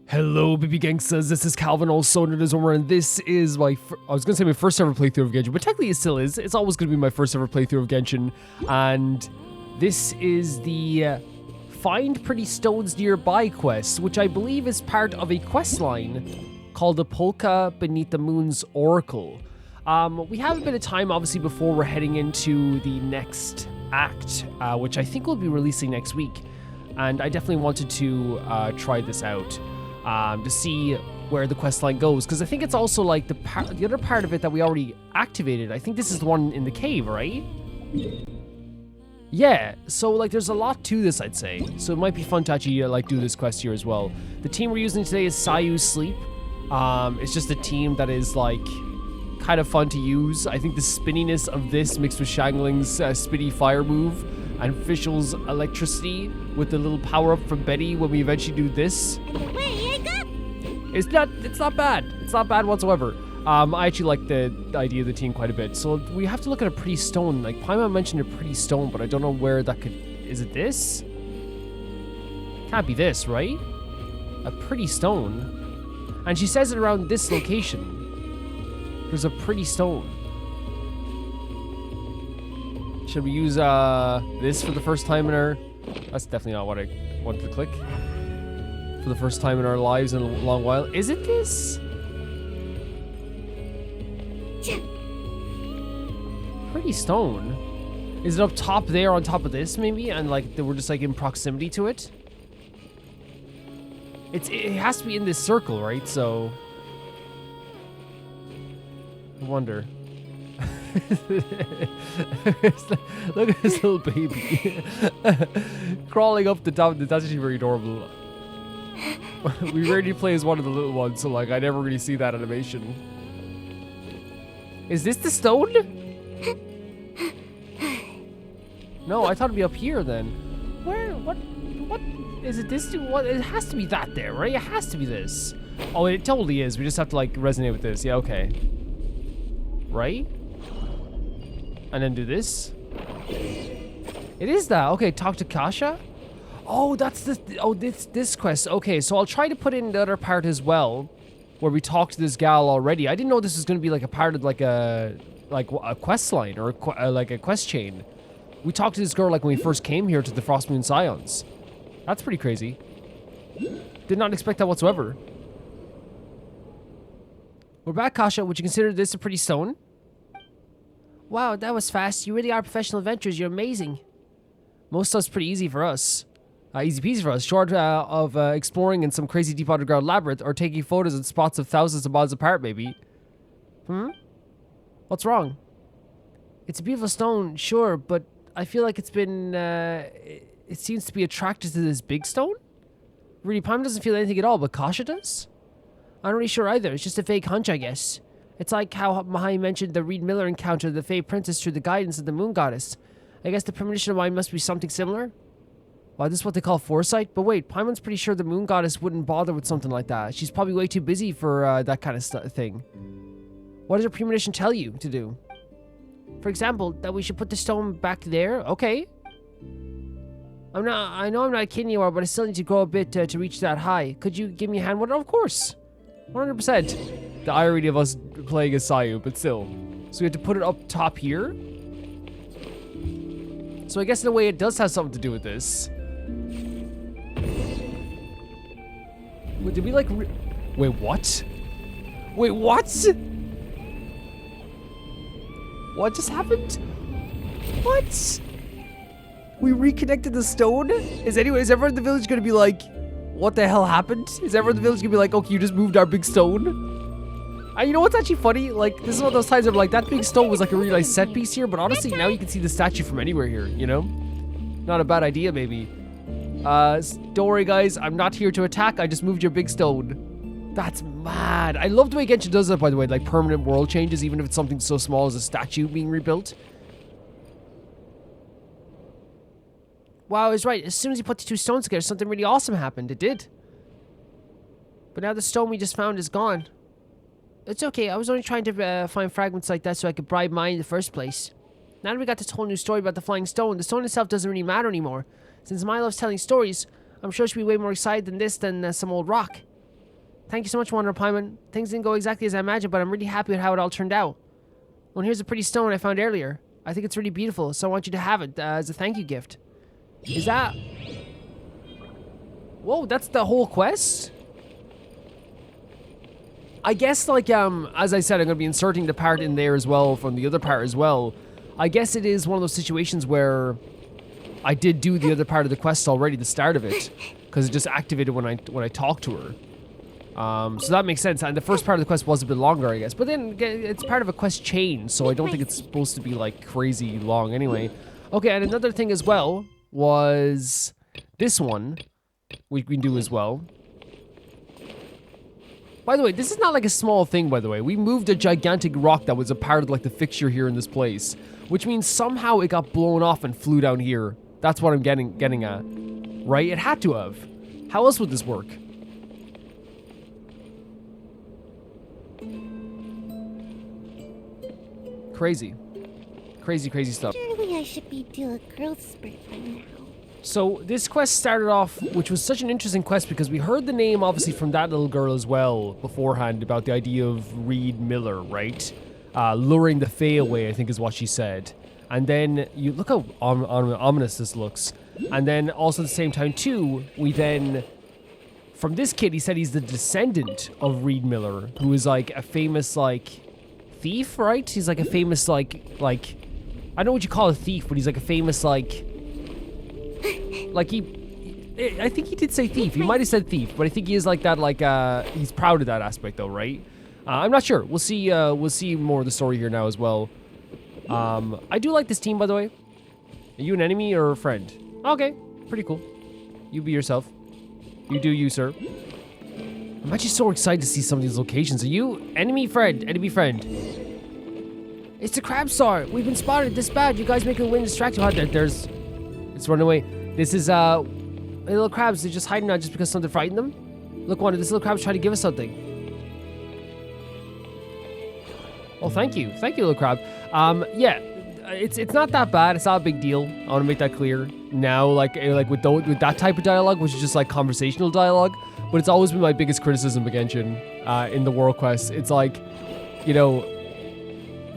Hello, baby gangsters. This is Calvin, also known as Homer, and this is my I was gonna say my first ever playthrough of Genshin, but technically it still is. It's always gonna be my first ever playthrough of Genshin, and this is the Find Pretty Stones Nearby quest, which I believe is part of a quest line called the Polka Beneath the Moon's Oracle. We have a bit of time, obviously, before we're heading into the next act, which I think we'll be releasing next week, and I definitely wanted to try this out. To see where the quest line goes, because I think it's also like the other part of it that we already activated. I think this is the one in the cave, right? Yeah, so like there's a lot to this, I'd say. So it might be fun to actually like do this quest here as well. The team we're using today is Sayu's Sleep. It's just a team that is like kind of fun to use. I think the spinniness of this mixed with Shangling's spinny fire move and Fischl's electricity with the little power up from Betty when we eventually do this. It's not bad. It's not bad whatsoever. I actually like the idea of the team quite a bit. So we have to look at a pretty stone. Like Paimon mentioned a pretty stone, but I don't know where that could. Is it this? Can't be this, right? A pretty stone. And she says it around this location. There's a pretty stone. Should we use this for the first time in our... That's definitely not what I wanted to click. For the first time in our lives in a long while. Is it this? Pretty stone. Is it up top there on top of this maybe? And like we're just like in proximity to it? It has to be in this circle, right? So I wonder. Look at this little baby crawling up the top. That's actually very adorable. We rarely play as one of the little ones, so like I never really see that animation. Is this the stone? No, I thought it'd be up here then. Where? What is it? This? What? It has to be that there, right? It has to be this. Oh, it totally is. We just have to like resonate with this. Yeah, okay. Right? And then do this. It is that. Okay, talk to Kasha. Oh, that's the... Oh, this quest. Okay, so I'll try to put in the other part as well, where we talk to this gal already. I didn't know this was going to be like a part of like a quest line or like a quest chain. We talked to this girl like when we first came here to the Frostmoon Scions. That's pretty crazy. Did not expect that whatsoever. We're back, Kasha. Would you consider this a pretty stone? Wow, that was fast. You really are professional adventurers. You're amazing. Most stuff's pretty easy for us. Easy peasy for us, short of exploring in some crazy deep underground labyrinth or taking photos in spots of thousands of miles apart, maybe. What's wrong? It's a beautiful stone, sure, but I feel like it's been, it seems to be attracted to this big stone? Really, Paimon doesn't feel anything at all, but Kasha does? I'm not really sure either, it's just a vague hunch, I guess. It's like how Mahai mentioned the Reed Miller encounter of the Fae Princess through the guidance of the Moon Goddess. I guess the premonition of mine must be something similar? Wow, this is what they call foresight? But wait, Paimon's pretty sure the Moon Goddess wouldn't bother with something like that. She's probably way too busy for that kind of thing. What does her premonition tell you to do? For example, that we should put the stone back there? Okay. I know I'm not a kid anymore, but I still need to grow a bit to reach that high. Could you give me a hand with it? Of course. 100%. The irony of us playing as Sayu, but still. So we have to put it up top here? So I guess in a way it does have something to do with this. Wait, did we like... Wait, what? Wait, what? What just happened? What? We reconnected the stone? Is everyone in the village gonna be like, what the hell happened? Is everyone in the village gonna be like, okay, you just moved our big stone? And you know what's actually funny? Like, this is one of those times where like, that big stone was like a really nice set piece here, but honestly, now you can see the statue from anywhere here, you know? Not a bad idea, maybe. Don't worry, guys. I'm not here to attack. I just moved your big stone. That's mad. I love the way Genshin does that, by the way. Like, permanent world changes, even if it's something so small as a statue being rebuilt. Wow, I was right. As soon as you put the two stones together, something really awesome happened. It did. But now the stone we just found is gone. It's okay. I was only trying to find fragments like that so I could bribe mine in the first place. Now that we got this whole new story about the flying stone, the stone itself doesn't really matter anymore. Since Mai loves telling stories, I'm sure she'll be way more excited than this than some old rock. Thank you so much, Wanderer Paimon. Things didn't go exactly as I imagined, but I'm really happy with how it all turned out. Well, here's a pretty stone I found earlier. I think it's really beautiful, so I want you to have it as a thank you gift. Is that... Whoa, that's the whole quest? I guess, like, as I said, I'm going to be inserting the part in there as well from the other part as well. I guess it is one of those situations where I did do the other part of the quest already, the start of it, because it just activated when I talked to her. So that makes sense, and the first part of the quest was a bit longer, I guess. But then, it's part of a quest chain, so I don't think it's supposed to be, like, crazy long anyway. Okay, and another thing as well was this one, we can do as well. By the way, this is not like a small thing, by the way. We moved a gigantic rock that was a part of, like, the fixture here in this place, which means somehow it got blown off and flew down here. That's what I'm getting at. Right? It had to have. How else would this work? Crazy. Crazy stuff. Surely I should be due a growth spurt by now. So this quest started off, which was such an interesting quest because we heard the name obviously from that little girl as well beforehand about the idea of Reed Miller, right? Luring the Fae away, I think is what she said. And then you look how ominous this looks. And then also at the same time too, we then, from this kid, he said he's the descendant of Reed Miller, who is like a famous like thief, right? He's like a famous like I don't know what you call a thief, but he's like a famous like I think he did say thief. He might have said thief, but I think he is like that. Like he's proud of that aspect, though, right? I'm not sure. We'll see. We'll see more of the story here now as well. I do like this team, by the way. Are you an enemy or a friend? Okay, pretty cool. You be yourself. You do you, sir. I'm actually so excited to see some of these locations. Are you enemy, friend? Enemy, friend. It's the crab Tsar. We've been spotted. This bad. You guys making the wind distract you. There's. It's running away. This is little crabs. They're just hiding out just because something frightened them. Look, Wanda. This little crab's trying to give us something. Oh, thank you, little crab. Yeah, it's not that bad. It's not a big deal. I want to make that clear now. Like with that type of dialogue, which is just like conversational dialogue. But it's always been my biggest criticism of Genshin in the world quest. It's like, you know,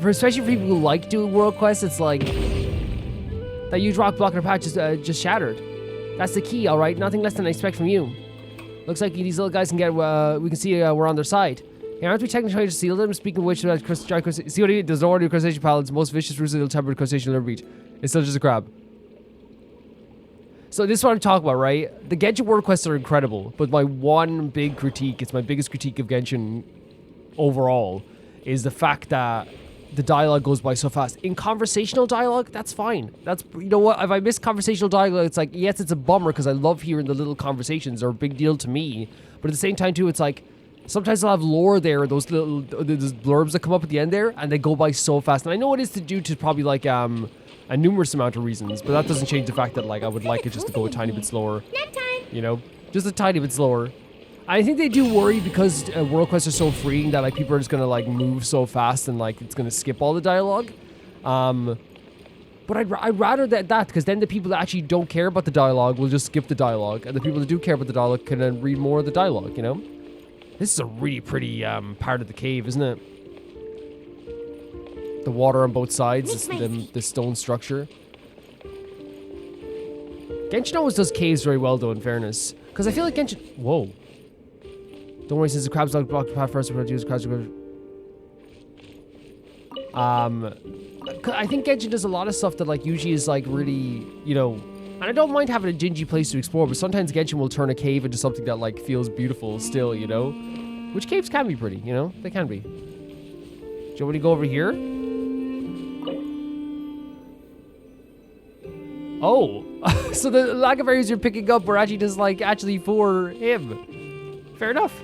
especially for people who like doing world quests, it's like that huge rock blocking our path just shattered. That's the key, all right. Nothing less than I expect from you. Looks like these little guys can get. We can see we're on their side. Hey, aren't we technically trying to seal them? Speaking of which, see what I mean? There's no order of crustacean palates. Most vicious, ruthless, ill-tempered crustacean ever beat. It's still just a crab. So this is what I'm talking about, right? The Genshin world quests are incredible, but my one big critique, it's my biggest critique of Genshin overall, is the fact that the dialogue goes by so fast. In conversational dialogue, that's fine. That's, you know what, if I miss conversational dialogue, it's like, yes, it's a bummer because I love hearing the little conversations. They're a big deal to me. But at the same time, too, it's like, sometimes they'll have lore there, those little those blurbs that come up at the end there, and they go by so fast. And I know it is to due to probably like a numerous amount of reasons, but that doesn't change the fact that like I would like it just to go a tiny bit slower. You know, just a tiny bit slower. I think they do worry because world quests are so freeing that like people are just gonna like move so fast and like it's gonna skip all the dialogue. But I'd rather that because then the people that actually don't care about the dialogue will just skip the dialogue, and the people that do care about the dialogue can then read more of the dialogue. You know. This is a really pretty part of the cave, isn't it? The water on both sides, the stone structure. Genshin always does caves very well, though, in fairness. Because I feel like Genshin... Whoa. Don't worry, since the crabs don't block the path first, we're going to use the crabs. I think Genshin does a lot of stuff that, like, usually is, like, really, you know... And I don't mind having a dingy place to explore, but sometimes Genshin will turn a cave into something that, like, feels beautiful still, you know? Which caves can be pretty, you know? They can be. Do you want me to go over here? Oh! So the lack of areas you're picking up were actually just, like, actually for him. Fair enough.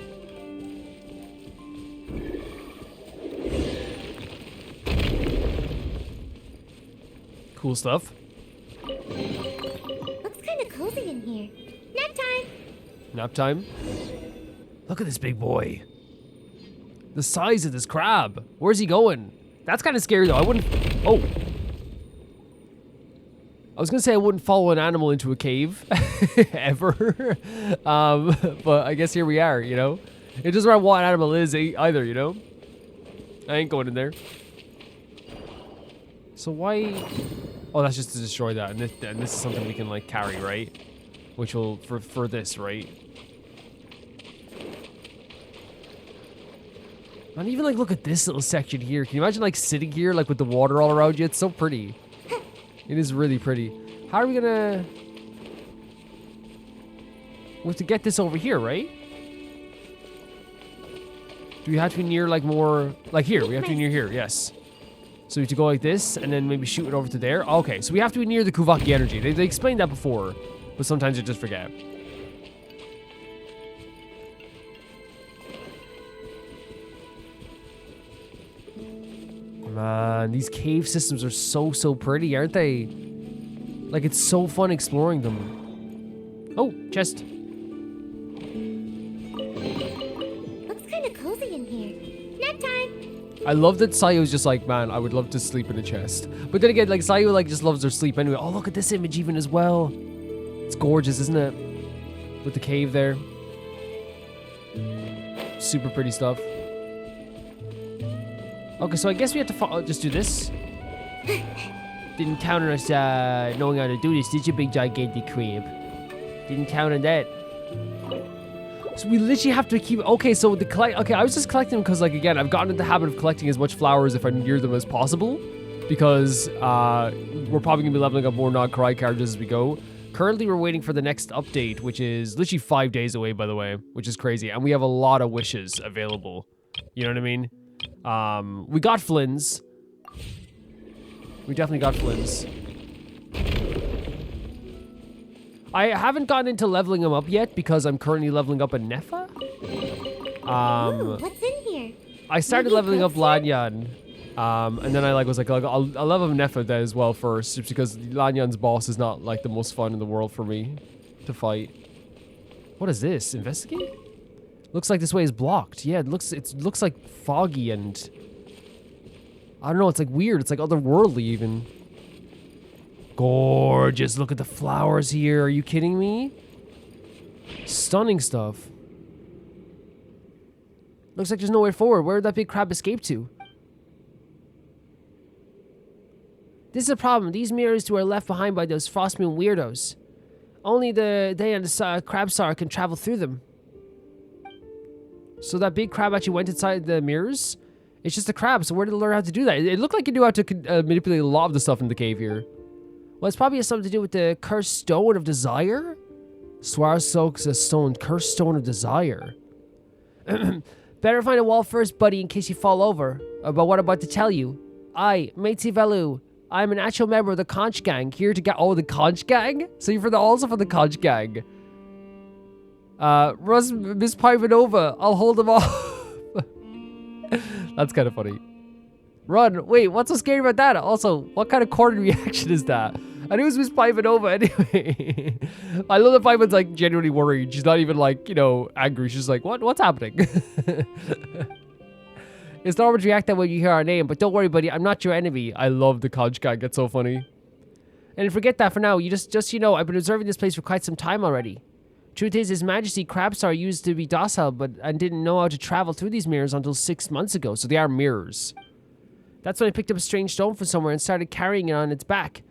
Cool stuff. Looks kind of cozy in here. Nap time. Nap time? Look at this big boy. The size of this crab. Where's he going? That's kind of scary though. I wouldn't... Oh. I was going to say I wouldn't follow an animal into a cave. Ever. But I guess here we are, you know? It doesn't matter what animal it is either, you know? I ain't going in there. So why... Oh, that's just to destroy that. And this is something we can, like, carry, right? Which will... For this, right? And even, like, look at this little section here. Can you imagine, like, sitting here, like, with the water all around you? It's so pretty. It is really pretty. How are we gonna... We have to get this over here, right? Do we have to be near, like, more... Like, here. We have to be near here, yes. So we have to go like this, and then maybe shoot it over to there. Okay, so we have to be near the Kuvaki energy. They explained that before, but sometimes you just forget. Man, these cave systems are so pretty, aren't they? Like, it's so fun exploring them. Oh, chest. Looks kind of cozy in here. Nap time. I love that Sayo's just like, man, I would love to sleep in a chest. But then again, like, Sayo, like, just loves her sleep anyway. Oh, look at this image even as well. It's gorgeous, isn't it? With the cave there. Super pretty stuff. Okay, so I guess we have to just do this. Didn't count on us knowing how to do this, did you, big gigantic crab? Didn't count on that. So we literally have to keep... Okay, so the Okay, I was just collecting them because, like, again, I've gotten into the habit of collecting as much flowers if I'm near them as possible. Because we're probably going to be leveling up more Nod Krai characters as we go. Currently, we're waiting for the next update, which is literally 5 days away, by the way. Which is crazy. And we have a lot of wishes available. You know what I mean? We got Flynn's. We definitely got Flynn's. I haven't gotten into leveling them up yet because I'm currently leveling up a Nefa. Ooh, what's in here? I started leveling up Lanyan. And then I was like, I'll level Nefa there as well first, just because Lanyan's boss is not like the most fun in the world for me to fight. What is this? Investigate? Looks like this way is blocked. Yeah, it looks like foggy and I don't know, it's like weird. It's like otherworldly even. Gorgeous. Look at the flowers here. Are you kidding me? Stunning stuff. Looks like there's nowhere forward. Where did that big crab escape to? This is a problem. These mirrors too are left behind by those Frostmoon weirdos. Only they and the crab Tsar can travel through them. So that big crab actually went inside the mirrors? It's just a crab, so where did it learn how to do that? It looked like it knew how to manipulate a lot of the stuff in the cave here. Well, it's probably something to do with the cursed stone of desire? Tsar soaks a stone, cursed stone of desire. Better find a wall first, buddy, in case you fall over. About what I'm about to tell you. I, Matey Velu, I'm an actual member of the Conch Gang, here to get... Oh, the Conch Gang? So you're also for the Conch Gang. Russ, Miss Pivanova, I'll hold him off. That's kind of funny. Run, wait, what's so scary about that? Also, what kind of corny reaction is that? I knew it was Miss Pivanova anyway. I love that Pivan's like genuinely worried. She's not even like, you know, angry. She's like, what's happening? It's normal to react that way when you hear our name, but don't worry, buddy, I'm not your enemy. I love the Conch Gang, it's so funny. And forget that for now, you just you know, I've been observing this place for quite some time already. Truth is, His Majesty Crabstar used to be docile, and didn't know how to travel through these mirrors until 6 months ago, so they are mirrors. That's when I picked up a strange stone from somewhere and started carrying it on its back.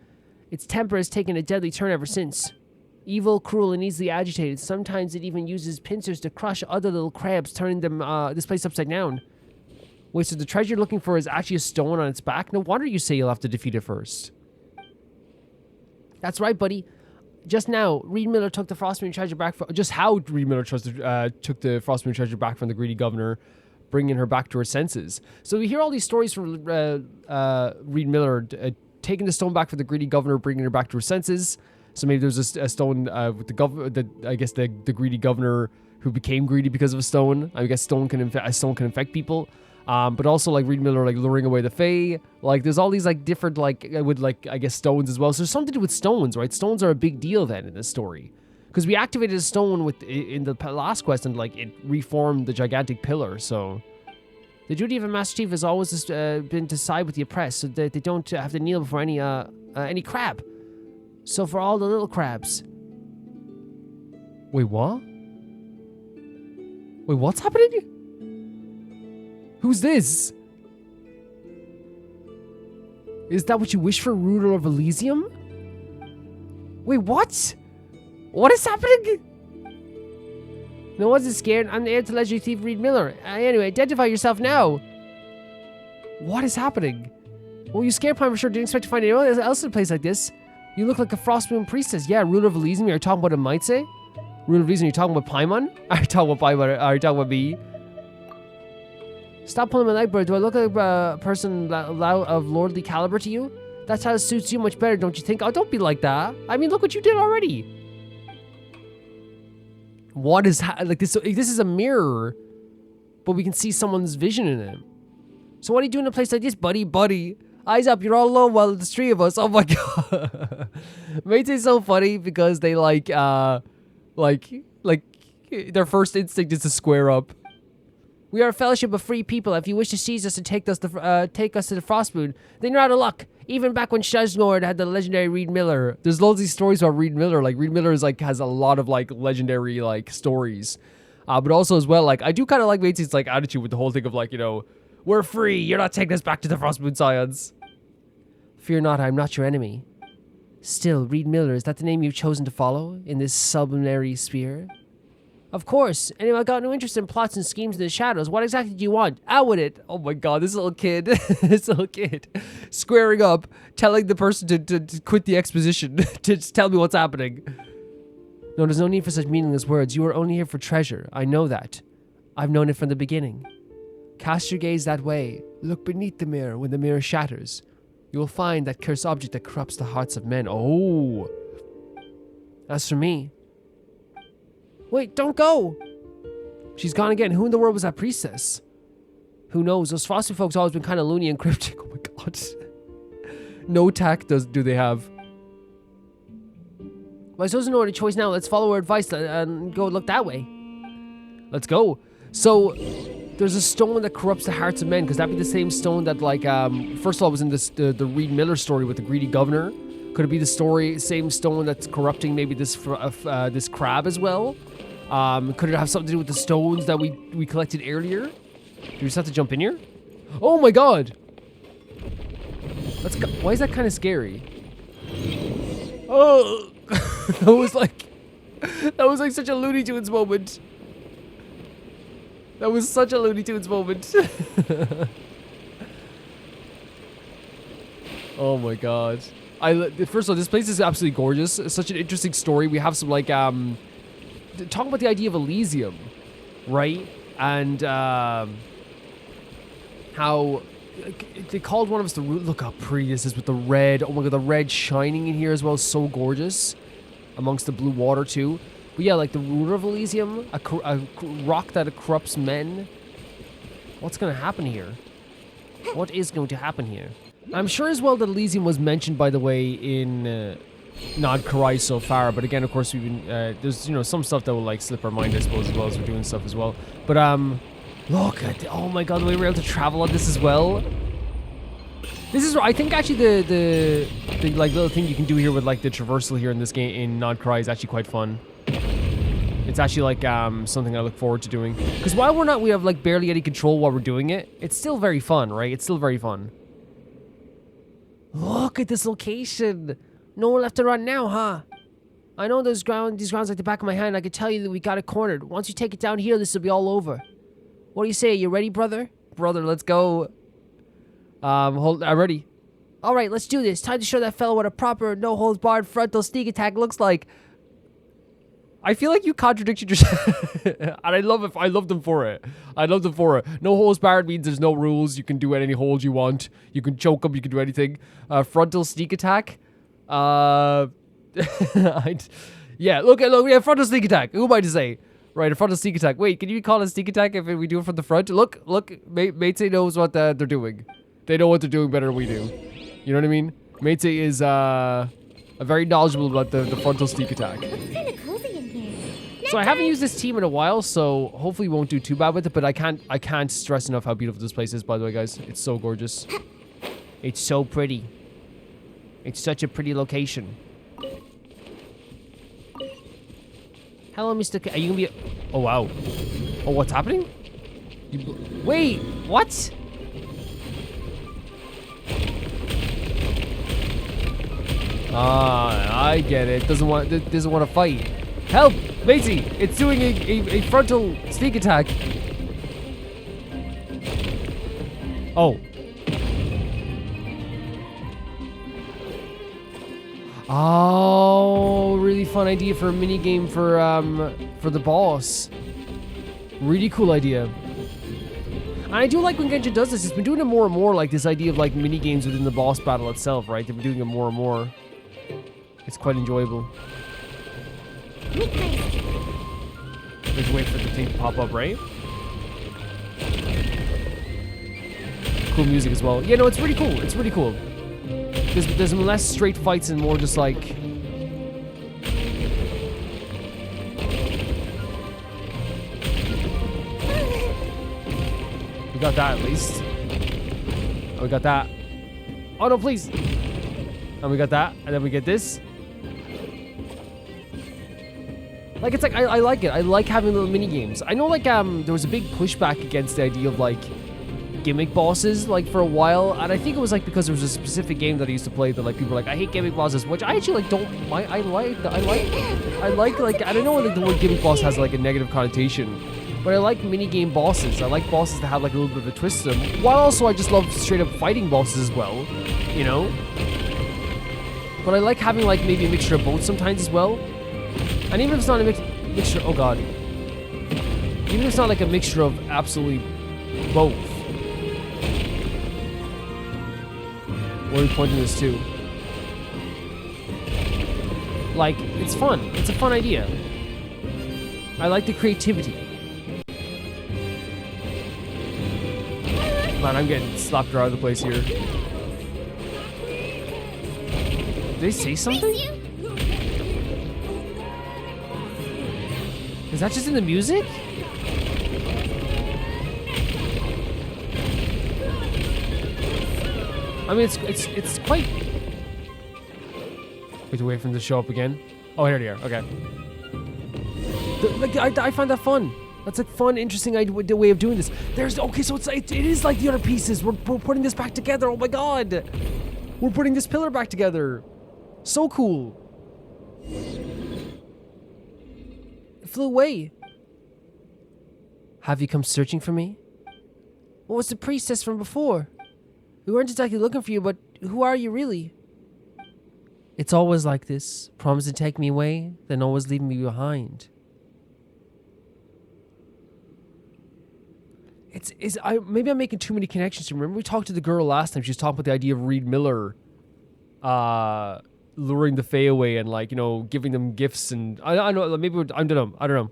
Its temper has taken a deadly turn ever since. Evil, cruel, and easily agitated. Sometimes it even uses pincers to crush other little crabs, turning them this place upside down. Wait, so the treasure you're looking for is actually a stone on its back? No wonder you say you'll have to defeat it first. That's right, buddy. Just now, Reed Miller took the Frostmoon treasure back from... Just how Reed Miller took the Frostmoon treasure back from the greedy governor, bringing her back to her senses. So we hear all these stories from Reed Miller taking the stone back from the greedy governor, bringing her back to her senses. So maybe there's a stone with the greedy governor who became greedy because of a stone. I guess a stone can infect people. But also like Reed Miller like luring away the Fae. Like there's all these like different like with like I guess stones as well. So there's something to do with stones, right? Stones are a big deal then in this story. Because we activated a stone in the last quest and like it reformed the gigantic pillar. So the duty of a Master Chief has always been to side with the oppressed, so that they don't have to kneel before any crab. So for all the little crabs. Wait, what? Wait, what's happening? Who's this? Is that what you wish for, ruler of Elysium? Wait, what? What is happening? No one's scared. I'm the heir to legendary thief Reed Miller. Anyway, identify yourself now. What is happening? Well, you scared Prime for sure. Didn't expect to find anyone else in a place like this. You look like a Frostmoon priestess. Yeah, ruler of Elysium. Are you talking about a might say? Ruler of Elysium. Are you talking about Paimon? Are you talking about Paimon? Are you talking about me? Stop pulling my leg, bird. Do I look like a person of lordly caliber to you? That how suits you much better, don't you think? Oh, don't be like that. I mean, look what you did already. What is like this? This is a mirror, but we can see someone's vision in it. So what are you doing in a place like this, buddy? Buddy, eyes up! You're all alone while there's three of us. Oh my god, mates is so funny because they like their first instinct is to square up. We are a fellowship of free people. If you wish to seize us and take us to the Frostmoon, then you're out of luck. Even back when Shazlord had the legendary Reed Miller. There's loads of these stories about Reed Miller. Like, Reed Miller is like, has a lot of like legendary like stories. But also as well, like, I do kind of like Matesy's like attitude with the whole thing of like, you know, we're free. You're not taking us back to the Frostmoon Scions. Fear not, I'm not your enemy. Still, Reed Miller, is that the name you've chosen to follow in this sublunary sphere? Of course. Anyway, I got no interest in plots and schemes in the shadows. What exactly do you want? Out with it. Oh my god, this little kid. This little kid. Squaring up, telling the person to quit the exposition. To just tell me what's happening. No, there's no need for such meaningless words. You are only here for treasure. I know that. I've known it from the beginning. Cast your gaze that way. Look beneath the mirror when the mirror shatters. You will find that cursed object that corrupts the hearts of men. Oh. As for me... Wait, don't go! She's gone again. Who in the world was that priestess? Who knows? Those Frosty folks always been kind of loony and cryptic. Oh my god. No tact do they have. Well, I suppose there's no other choice now. Let's follow her advice and go look that way. Let's go. So, there's a stone that corrupts the hearts of men. Because that'd be the same stone that, like, first of all, was in this the Reed Miller story with the greedy governor. Could it be the same stone that's corrupting maybe this crab as well? Could it have something to do with the stones that we collected earlier? Do we just have to jump in here? Oh my god! Let's go. Why is that kind of scary? Oh! that was like such a Looney Tunes moment. That was such a Looney Tunes moment. Oh my god. First of all, this place is absolutely gorgeous. It's such an interesting story. We have some, like, talking about the idea of Elysium, right? And, how they called one of us the root. Look how pretty this is with the red. Oh my god, the red shining in here as well is so gorgeous. Amongst the blue water, too. But yeah, like, the ruler of Elysium, a rock that corrupts men. What's going to happen here? What is going to happen here? I'm sure as well that Elysium was mentioned, by the way, in Nod Krai so far. But again, of course, we've been there's, you know, some stuff that will like slip our mind, I suppose, as well as we're doing stuff as well. But look at oh my god, the way we're able to travel on this as well. This is, I think, actually the like little thing you can do here with like the traversal here in this game in Nod Krai is actually quite fun. It's actually like something I look forward to doing. Because while we have like barely any control while we're doing it, it's still very fun, right? It's still very fun. Look at this location. Nowhere left to run now, huh? I know these grounds like the back of my hand. I can tell you that we got it cornered. Once you take it down here, this will be all over. What do you say? You ready, brother? Brother, let's go. I'm ready. All right, let's do this. Time to show that fellow what a proper, no-holds-barred frontal sneak attack looks like. I feel like you contradicted yourself. And I love it. I love them for it. I love them for it. No holds barred means there's no rules. You can do any hold you want. You can choke them. You can do anything. Frontal sneak attack. Yeah, look, we have frontal sneak attack. Who am I to say? Right, a frontal sneak attack. Wait, can you call it a sneak attack if we do it from the front? Look, Matey knows what they're doing. They know what they're doing better than we do. You know what I mean? Matey is very knowledgeable about the frontal sneak attack. Looks kind of cozy in here. So I haven't used this team in a while, so hopefully we won't do too bad with it, but I can't stress enough how beautiful this place is, by the way, guys. It's so gorgeous. It's so pretty. It's such a pretty location. Hello, Mr. Are you gonna be... Oh, wow. Oh, what's happening? Wait, what? Ah, I get it. Doesn't want to fight. Help, matey! It's doing a frontal sneak attack. Oh. Oh, really fun idea for a mini game for the boss. Really cool idea. And I do like when Genshin does this. It's been doing it more and more, like this idea of like mini games within the boss battle itself, right? They've been doing it more and more. It's quite enjoyable. Let's wait for the thing to pop up, right? Cool music as well. Yeah, no, it's really cool. It's really cool. There's less straight fights and more just like... We got that at least. Oh, we got that. Oh no, please. And we got that. And then we get this. Like, it's like, I like it. I like having little mini games. I know, like, there was a big pushback against the idea of, like, gimmick bosses, like, for a while. And I think it was, like, because there was a specific game that I used to play that, like, people were like, I hate gimmick bosses, which I actually, like, don't mind. I like, I don't know whether the word gimmick boss has, like, a negative connotation. But I like mini game bosses. I like bosses that have, like, a little bit of a twist to them. While also I just love straight up fighting bosses as well, you know? But I like having, like, maybe a mixture of both sometimes as well. And even if it's not a mixture, oh god. Even if it's not like a mixture of absolutely both. What are we pointing this to? Like, it's fun. It's a fun idea. I like the creativity. Man, I'm getting slapped around the place here. Did they say something? Is that just in the music? I mean, it's quite... Wait to wait for them to show up again. Oh, here they are. Okay. I find that fun. That's a fun, interesting way of doing this. Okay, so it is like the other pieces. We're putting this back together. Oh my god. We're putting this pillar back together. So cool. It flew away. Have you come searching for me? What was the priestess from before? We weren't exactly looking for you, but who are you really? It's always like this. Promise to take me away, then always leave me behind. Maybe I'm making too many connections. Remember we talked to the girl last time? She was talking about the idea of Reed Miller luring the Fae away and, like, you know, giving them gifts, and I know, maybe I don't know.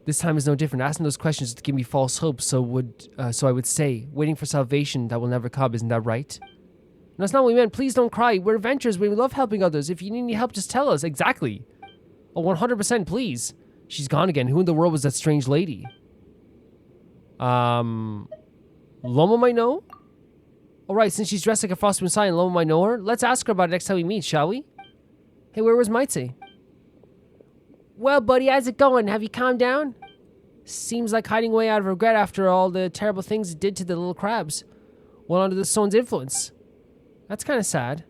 This time is no different. Asking those questions to give me false hope, so I would say, waiting for salvation that will never come, isn't that right? No, that's not what we meant. Please don't cry. We're adventurers. We love helping others. If you need any help, just tell us. Exactly. Oh, 100%, please. She's gone again. Who in the world was that strange lady? Loma might know? Alright, since she's dressed like a Frost Messiah and Loma might know her, let's ask her about it next time we meet, shall we? Hey, where was Maitse? Well, buddy, how's it going? Have you calmed down? Seems like hiding away out of regret after all the terrible things it did to the little crabs. Well, under the stone's influence. That's kind of sad.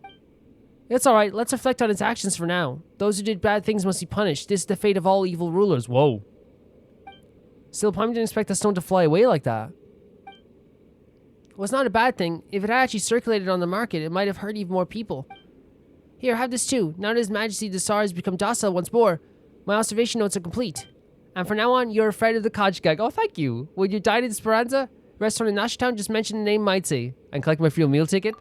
It's alright, let's reflect on its actions for now. Those who did bad things must be punished. This is the fate of all evil rulers. Whoa. Still, Palm didn't expect the stone to fly away like that. Well, it's not a bad thing. If it had actually circulated on the market, it might have hurt even more people. Here, have this too. Now that His Majesty the Tsar has become docile once more, my observation notes are complete. And from now on, you're afraid of the Kajgag. Oh, thank you. When you dine in Speranza, restaurant in Nashtown, just mention the name Maitse and collect my free meal ticket.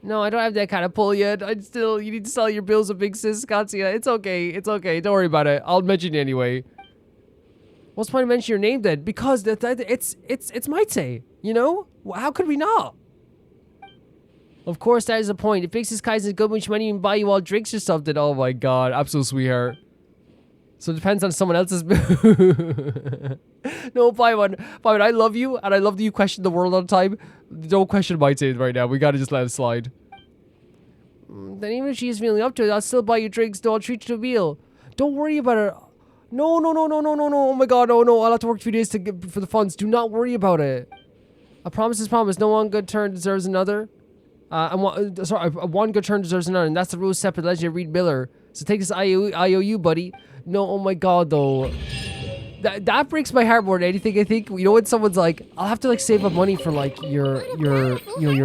No, I don't have that kind of pull yet. You need to sell your bills with Big Sis, Katsuya. It's okay. Don't worry about it. I'll mention it anyway. What's the point of mentioning your name then? Because it's Maitse, you know? How could we not? Of course, that is the point. If Big Sis Kaizen is good, she might even buy you all drinks or something. Oh my god, absolute sweetheart. So it depends on someone else's. No, Paimon, I love you, and I love that you question the world all the time. Don't question Maitse right now. We gotta just let it slide. Then even if she's feeling up to it, I'll still buy you drinks, though I'll treat you to a meal. Don't worry about her. No, no, no, no, no, no, no. Oh my god, oh no. I'll have to work 2 days to get for the funds. Do not worry about it. A promise is promised. No one good turn deserves another. One good turn deserves another, and that's the rule set by the legend of Reed Miller. So take this IOU, buddy. No, oh my god, though. That breaks my heart more than anything, I think. You know when someone's like, I'll have to like save up money for like your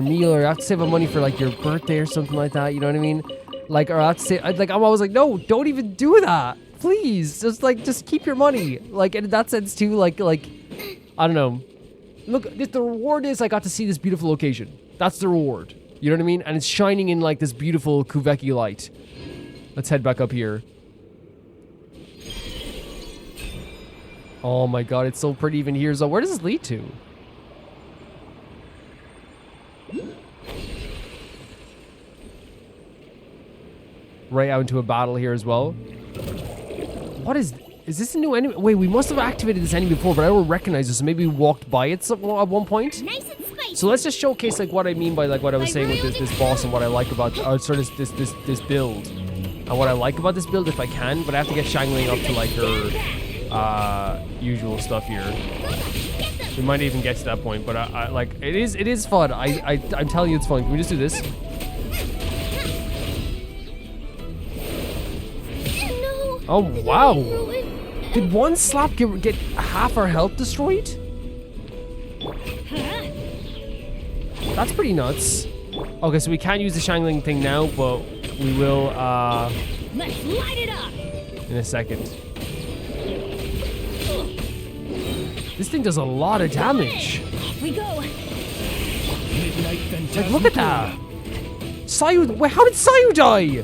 meal, or I have to save up money for like your birthday or something like that, you know what I mean? Like, or I have to say, like, I'm always like, no, don't even do that. Please, just keep your money. Like, in that sense too, like, I don't know. Look, the reward is I got to see this beautiful location. That's the reward. You know what I mean? And it's shining in like this beautiful Kuveki light. Let's head back up here. Oh my god, it's so pretty even here. So where does this lead to? Right out into a battle here as well. What is this a new enemy? Wait, we must have activated this enemy before, but I don't recognize this. So maybe we walked by it at one point. Nice and spicy. So let's just showcase like what I mean by like what I was saying with this boss and what I like about this build. And what I like about this build if I can, but I have to get Shangling up to like her usual stuff here. We might even get to that point, but I like it is fun. I'm telling you it's fun. Can we just do this? No. Oh wow. Did one slap get half our health destroyed? That's pretty nuts. Okay, so we can't use the Shangling thing now, but we will Let's light it up. in a second. This thing does a lot of damage. We go. Like, look at that. Sayu, wait, how did Sayu die?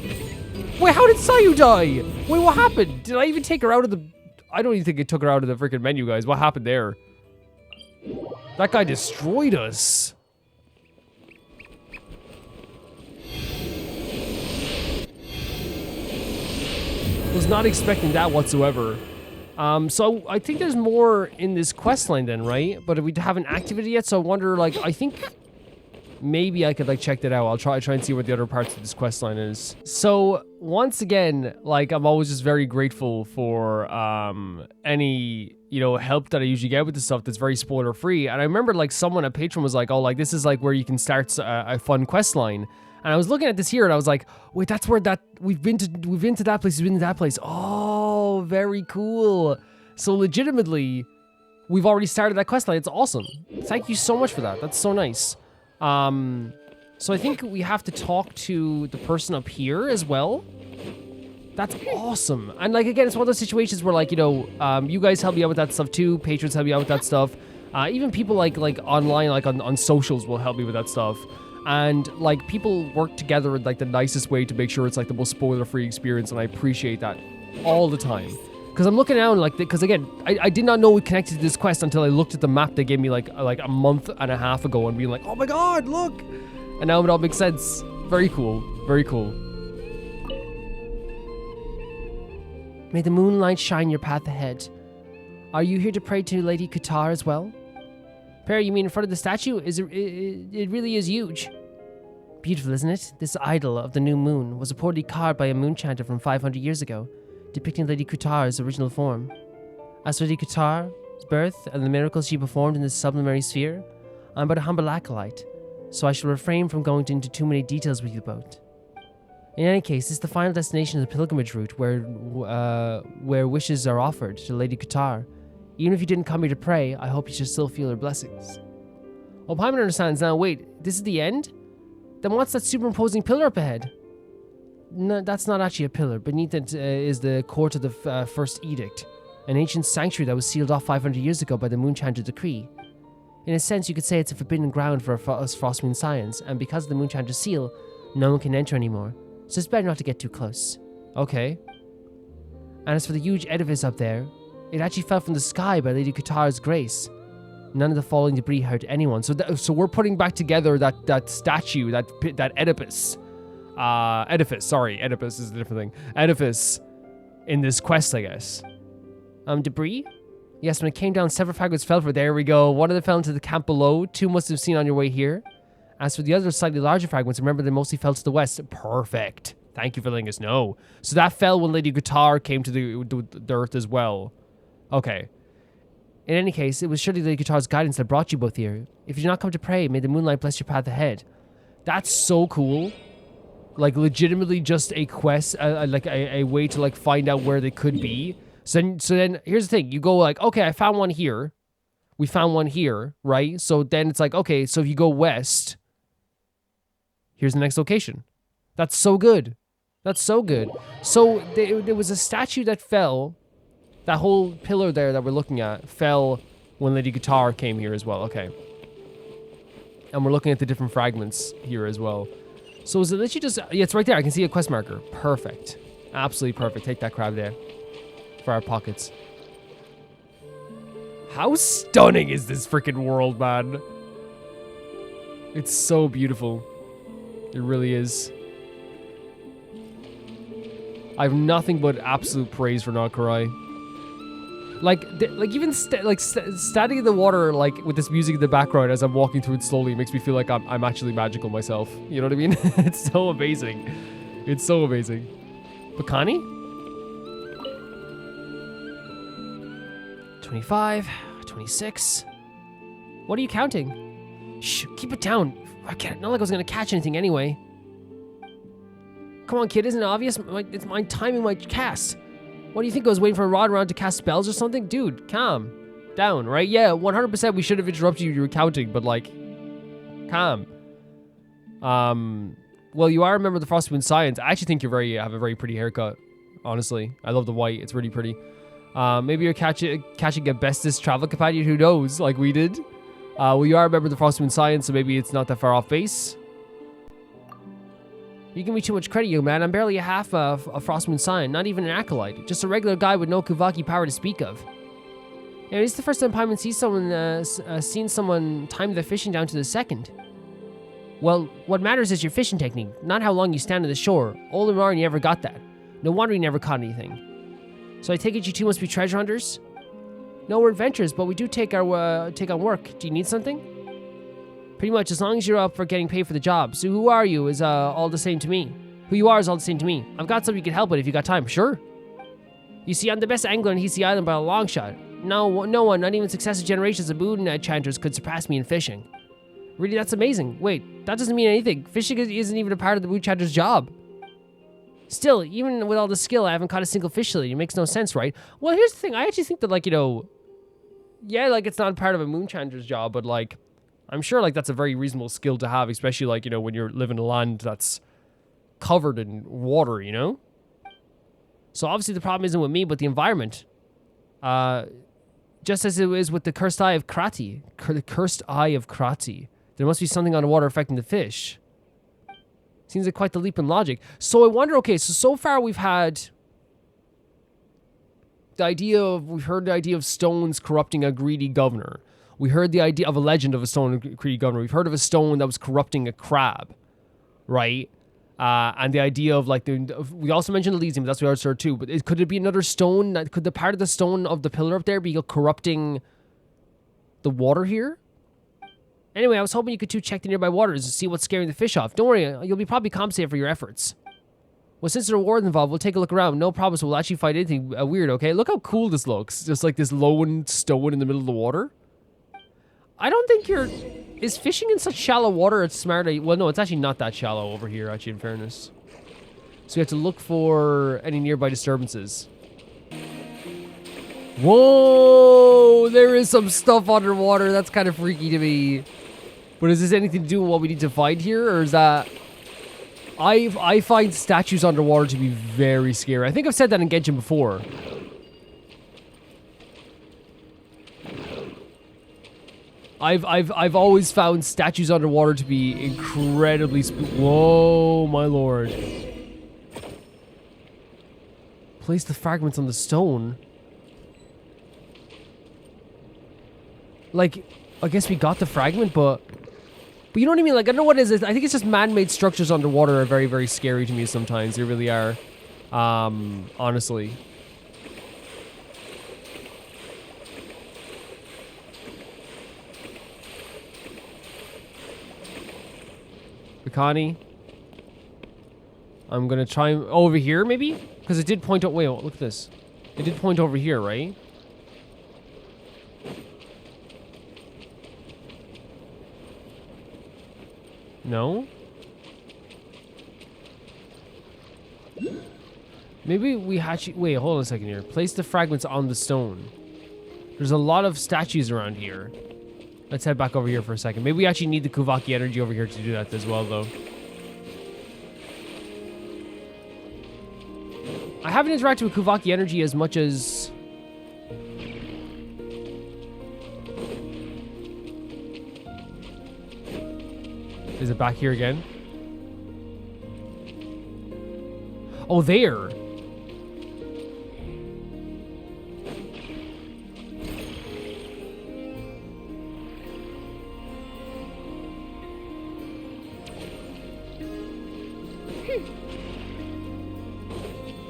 Wait, how did Sayu die? Wait, what happened? Did I even take her out of the... I don't even think it took her out of the freaking menu, guys. What happened there? That guy destroyed us. Was not expecting that whatsoever. So I think there's more in this quest line then, right? But we haven't activated it yet, so I wonder, like, I think maybe I could, like, check that out. I'll try and see what the other parts of this quest line is. So, once again, like, I'm always just very grateful for any, you know, help that I usually get with this stuff that's very spoiler-free. And I remember, like, someone, a patron was like, oh, like, this is, like, where you can start a fun quest line. And I was looking at this here, and I was like, wait, that's where that... We've been to that place, we've been to that place. Oh, very cool. So, legitimately, we've already started that quest line. It's awesome. Thank you so much for that. That's so nice. So I think we have to talk to the person up here as well. That's awesome. And like, again, it's one of those situations where, like, you know, you guys help me out with that stuff too. Patrons help me out with that stuff. Even people like online, like on socials will help me with that stuff. And like, people work together in like the nicest way to make sure it's like the most spoiler-free experience. And I appreciate that all the time. Because I'm looking down, like, because again, I did not know we connected to this quest until I looked at the map they gave me like a month and a half ago and being like, oh my god, look! And now it all makes sense. Very cool. Very cool. May the moonlight shine your path ahead. Are you here to pray to Lady Qatar as well? Perry, you mean in front of the statue? It really is huge. Beautiful, isn't it? This idol of the new moon was reportedly carved by a moon chanter from 500 years ago, depicting Lady Qatar's original form. As for Lady Qatar's birth and the miracles she performed in this sublunary sphere, I'm but a humble acolyte, so I shall refrain from going into too many details with you both. In any case, this is the final destination of the pilgrimage route where wishes are offered to Lady Qatar. Even if you didn't come here to pray, I hope you should still feel her blessings. Well, Paimon understands now. Wait, this is the end? Then what's that superimposing pillar up ahead? No, that's not actually a pillar. Beneath it is the court of the first edict, an ancient sanctuary that was sealed off 500 years ago by the Moonchanter decree. In a sense, you could say it's a forbidden ground for us Frostmoon science, and because of the Moonchanter seal, no one can enter anymore. So it's better not to get too close. Okay. And as for the huge edifice up there, it actually fell from the sky by Lady Qatar's grace. None of the falling debris hurt anyone. So we're putting back together that statue, that edifice. Edifice, sorry. Edifice is a different thing. Edifice in this quest, I guess. Debris? Yes, when it came down, several fragments fell for. There we go. One of them fell into the camp below. Two must have seen on your way here. As for the other slightly larger fragments, remember they mostly fell to the west. Perfect. Thank you for letting us know. So that fell when Lady Guitar came to the earth as well. Okay. In any case, it was surely Lady Guitar's guidance that brought you both here. If you do not come to pray, may the moonlight bless your path ahead. That's so cool. Like, legitimately just a quest, like a way to, like, find out where they could be. So then, here's the thing. You go, like, okay, I found one here. We found one here, right? So then it's like, okay, so if you go west, here's the next location. That's so good. That's so good. So there was a statue that fell. That whole pillar there that we're looking at fell when Lady Guitar came here as well. Okay. And we're looking at the different fragments here as well. So is it literally just... Yeah, it's right there. I can see a quest marker. Perfect. Absolutely perfect. Take that crab there. For our pockets. How stunning is this freaking world, man? It's so beautiful. It really is. I have nothing but absolute praise for Nod Krai. Like even standing in the water, like with this music in the background as I'm walking through it slowly, makes me feel like I'm actually magical myself. You know what I mean? It's so amazing. It's so amazing. Bakani? 25, 26. What are you counting? Shh, keep it down. Not like I was gonna catch anything anyway. Come on, kid, isn't it obvious? It's my timing my cast. What do you think? I was waiting for a rod around to cast spells or something? Dude, calm down, right? Yeah, 100% we should have interrupted you. You were counting, but like, calm. Well, you are a member of the Frosty Moon Science. I actually think you have a very pretty haircut. Honestly, I love the white. It's really pretty. Maybe you're catching a bestest travel companion. Who knows? Like we did. Well, you are a member of the Frosty Moon Science, so maybe it's not that far off base. You give me too much credit, young man. I'm barely a half a Frostmoon Scion, not even an acolyte. Just a regular guy with no Kuvaki power to speak of. Yeah, it's the first time Paimon seen someone time their fishing down to the second. Well, what matters is your fishing technique, not how long you stand on the shore. Old and Mar, you never got that. No wonder you never caught anything. So I take it you two must be treasure hunters? No, we're adventurers, but we do take on work. Do you need something? Pretty much, as long as you're up for getting paid for the job. So who are you is all the same to me. Who you are is all the same to me. I've got something you can help with if you got time. Sure. You see, I'm the best angler in Hisi Island by a long shot. No one, not even successive generations of moon chanters could surpass me in fishing. Really, that's amazing. Wait, that doesn't mean anything. Fishing isn't even a part of the moon chanter's job. Still, even with all the skill, I haven't caught a single fish lately. It makes no sense, right? Well, here's the thing. I actually think that, like, you know, yeah, like, it's not part of a moon chanter's job, but, like, I'm sure, like, that's a very reasonable skill to have, especially, like, you know, when you're living in a land that's covered in water, you know? So, obviously, the problem isn't with me, but the environment. Just as it is with the cursed eye of Krati. The cursed eye of Krati. There must be something on the water affecting the fish. Seems like quite the leap in logic. So, I wonder, okay, so far we've had... we've heard the idea of stones corrupting a greedy governor. We heard the idea of a legend of a stone greedy governor. We've heard of a stone that was corrupting a crab, right? And the idea of, like, we also mentioned Elysium, but that's what I heard too. But could it be another stone? Could the part of the stone of the pillar up there be corrupting the water here? Anyway, I was hoping you could two check the nearby waters and see what's scaring the fish off. Don't worry, you'll be probably compensated for your efforts. Well, since there's a reward involved, we'll take a look around. No promise we'll actually find anything weird, okay? Look how cool this looks. Just like this lone stone in the middle of the water. I don't think is fishing in such shallow water it's smart. Well, no, it's actually not that shallow over here, actually, in fairness. So we have to look for any nearby disturbances. Whoa! There is some stuff underwater. That's kind of freaky to me. But is this anything to do with what we need to find here? Or is that... I find statues underwater to be very scary. I think I've said that in Genshin before. I've always found statues underwater to be incredibly whoa, my lord. Place the fragments on the stone. Like, I guess we got the fragment, but you know what I mean? Like, I don't know what it is. I think it's just man-made structures underwater are very, very scary to me sometimes. They really are. Honestly. Bikani. I'm gonna try over here, maybe? Because it did point out. Wait, look at this. It did point over here, right? No? Maybe we actually... Wait, hold on a second here. Place the fragments on the stone. There's a lot of statues around here. Let's head back over here for a second. Maybe we actually need the Kuvaki energy over here to do that as well, though. I haven't interacted with Kuvaki energy as much as... Is it back here again? Oh, there.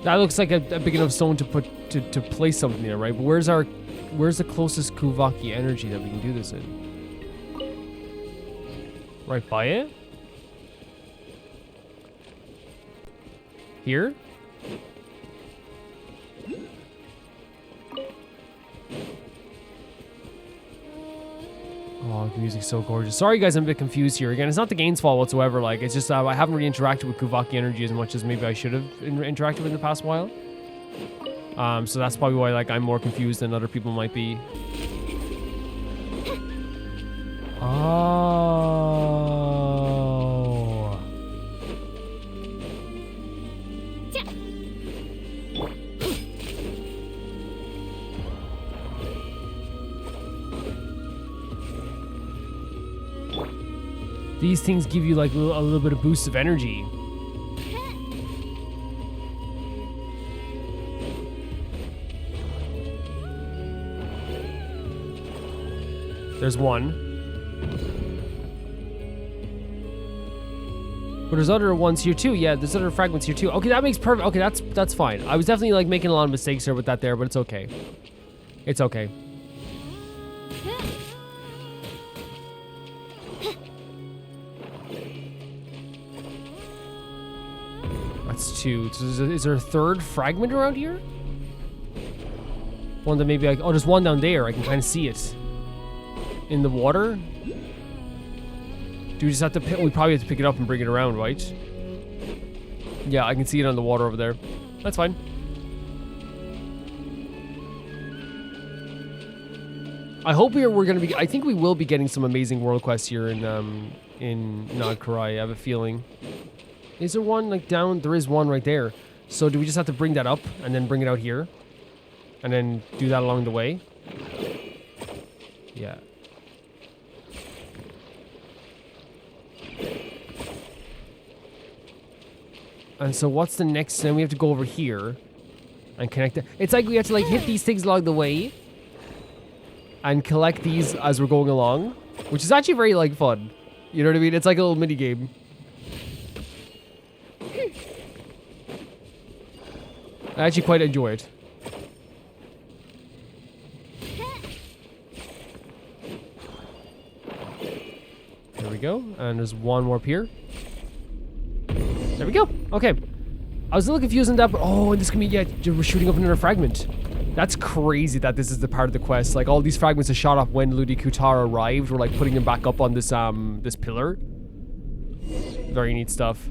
That looks like a big enough stone to put to place something there, right? But where's the closest Kuvaki energy that we can do this in? Right by it? Here? Oh, the music's so gorgeous. Sorry guys, I'm a bit confused here. Again, it's not the game's fault whatsoever. Like, it's just I haven't really interacted with Kuvaki energy as much as maybe I should have interacted with in the past while. So that's probably why like I'm more confused than other people might be. Oh. These things give you like a little bit of boost of energy. There's one. But there's other ones here too. Yeah, there's other fragments here too. Okay, that makes perfect. Okay, that's fine. I was definitely like making a lot of mistakes here with that there, but it's okay. It's okay. That's two. So is there a third fragment around here? One that maybe like, oh, there's one down there. I can kind of see it. In the water? Do we just have to pick? We probably have to pick it up and bring it around, right? Yeah, I can see it on the water over there. That's fine. I hope we're gonna be. I think we will be getting some amazing world quests here in Nod Krai. I have a feeling. Is there one like down? There is one right there. So do we just have to bring that up and then bring it out here, and then do that along the way? Yeah. And so what's the next? Then we have to go over here and connect it. It's like we have to like hit these things along the way and collect these as we're going along, which is actually very like fun. You know what I mean? It's like a little mini game. I actually quite enjoy it. There we go. And there's one more up here. There we go. Okay. I was a little confused on that, but oh, and this can be, yeah, we're shooting up another fragment. That's crazy that this is the part of the quest. Like, all these fragments are shot up when Ludi Kutar arrived. We're, like, putting them back up on this, this pillar. Very neat stuff.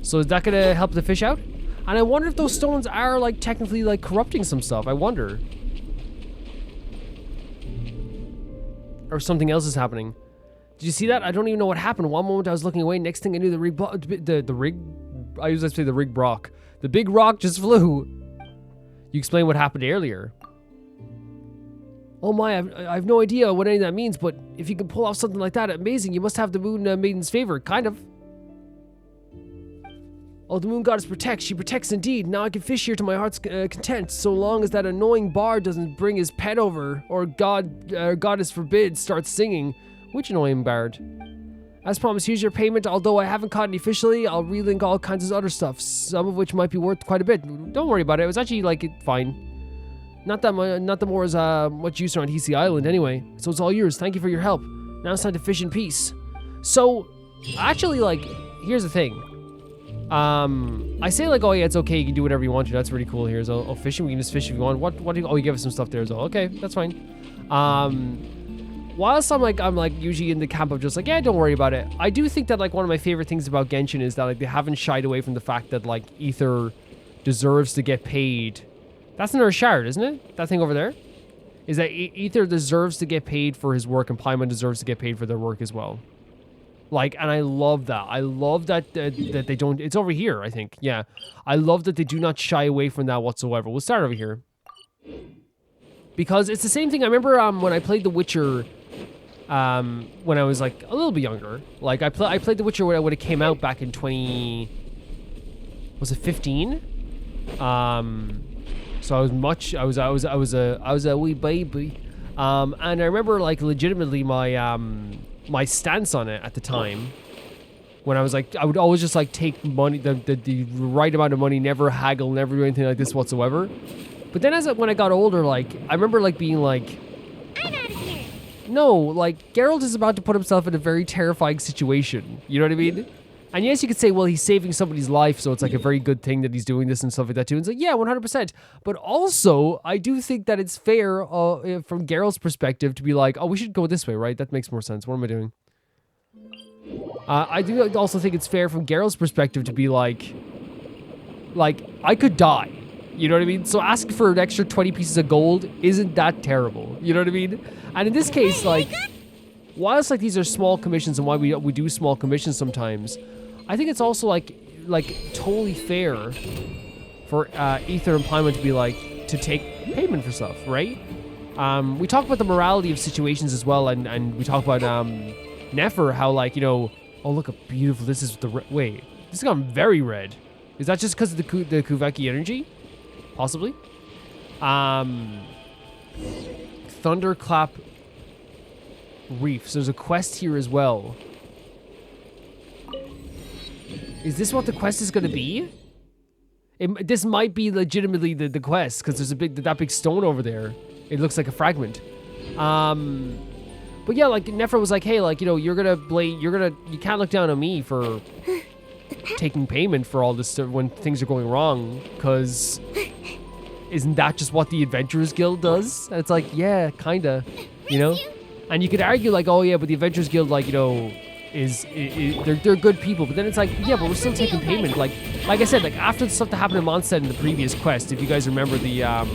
So is that gonna help the fish out? And I wonder if those stones are, like, technically, like, corrupting some stuff. I wonder. Or something else is happening. Did you see that? I don't even know what happened. One moment I was looking away. Next thing I knew, the rig... I usually say the rig rock. The big rock just flew. You explained what happened earlier. Oh my, I have no idea what any of that means, but if you can pull off something like that, amazing. You must have the moon maiden's favor. Kind of. Oh, the moon goddess protects. She protects indeed. Now I can fish here to my heart's content, so long as that annoying bard doesn't bring his pet over, or goddess forbid starts singing. Which annoying bard? As promised, here's your payment. Although I haven't caught any officially, I'll relink all kinds of other stuff, some of which might be worth quite a bit. Don't worry about it. It was actually like fine. Not that more as much use around Hisi Island anyway. So it's all yours. Thank you for your help. Now it's time to fish in peace. So, actually, like, here's the thing. I say like, oh yeah, it's okay. You can do whatever you want to. That's really cool here. So, oh, fishing. We can just fish if you want. What do you, oh, you give us some stuff there as well. Okay, that's fine. Whilst I'm like usually in the camp of just like, yeah, don't worry about it. I do think that like one of my favorite things about Genshin is that like they haven't shied away from the fact that like Ether deserves to get paid. That's another shard, isn't it? That thing over there? Is that Ether deserves to get paid for his work and Paimon deserves to get paid for their work as well. Like, and I love that. I love that that they don't... It's over here, I think. Yeah. I love that they do not shy away from that whatsoever. We'll start over here. Because it's the same thing. I remember when I played The Witcher... when I was like a little bit younger. Like, I played The Witcher when it came out back in 20... Was it 15? So I was a wee baby. And I remember like legitimately my my stance on it at the time, when I was like, I would always just like take money, the right amount of money, never haggle, never do anything like this whatsoever. But then when I got older, like I remember like being like, I'm out of here. no, like Geralt is about to put himself in a very terrifying situation. You know what I mean? And yes, you could say, well, he's saving somebody's life, so it's like a very good thing that he's doing this and stuff like that too. And it's like, yeah, 100%. But also, I do think that it's fair from Geralt's perspective to be like, oh, we should go this way, right? That makes more sense. What am I doing? I do also think it's fair from Geralt's perspective to be like, I could die. You know what I mean? So asking for an extra 20 pieces of gold isn't that terrible. You know what I mean? And in this case, like, whilst like these are small commissions and why we do small commissions sometimes, I think it's also like totally fair for Ether and Paimon to be like, to take payment for stuff, right? We talk about the morality of situations as well, and we talk about Nefer, how like, you know, oh look how beautiful this is with the wait, this has gone very red. Is that just because of the Kuveki energy? Possibly. Thunderclap Reef. So there's a quest here as well. Is this what the quest is going to be? This might be legitimately the quest, because there's that big stone over there. It looks like a fragment. But yeah, like Nefer was like, hey, like, you know, you can't look down on me for taking payment for all this stuff when things are going wrong, because isn't that just what the Adventurers Guild does? And it's like, yeah, kinda, you know? And you could argue like, oh yeah, but the Adventurers Guild, like, you know, they're good people, but then it's like, yeah, but we're still taking payment. Like I said, like after the stuff that happened in Mondstadt in the previous quest, if you guys remember the I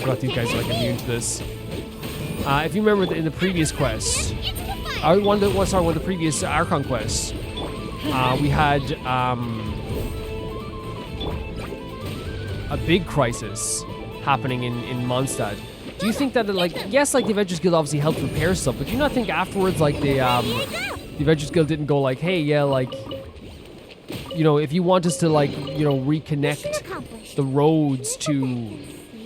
forgot these guys are like immune to this. If you remember in the previous quest, one of the previous Archon quests, we had a big crisis happening in Mondstadt. Do you think that, like, yes, like, the Adventurers Guild obviously helped repair stuff, but do you not think afterwards, like, the Adventurers Guild didn't go like, hey, yeah, like, you know, if you want us to, like, you know, reconnect the roads to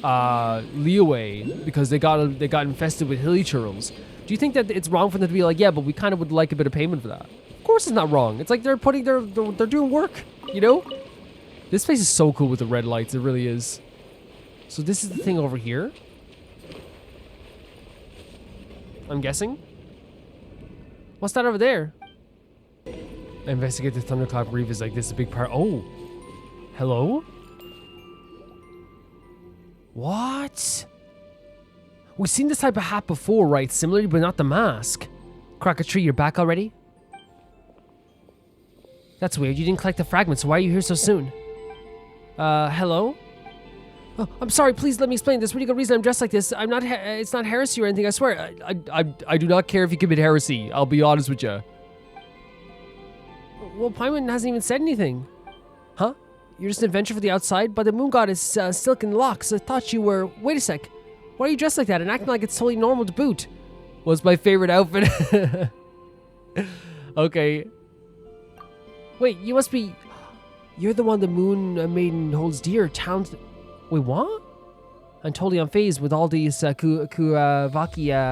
Liyue because they got infested with hilly churls, do you think that it's wrong for them to be like, yeah, but we kind of would like a bit of payment for that? Of course it's not wrong. It's like they're doing work, you know? This place is so cool with the red lights, it really is. So this is the thing over here? I'm guessing. What's that over there? Investigate the Thunderclap Reef is like, this is a big part. Oh. Hello? What? We've seen this type of hat before, right? Similarly, but not the mask. Crack a tree, you're back already? That's weird. You didn't collect the fragments, so why are you here so soon? Hello? Oh, I'm sorry, please let me explain. There's really good reason I'm dressed like this. I'm not, it's not heresy or anything, I swear. I do not care if you commit heresy. I'll be honest with you. Well, Paimon hasn't even said anything. Huh? You're just an adventure for the outside? But the moon god is silken locks. I thought you were... Wait a sec. Why are you dressed like that and acting like it's totally normal to boot? Was my favorite outfit. Okay. Wait, you must be... You're the one the moon maiden holds dear. Wait, what? I'm totally unfazed with all these Kuveki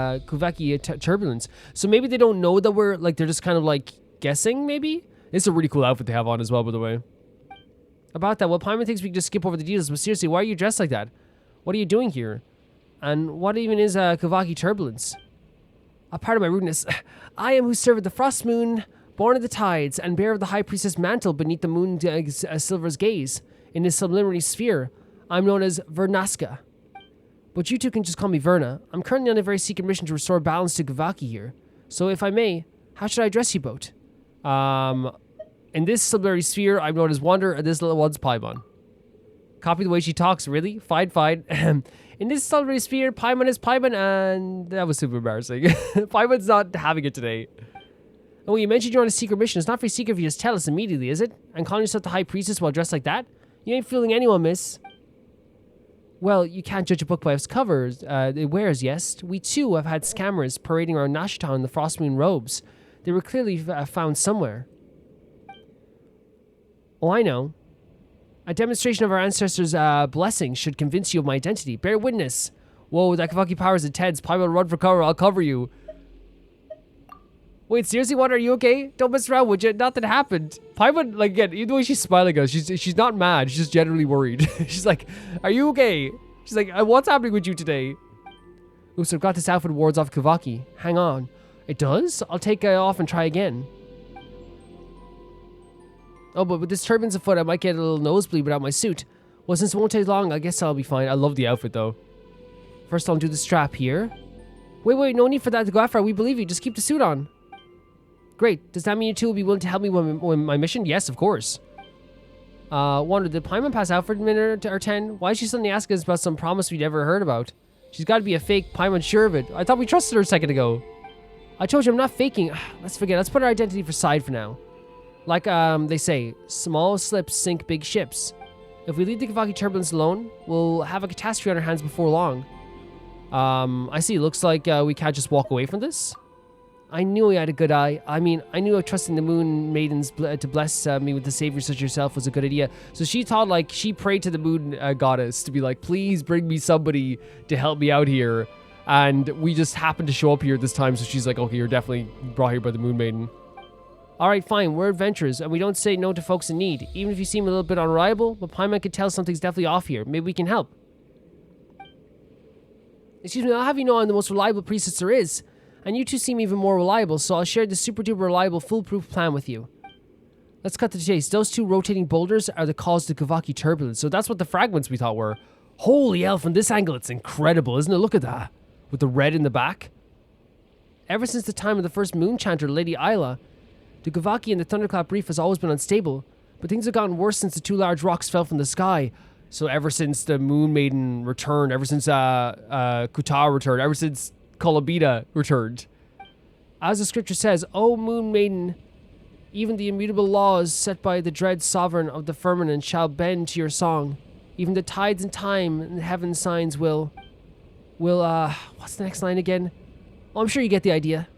turbulence. So maybe they don't know that we're, like, they're just kind of, like, guessing, maybe? It's a really cool outfit they have on as well, by the way. About that, well, Paimon thinks we can just skip over the details, but seriously, why are you dressed like that? What are you doing here? And what even is Kuveki turbulence? A part of my rudeness. I am who served the frost moon, Born of the tides and bearer of the high priestess mantle beneath the moon silver's gaze, in this sublunary sphere, I'm known as Vernaska. But you two can just call me Verna. I'm currently on a very secret mission to restore balance to Gavaki here. So if I may, how should I address you both? In this sublunary sphere, I'm known as Wander, and this little one's Paimon. Copy the way she talks, really? Fine. In this sublunary sphere, Paimon is Paimon, and that was super embarrassing. Paimon's not having it today. Oh, you mentioned you're on a secret mission. It's not very secret if you just tell us immediately, is it? And calling yourself the High Priestess while dressed like that? You ain't fooling anyone, miss. Well, you can't judge a book by its covers. It wears, yes. We too have had scammers parading around Nashitown in the Frostmoon robes. They were clearly found somewhere. Oh, I know. A demonstration of our ancestors' blessings should convince you of my identity. Bear witness. Whoa, that Kavaki power is intense. Paimon, run for cover. I'll cover you. Wait, seriously, what? Are you okay? Don't mess around, would you? Nothing happened. Paimon, like, again, even the way she's smiling at us, she's not mad. She's just generally worried. She's like, are you okay? She's like, what's happening with you today? Oops, I've got this outfit wards off Kavaki. Hang on. It does? I'll take it off and try again. Oh, but with this turban's afoot, I might get a little nosebleed without my suit. Well, since it won't take long, I guess I'll be fine. I love the outfit, though. First, I'll do the strap here. Wait, no need for that to go after. We believe you. Just keep the suit on. Great. Does that mean you two will be willing to help me with my mission? Yes, of course. Wonder, did Paimon pass out for a minute or 10? Why is she suddenly asking us about some promise we'd never heard about? She's got to be a fake Paimon, sure of it. I thought we trusted her a second ago. I told you I'm not faking. Let's forget. Let's put our identity aside for now. Like they say, small slips sink big ships. If we leave the Kavaki turbulence alone, we'll have a catastrophe on our hands before long. I see. Looks like we can't just walk away from this. I knew he had a good eye. I mean, I knew trusting the moon maidens to bless me with the savior such as yourself was a good idea. So she thought, like, she prayed to the moon goddess to be like, please bring me somebody to help me out here. And we just happened to show up here this time. So she's like, okay, you're definitely brought here by the moon maiden. All right, fine. We're adventurers, and we don't say no to folks in need. Even if you seem a little bit unreliable, but Paimon could tell something's definitely off here. Maybe we can help. Excuse me, I'll have you know I'm the most reliable priestess there is. And you two seem even more reliable, so I'll share this super duper reliable foolproof plan with you. Let's cut to the chase. Those two rotating boulders are the cause to Kavaki turbulence. So that's what the fragments we thought were. Holy hell, from this angle, it's incredible, isn't it? Look at that. With the red in the back. Ever since the time of the first moon chanter, Lady Isla, the Kavaki and the Thunderclap Reef has always been unstable, but things have gotten worse since the two large rocks fell from the sky. So ever since the Moon Maiden returned, ever since Kuta returned, ever since Kolobita returned. As the scripture says, O Moon Maiden, even the immutable laws set by the dread sovereign of the firmament shall bend to your song. Even the tides and time and heaven signs will, what's the next line again? Oh, I'm sure you get the idea.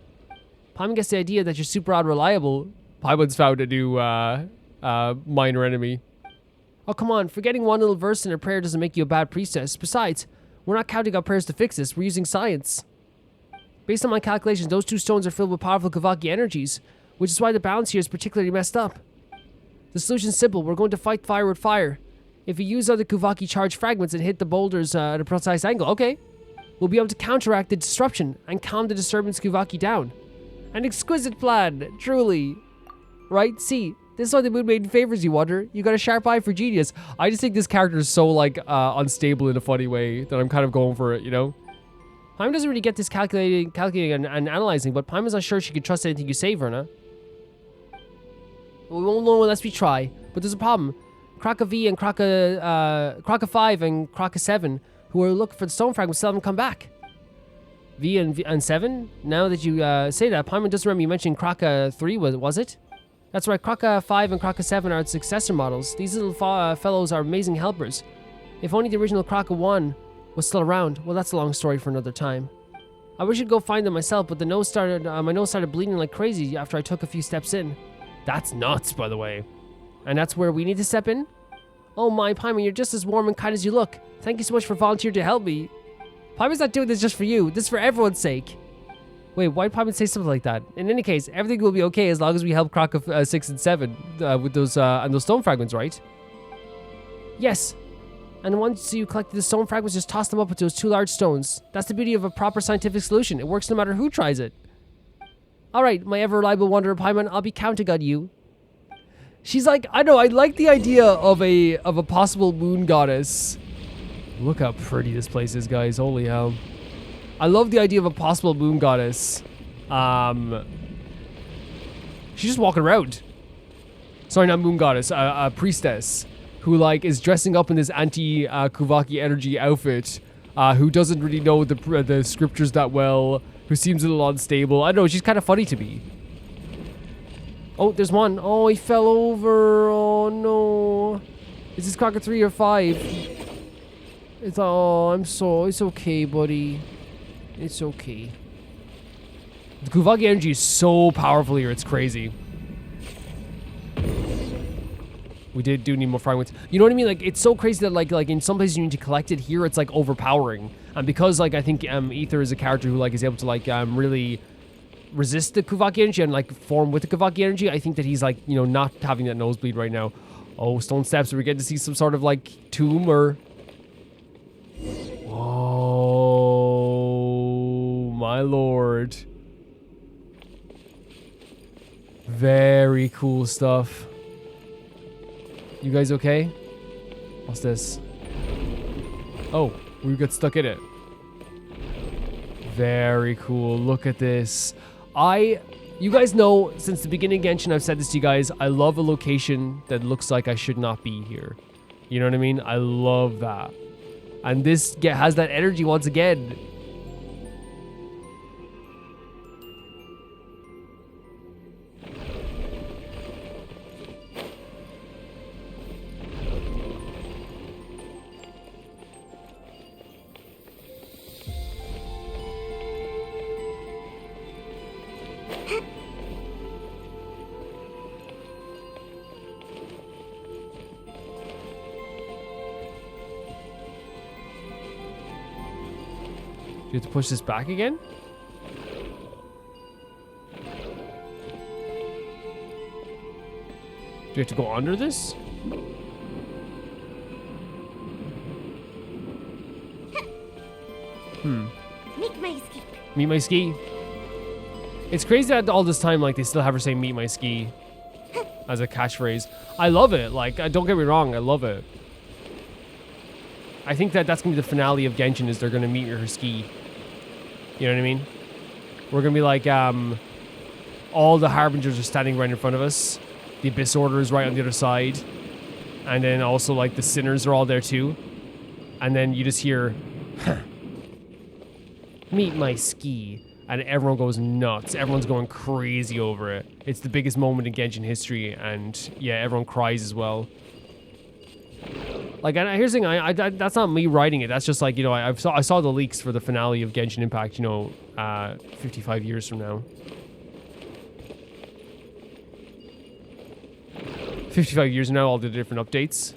Paimon gets the idea that you're super odd reliable. Paimon's found a new minor enemy. Oh, come on. Forgetting one little verse in a prayer doesn't make you a bad priestess. Besides, we're not counting on prayers to fix this. We're using science. Based on my calculations, those two stones are filled with powerful Kavaki energies, which is why the balance here is particularly messed up. The solution's simple. We're going to fight fire with fire. If we use other Kavaki charged fragments and hit the boulders at a precise angle, okay, we'll be able to counteract the disruption and calm the disturbance Kavaki down. An exquisite plan, truly. Right? See, this is why the Moon Maiden favors you, Wonder. You got a sharp eye for genius. I just think this character is so, like, unstable in a funny way that I'm kind of going for it, you know? Paimon doesn't really get this calculating and analyzing, but Paimon's not sure she can trust anything you say, Verna. We won't know unless we try, but there's a problem. Kraka V and Kraka 5 and Kraka 7, who are looking for the stone fragments, still haven't come back. V and 7? Now that you say that, Paimon doesn't remember you mentioning Kraka 3, was it? That's right, Kraka 5 and Kraka 7 are its successor models. These little fellows are amazing helpers. If only the original Kraka 1 was still around. Well, that's a long story for another time. I wish I'd go find them myself, but my nose started bleeding like crazy after I took a few steps in. That's nuts, by the way. And that's where we need to step in? Oh my, Paimon, you're just as warm and kind as you look. Thank you so much for volunteering to help me. Paimon's not doing this just for you. This is for everyone's sake. Wait, why'd Paimon say something like that? In any case, everything will be okay as long as we help Kraka 6 and 7 with those stone fragments, right? Yes. And once you collect the stone fragments, just toss them up with those two large stones. That's the beauty of a proper scientific solution. It works no matter who tries it. All right, my ever-reliable wanderer Paimon, I'll be counting on you. She's like, I know, I like the idea of a possible moon goddess. Look how pretty this place is, guys. Holy hell. I love the idea of a possible moon goddess. She's just walking around. Sorry, not moon goddess, a priestess who like is dressing up in this anti-Kuvaki energy outfit, who doesn't really know the scriptures that well, who seems a little unstable. I don't know, she's kind of funny to me. Oh, there's one. Oh, he fell over. Oh no. Is this Crocker 3 or 5? It's it's okay, buddy. It's okay. The Kuvaki energy is so powerful here, it's crazy. We do need more frying woods. You know what I mean? Like, it's so crazy that like in some places you need to collect it. Here it's like overpowering. And because like I think Ether is a character who like is able to like really resist the Kuvaki energy and like form with the Kuvaki energy, I think that he's like, you know, not having that nosebleed right now. Oh, stone steps. Are we getting to see some sort of like tomb or... Oh, my lord. Very cool stuff. You guys okay? What's this? Oh, we got stuck in it. Very cool. Look at this. You guys know, since the beginning of Genshin, I've said this to you guys, I love a location that looks like I should not be here. You know what I mean? I love that. And this has that energy once again. Do you have to push this back again? Do you have to go under this? Meet my ski. Meet my ski. It's crazy that all this time, like, they still have her say meet my ski as a catchphrase. I love it. Like, don't get me wrong. I love it. I think that that's going to be the finale of Genshin, is they're going to meet her ski. You know what I mean? We're going to be like, all the Harbingers are standing right in front of us. The Abyss Order is right on the other side. And then also, like, the Sinners are all there too. And then you just hear, meet my ski. And everyone goes nuts. Everyone's going crazy over it. It's the biggest moment in Genshin history. And yeah, everyone cries as well. Like, and here's the thing, that's not me writing it. That's just like, you know, I saw the leaks for the finale of Genshin Impact, you know, 55 years from now. 55 years from now, all the different updates.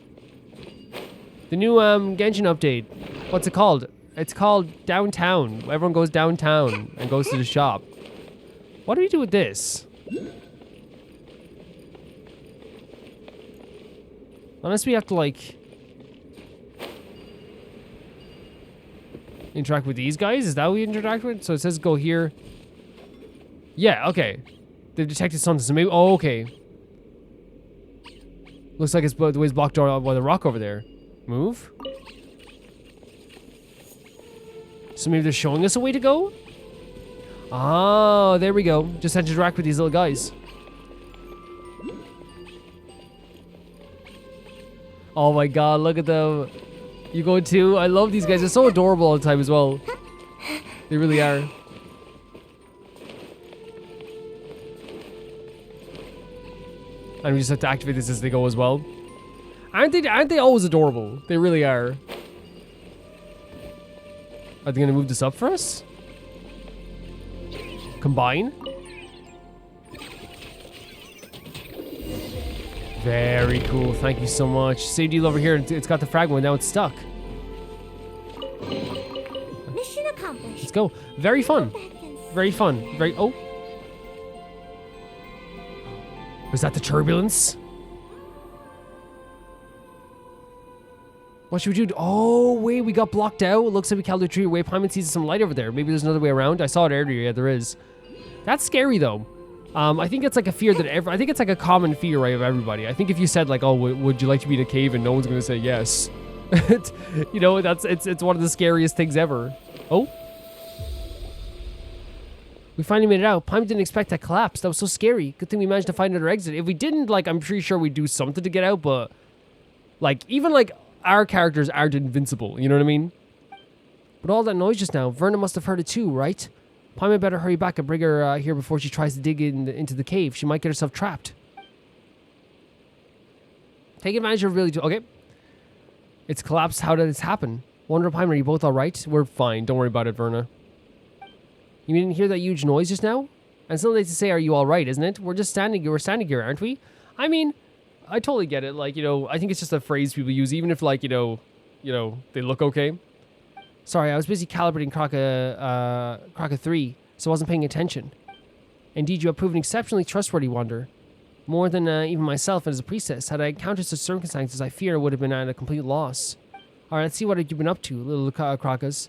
The new Genshin update. What's it called? It's called Downtown. Everyone goes downtown and goes to the shop. What do we do with this? Unless we have to, like, interact with these guys? Is that what we interact with? So it says go here. Yeah, okay. They've detected something. So maybe... Oh, okay. Looks like it's the way it's blocked by the rock over there. Move. So maybe they're showing us a way to go? Oh, there we go. Just had to interact with these little guys. Oh my god, look at them. You going too? I love these guys. They're so adorable all the time as well. They really are. And we just have to activate this as they go as well. Aren't they always adorable? They really are. Are they going to move this up for us? Combine? Very cool. Thank you so much. Save deal over here. It's got the fragment. Now it's stuck. Mission accomplished. Let's go. Very fun. Very fun. Very... Oh. Was that the turbulence? What should we do? Oh, wait. We got blocked out. It looks like we can't do tree away. Paimon sees some light over there. Maybe there's another way around. I saw it earlier. Yeah, there is. That's scary, though. I think it's like a fear that I think it's like a common fear, right, of everybody. I think if you said like, oh, would you like to be in a cave, and no one's gonna say yes. You know, it's one of the scariest things ever. Oh. We finally made it out. Paimon didn't expect that collapse. That was so scary. Good thing we managed to find another exit. If we didn't, like, I'm pretty sure we'd do something to get out, but like, even like our characters aren't invincible, you know what I mean? But all that noise just now, Verna must have heard it too, right? Paimon better hurry back and bring her here before she tries to dig into the cave. She might get herself trapped. Take advantage of really... Okay. It's collapsed. How did this happen? Wonder, Paimon, are you both alright? We're fine. Don't worry about it, Verna. You didn't hear that huge noise just now? And something to say, are you alright, isn't it? We're standing here, aren't we? I mean, I totally get it. Like, you know, I think it's just a phrase people use, even if, like, you know, they look okay. Sorry, I was busy calibrating Kraka 3, so I wasn't paying attention. Indeed, you have proven exceptionally trustworthy, Wander. More than even myself as a priestess. Had I encountered such circumstances, I fear I would have been at a complete loss. Alright, let's see what you've been up to, little Krakas.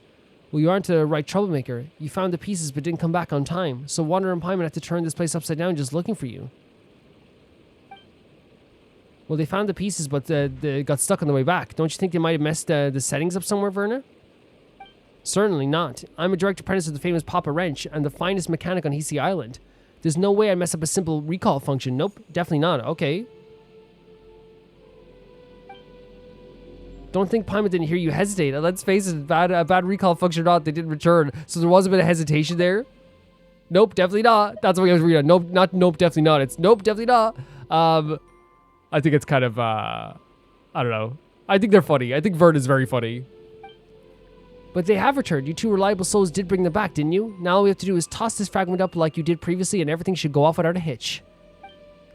Well, you aren't a right troublemaker. You found the pieces but didn't come back on time, so Wander and Paimon had to turn this place upside down just looking for you. Well, they found the pieces, but they got stuck on the way back. Don't you think they might have messed the settings up somewhere, Verna? Certainly not. I'm a direct apprentice of the famous Papa Wrench and the finest mechanic on Hisi Island. There's no way I'd mess up a simple recall function. Nope, definitely not. Okay. Don't think Paimon didn't hear you hesitate. Let's face it, a bad recall function or not, they didn't return. So there was a bit of hesitation there. Nope, definitely not. That's what I was reading. Nope, not nope, definitely not. It's nope, definitely not. I think it's kind of, I don't know. I think they're funny. I think Verna's very funny. But they have returned. You two reliable souls did bring them back, didn't you? Now all we have to do is toss this fragment up like you did previously and everything should go off without a hitch.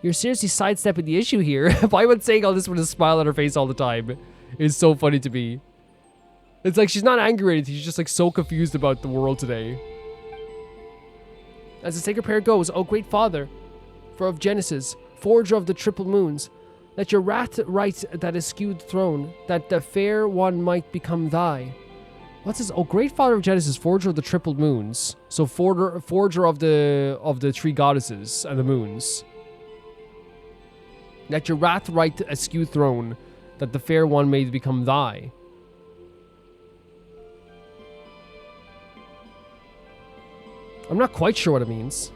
You're seriously sidestepping the issue here. Paimon saying all this with a smile on her face all the time is so funny to me. It's like she's not angry or anything. She's just like so confused about the world today. As the sacred prayer goes, O great Father, for of Genesis, forger of the triple moons, let your wrath right that eschewed throne, that the fair one might become thy. What's this? Oh, great Father of Genesis, forger of the triple moons. So forger of the three goddesses and the moons. Let your wrath right eschew throne, that the fair one may become thy. I'm not quite sure what it means.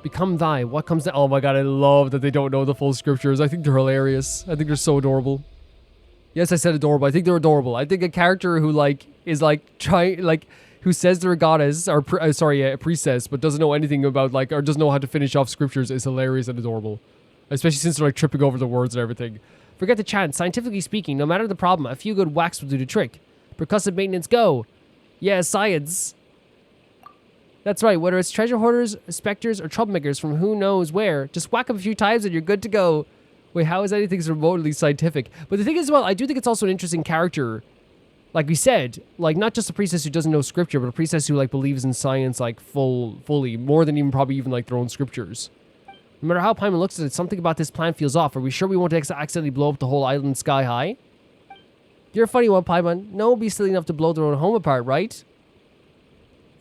Become thy. What comes to... Oh my god, I love that they don't know the full scriptures. I think they're hilarious. I think they're so adorable. Yes, I said adorable. I think they're adorable. I think a character who, like, is, like, trying... Like, who says they're a goddess, or... a priestess, but doesn't know anything about, like... Or doesn't know how to finish off scriptures is hilarious and adorable. Especially since they're, like, tripping over the words and everything. Forget the chant. Scientifically speaking, no matter the problem, a few good whacks will do the trick. Percussive maintenance, go. Yeah, science. That's right. Whether it's treasure hoarders, specters, or troublemakers from who knows where, just whack them a few times and you're good to go. Wait, how is anything remotely scientific? But the thing is, well, I do think it's also an interesting character. Like we said, like, not just a priestess who doesn't know scripture, but a priestess who, like, believes in science, like, fully. More than even probably even, like, their own scriptures. No matter how Paimon looks at it, something about this plan feels off. Are we sure we won't accidentally blow up the whole island sky high? You're a funny one, Paimon. No one will be silly enough to blow their own home apart, right?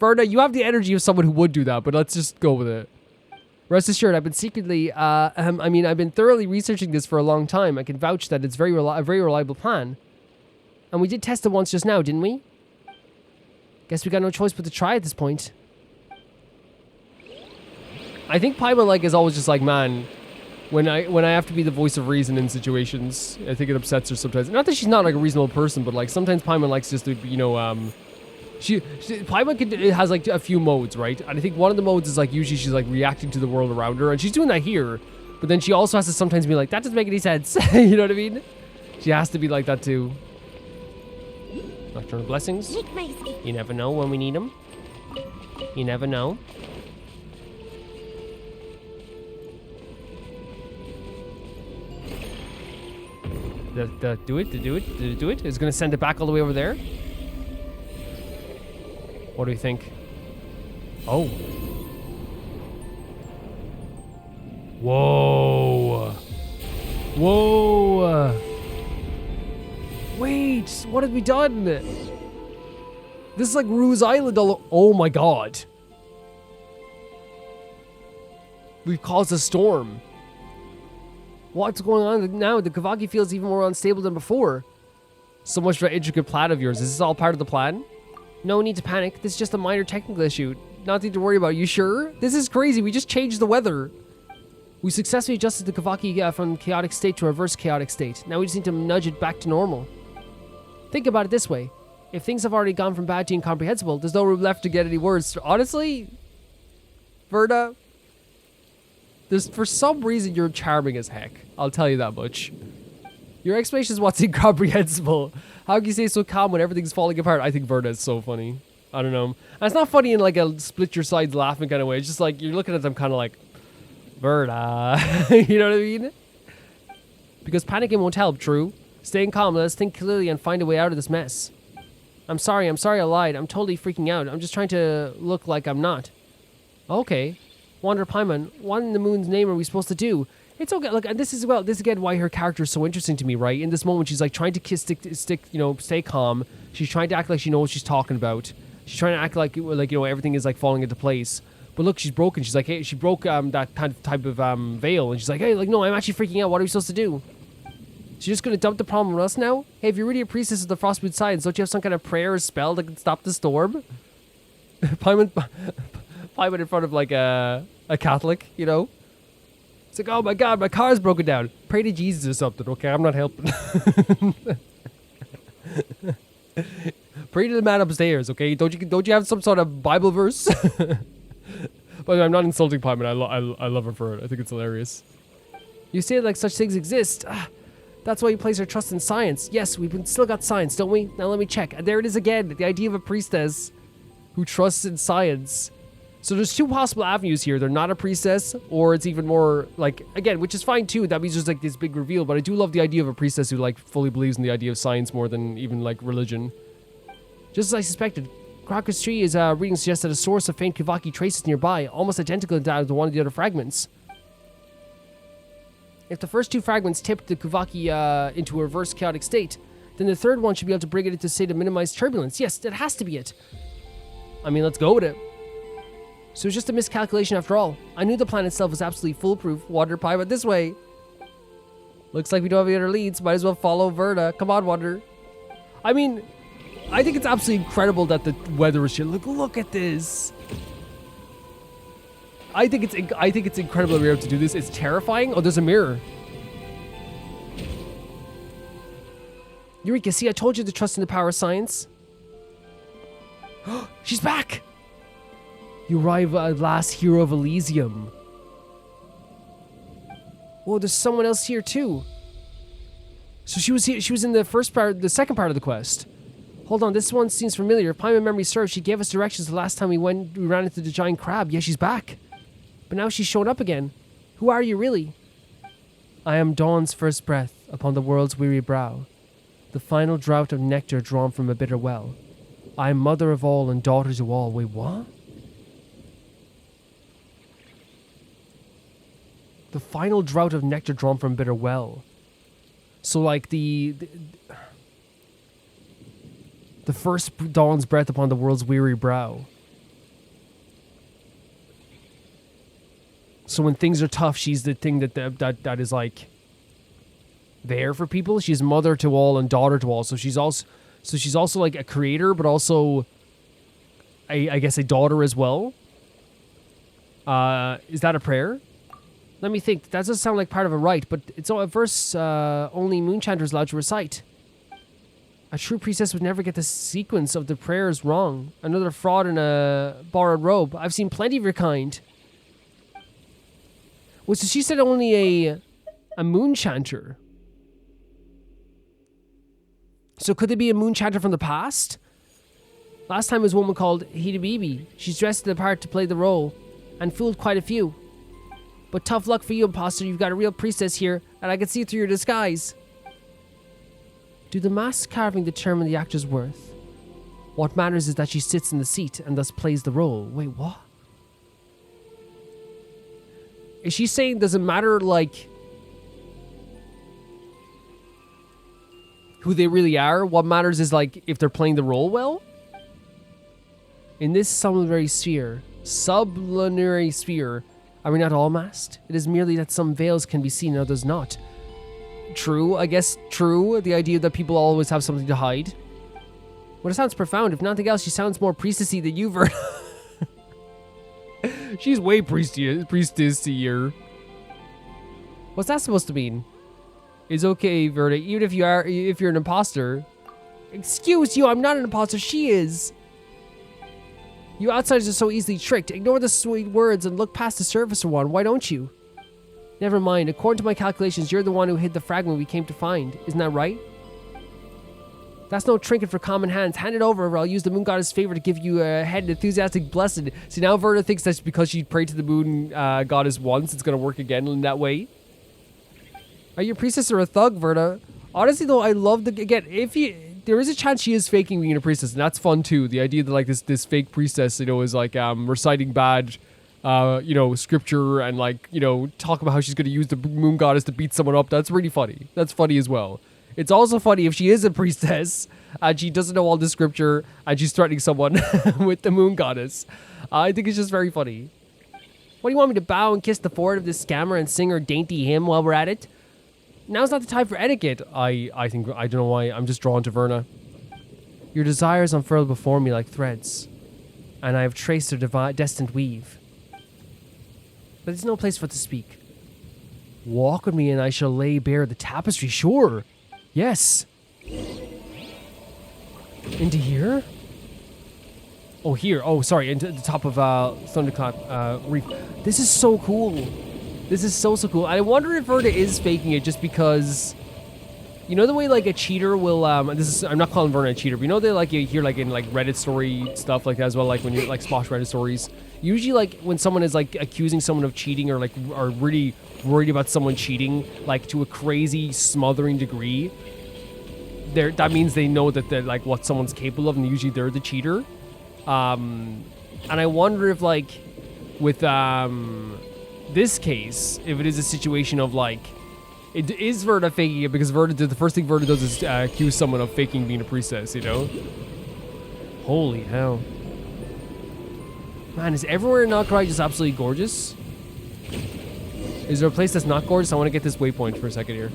Verna, you have the energy of someone who would do that, but let's just go with it. Rest assured, I've been thoroughly researching this for a long time. I can vouch that it's a very reliable plan. And we did test it once just now, didn't we? Guess we got no choice but to try at this point. I think Paimon, like, is always just like, man, when I have to be the voice of reason in situations, I think it upsets her sometimes. Not that she's not, like, a reasonable person, but, like, sometimes Paimon likes just to, you know, Paimon has, like, a few modes, right? And I think one of the modes is, like, usually she's, like, reacting to the world around her. And she's doing that here. But then she also has to sometimes be like, that doesn't make any sense. You know what I mean? She has to be like that, too. Nocturnal blessings. You never know when we need them. You never know. Do it. It's going to send it back all the way over there. What do you think? Oh. Whoa. Whoa. Wait, what have we done? This is like Rue's Island all... Oh my god. We've caused a storm. What's going on now? The Kavaki feels even more unstable than before. So much for that intricate plan of yours. Is this all part of the plan? No need to panic. This is just a minor technical issue. Nothing to worry about. You sure? This is crazy. We just changed the weather. We successfully adjusted the Kavaki from chaotic state to reverse chaotic state. Now we just need to nudge it back to normal. Think about it this way. If things have already gone from bad to incomprehensible, there's no room left to get any worse. Honestly, Verna, for some reason you're charming as heck. I'll tell you that much. Your explanation is what's incomprehensible. How can you stay so calm when everything's falling apart? I think Verna is so funny. I don't know. And it's not funny in like a split your sides laughing kind of way. It's just like you're looking at them kind of like, Verna. You know what I mean? Because panicking won't help, true? Staying calm, let us think clearly and find a way out of this mess. I'm sorry I lied. I'm totally freaking out. I'm just trying to look like I'm not. Okay. Wander Paimon, what in the moon's name are we supposed to do? It's okay. Look, and this is again why her character is so interesting to me, right? In this moment, she's like trying to stay calm. She's trying to act like she knows what she's talking about. She's trying to act like everything is like falling into place. But look, she's broken. She's like, hey, she broke that kind of type of veil, and she's like, hey, like, no, I'm actually freaking out. What are we supposed to do? She's just gonna dump the problem on us now? Hey, if you're really a priestess of the Frostwood Science, don't you have some kind of prayer or spell that can stop the storm? Paimon in front of like a Catholic, you know? It's like, oh my god, my car's broken down. Pray to Jesus or something, okay? I'm not helping. Pray to the man upstairs, okay? Don't you have some sort of Bible verse? But I'm not insulting Paimon. I love her for it. I think it's hilarious. You say like such things exist. That's why you place our trust in science. Yes, we've still got science, don't we? Now let me check. And there it is again. The idea of a priestess who trusts in science. So there's two possible avenues here. They're not a priestess, or it's even more like, again, which is fine too. That means there's like this big reveal. But I do love the idea of a priestess who like fully believes in the idea of science more than even like religion. Just as I suspected, Crocus Tree is reading suggests that a source of faint Kavaki traces nearby, almost identical to one of the other fragments. If the first two fragments tipped the Kavaki into a reverse chaotic state, then the third one should be able to bring it into a state of minimized turbulence. Yes, that has to be it. I mean, let's go with it. So it's just a miscalculation after all. I knew the plan itself was absolutely foolproof. Wander Paimon this way. Looks like we don't have any other leads. Might as well follow Verna. Come on, Wander. I mean, I think it's absolutely incredible that the weather is shit. Look at this. I think it's incredible that we're able to do this. It's terrifying. Oh, there's a mirror. Eureka, see, I told you to trust in the power of science. She's back! You arrive at last, hero of Elysium. Whoa, there's someone else here too. So she was here. She was in the second part of the quest. Hold on, this one seems familiar. If Paimon memory serves, she gave us directions the last time we ran into the giant crab. Yeah, she's back. But now she's shown up again. Who are you really? I am dawn's first breath upon the world's weary brow, the final draught of nectar drawn from a bitter well. I am mother of all and daughter to all. Wait, what? The final draught of nectar drawn from a bitter well. So like the first dawn's breath upon the world's weary brow. So when things are tough, she's the thing that is like there for people. She's mother to all and daughter to all. So she's also like a creator, but also I guess a daughter as well. Is that a prayer? Let me think. That doesn't sound like part of a rite, but it's a verse only Moonchanters is allowed to recite. A true priestess would never get the sequence of the prayers wrong. Another fraud in a borrowed robe. I've seen plenty of your kind. Well, so she said only a Moonchanter. So could there be a Moonchanter from the past? Last time was a woman called Hidebibi. She's dressed the part to play the role, and fooled quite a few. But tough luck for you, imposter. You've got a real priestess here, and I can see through your disguise. Do the mask carving determine the actor's worth? What matters is that she sits in the seat and thus plays the role. Wait, what? Is she saying does it matter, like, who they really are? What matters is, like, if they're playing the role well? In this sublunary sphere, Are we not all masked? It is merely that some veils can be seen and others not. True, I guess true. The idea that people always have something to hide. Well, it sounds profound. If nothing else, she sounds more priestessy than you, Verna. She's way priestessier. What's that supposed to mean? It's okay, Verna. Even if you're an imposter. Excuse you, I'm not an imposter. She is. You outsiders are so easily tricked. Ignore the sweet words and look past the surface for one. Why don't you? Never mind. According to my calculations, you're the one who hid the fragment we came to find. Isn't that right? That's no trinket for common hands. Hand it over or I'll use the moon goddess' favor to give you a head enthusiastic blessing. See, now Verna thinks that's because she prayed to the moon goddess once. It's going to work again in that way. Are you a priestess or a thug, Verna? Honestly, though, I love there is a chance she is faking being a priestess, and that's fun too. The idea that like this fake priestess, is like reciting bad, scripture and like talk about how she's going to use the moon goddess to beat someone up. That's really funny. That's funny as well. It's also funny if she is a priestess and she doesn't know all the scripture and she's threatening someone with the moon goddess. I think it's just very funny. What do you want me to bow and kiss the forehead of this scammer and sing her dainty hymn while we're at it? Now's not the time for etiquette. I don't know why. I'm just drawn to Verna. Your desires unfurl before me like threads, and I have traced their destined weave. But there's no place for it to speak. Walk with me and I shall lay bare the tapestry. Sure. Yes. Into here? Oh, here. Oh, sorry. Into the top of Thunderclap Reef. This is so cool. This is so cool. I wonder if Verna is faking it just because, the way like a cheater will I'm not calling Verna a cheater, but they you hear like in like Reddit story stuff like that as well, like when you like spot Reddit stories. Usually like when someone is like accusing someone of cheating or like are really worried about someone cheating like to a crazy smothering degree, that means they know that they're like what someone's capable of, and usually they're the cheater. And I wonder if like with this case, if it is a situation of like, it is Verna faking it because the first thing Verna does is accuse someone of faking being a priestess, Holy hell. Man, is everywhere in Nod Krai just absolutely gorgeous? Is there a place that's not gorgeous? I want to get this waypoint for a second here.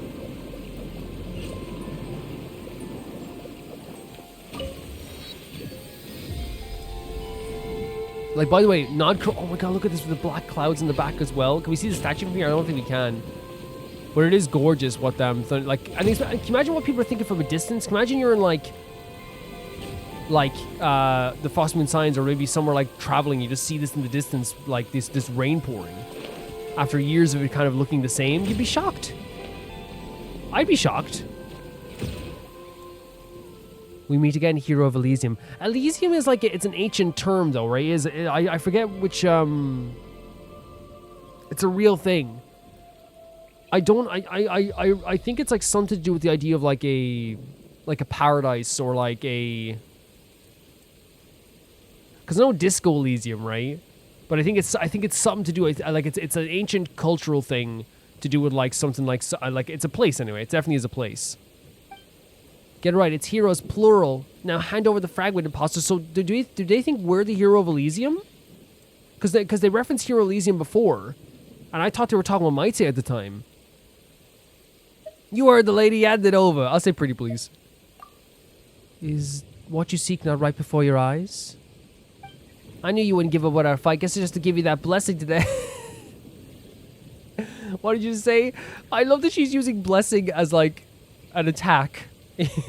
Like, by the way, Nod Krai... Oh my god, look at this with the black clouds in the back as well. Can we see the statue from here? I don't think we can. But it is gorgeous what them... can you imagine what people are thinking from a distance? Can you imagine you're in, the Frost Moon Signs or maybe somewhere, like, traveling. You just see this in the distance, like, this rain pouring. After years of it kind of looking the same, you'd be shocked. I'd be shocked. We meet again, hero of Elysium. Elysium is like, it's an ancient term though, right? I forget which, it's a real thing. I think it's like something to do with the idea of like a paradise or like a, because I know Disco Elysium, right? But I think it's something to do with, like, it's an ancient cultural thing to do with like something like it's a place anyway. It definitely is a place. Get it right, it's heroes, plural. Now hand over the fragment, imposter. So do they think we're the hero of Elysium? Because they referenced Hero Elysium before. And I thought they were talking about Might at the time. You are the lady, hand it over. I'll say pretty please. Is what you seek not right before your eyes? I knew you wouldn't give up without a fight. Guess it's just to give you that blessing today. What did you say? I love that she's using blessing as like an attack.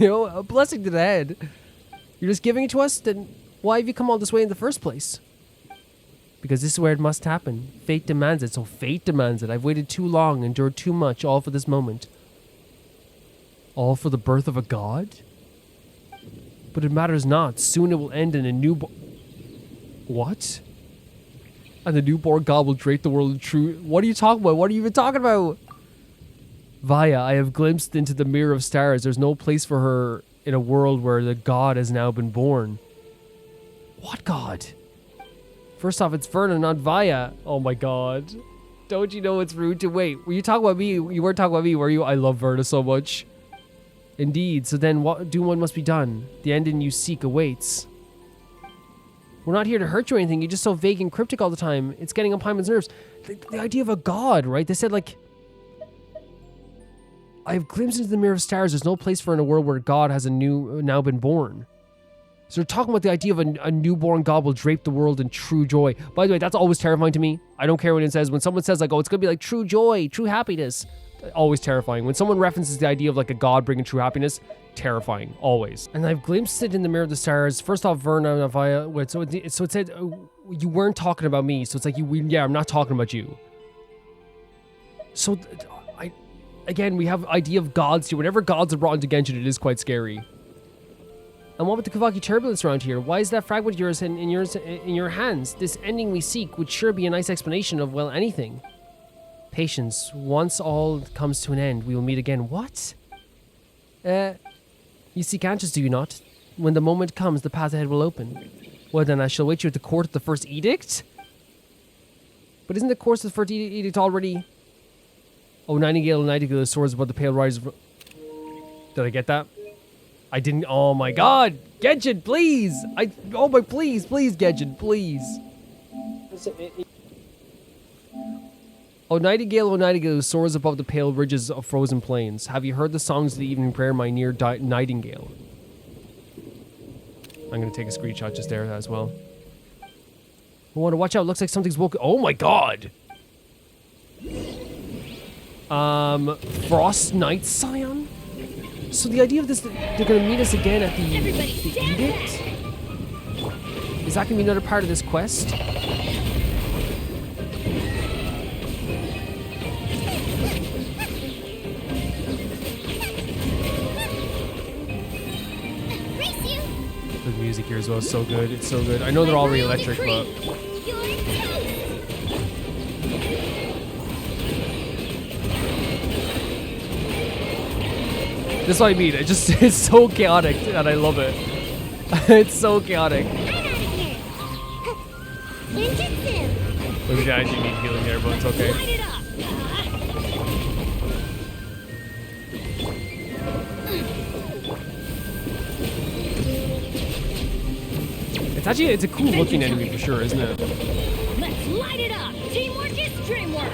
A blessing to the head. You're just giving it to us? Then why have you come all this way in the first place? Because this is where it must happen. Fate demands it, so fate demands it. I've waited too long, endured too much, all for this moment. All for the birth of a god? But it matters not. Soon it will end in a newborn... What? And the newborn god will drape the world in true... What are you talking about? What are you even talking about? Vaya, I have glimpsed into the mirror of stars. There's no place for her in a world where the god has now been born. What god? First off, it's Verna, not Vaya. Oh my god. Don't you know it's rude to wait? Were you talking about me? You weren't talking about me, were you? I love Verna so much. Indeed. So then what must be done? The ending you seek awaits. We're not here to hurt you or anything. You're just so vague and cryptic all the time. It's getting on Paimon's nerves. The idea of a god, right? They said, like, I have glimpsed into the mirror of stars. There's no place for in a world where God has now been born. So they're talking about the idea of a newborn God will drape the world in true joy. By the way, that's always terrifying to me. I don't care what it says. When someone says, like, oh, it's going to be like true joy, true happiness. Always terrifying. When someone references the idea of like a god bringing true happiness, terrifying. Always. And I've glimpsed it in the mirror of the stars. First off, Verna, so it said, you weren't talking about me. So it's like, yeah, I'm not talking about you. So, again, we have idea of gods here. Whenever gods are brought into Genshin, it is quite scary. And what with the Kavaki turbulence around here? Why is that fragment of yours in your hands? This ending we seek would sure be a nice explanation of, well, anything. Patience. Once all comes to an end, we will meet again. What? You seek answers, do you not? When the moment comes, the path ahead will open. Well then, I shall wait you at the court of the first edict? But isn't the course of the first edict already... Oh, Nightingale, the swords above the pale rise... Did I get that? I didn't... Oh my god! Genshin, please! Please, Genshin, please! Oh, Nightingale, the soars above the pale ridges of frozen plains. Have you heard the songs of the evening prayer, my near Nightingale? I'm going to take a screenshot just there as well. I want to watch out. Looks like something's woken. Oh my god! Frost Knight Scion? So the idea of this, they're going to meet us again at the edict? Is that going to be another part of this quest? The music here as well is so good. It's so good. I know they're all really electric, but... This is what I mean. It's so chaotic, and I love it. It's so chaotic. Maybe I do need healing there, but it's okay. It's a cool looking enemy for sure, isn't it? Let's light it up! Teamwork is dreamwork!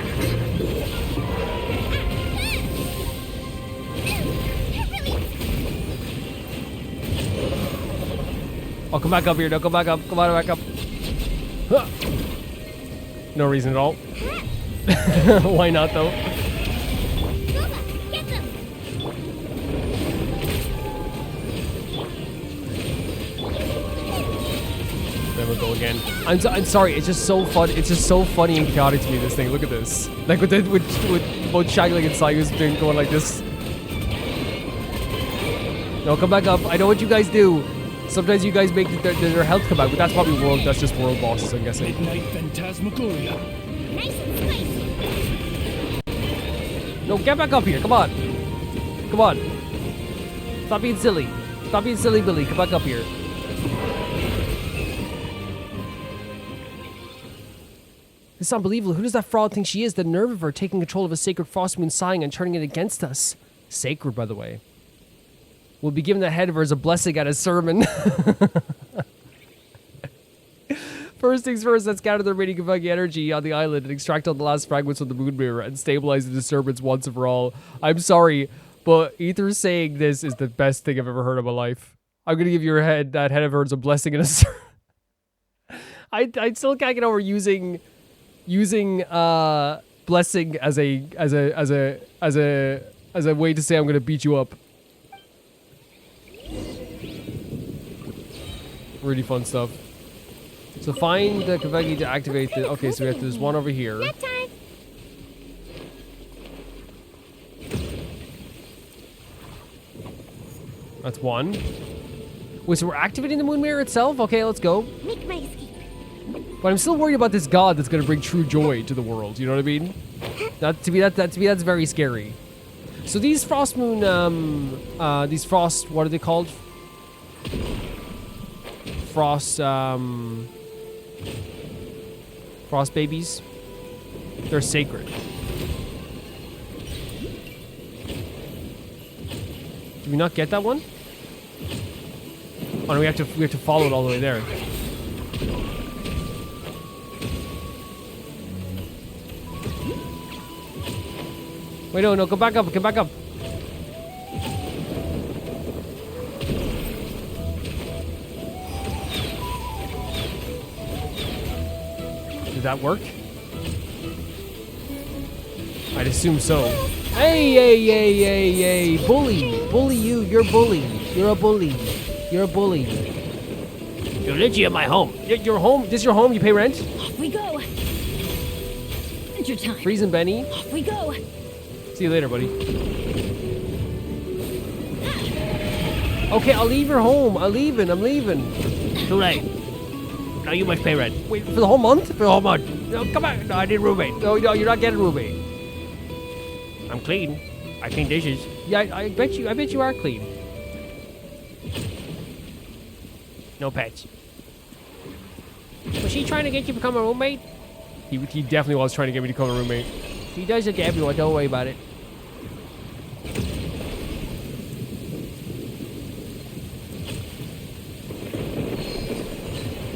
Oh, come back up here. No, come back up. Come on, back up. Huh. No reason at all. Why not, though? There we go again. I'm sorry. It's just so fun. It's just so funny and chaotic to me. This thing. Look at this. Like with both Shagling and Sayu's doing going like this. No, come back up. I know what you guys do. Sometimes you guys make their health come back, but that's probably world. That's just world bosses, I'm guessing. Midnight Phantasmagoria. Nice and spicy. No, get back up here. Come on. Come on. Stop being silly. Stop being silly, Billy. Come back up here. This is unbelievable. Who does that fraud think she is? The nerve of her taking control of a sacred frost moon sighing and turning it against us. Sacred, by the way. We'll be giving the head of her as a blessing at his sermon. First things first, let's gather the remaining Kavaki energy on the island and extract all the last fragments of the moon mirror and stabilize the disturbance once and for all. I'm sorry, but Ether saying this is the best thing I've ever heard in my life. I'm gonna give your head, that head of hers, a blessing and a sermon. I still can't get over using blessing as a way to say I'm gonna beat you up. Really fun stuff. So find the Kavaki to activate the... Okay, so there's one over here. That's one. Wait, so we're activating the moon mirror itself? Okay, let's go. Make my escape. But I'm still worried about this god that's going to bring true joy to the world. You know what I mean? To me, that's very scary. So these frost moon, these frost, what are they called? Frost babies. They're sacred. Did we not get that one? Oh no, we have to follow it all the way there. Wait, no, come back up, come back up. Did that work? I'd assume so. Hey, bully you, you're bully. You're a bully. You're a bully. You're literally at my home. Your home? This is your home? You pay rent? Off we go. Adventure time. Freezing Benny. Off we go. See you later, buddy. Okay, I'll leave your home. I'm leaving. Too late. Now you must pay rent. Wait, for the whole month? For the whole month. No, come on. No, I need roommate. No, you're not getting roommate. I'm clean. I clean dishes. Yeah, I bet you are clean. No pets. Was he trying to get you to become a roommate? He definitely was trying to get me to become a roommate. He does it to everyone. Don't worry about it.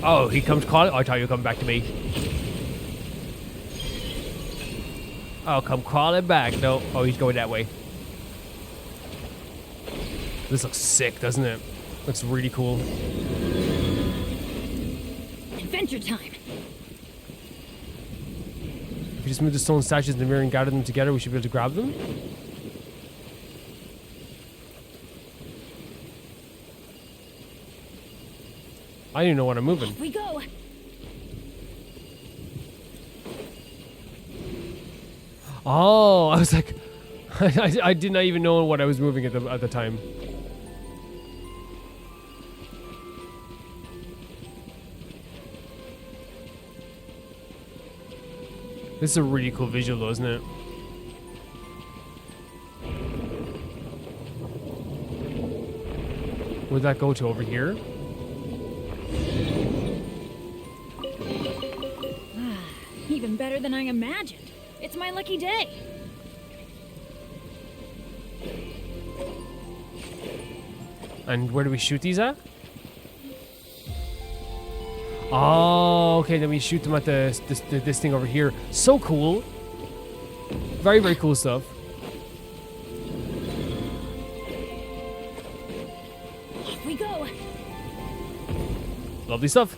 Oh, he comes calling. Oh, I thought you were coming back to me. Oh, come crawling back. No. Oh, he's going that way. This looks sick, doesn't it? Looks really cool. Adventure time. If you just move the stone statues in the mirror and gather them together, we should be able to grab them. I don't even know what I'm moving. We go. Oh, I was like, I did not even know what I was moving at the time. This is a really cool visual, though, isn't it? Where'd that go to? Over here? Even better than I imagined. It's my lucky day. And where do we shoot these at? Oh, okay. Then we shoot them at this thing over here. So cool. Very, very cool stuff. Off we go. Lovely stuff.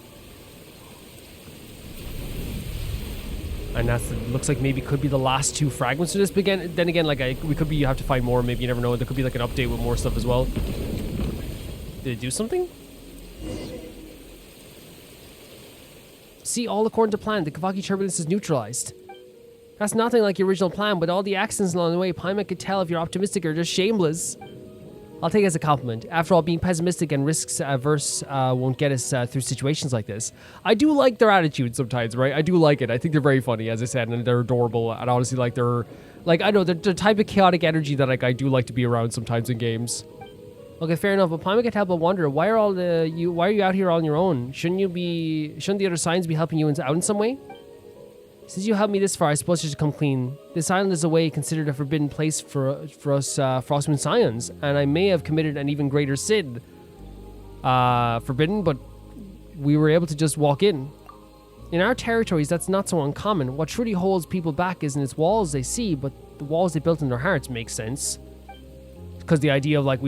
And that's looks like maybe could be the last two fragments of this. But again, then again, like we could be you have to find more. Maybe you never know. There could be like an update with more stuff as well. Did it do something? See, all according to plan. The Kavaki turbulence is neutralized. That's nothing like your original plan, but all the accidents along the way, Paimon could tell if you're optimistic or just shameless. I'll take it as a compliment. After all, being pessimistic and risks averse won't get us through situations like this. I do like their attitude sometimes, right? I do like it. I think they're very funny, as I said, and they're adorable. And honestly, like they're, like I know they're the type of chaotic energy that like I do like to be around sometimes in games. Okay, fair enough. But Paimon can't help but wonder why are you out here on your own? Shouldn't the other signs be helping you out in some way? Since you helped me this far, I suppose you should come clean. This island is a way considered a forbidden place for us Frostmoon Scions, and I may have committed an even greater sin. Forbidden, but we were able to just walk in. In our territories, that's not so uncommon. What truly holds people back isn't its walls they see, but the walls they built in their hearts make sense. Because the idea of like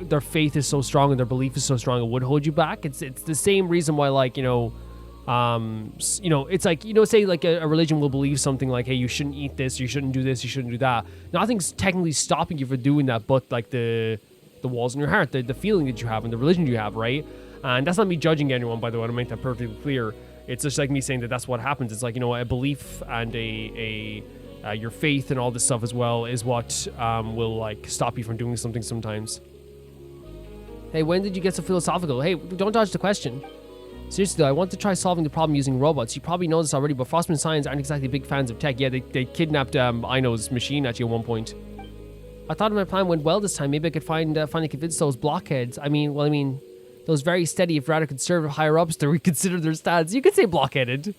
their faith is so strong and their belief is so strong, it would hold you back. It's the same reason why like it's like, say like a religion will believe something like, hey, you shouldn't eat this, you shouldn't do this, you shouldn't do that. Nothing's technically stopping you from doing that, but like the walls in your heart, the feeling that you have and the religion you have, right? And that's not me judging anyone, by the way. I want to make that perfectly clear. It's just like me saying that that's what happens. It's like, a belief and your faith and all this stuff as well is what will like stop you from doing something sometimes. Hey, when did you get so philosophical? Hey, don't dodge the question. Seriously though, I want to try solving the problem using robots. You probably know this already, but Frostmoon Scions aren't exactly big fans of tech. Yeah, they kidnapped Ino's machine actually at one point. I thought my plan went well this time. Maybe I could finally convince those blockheads. I mean, those very steady, if rather conservative higher-ups to reconsider their stance. You could say blockheaded.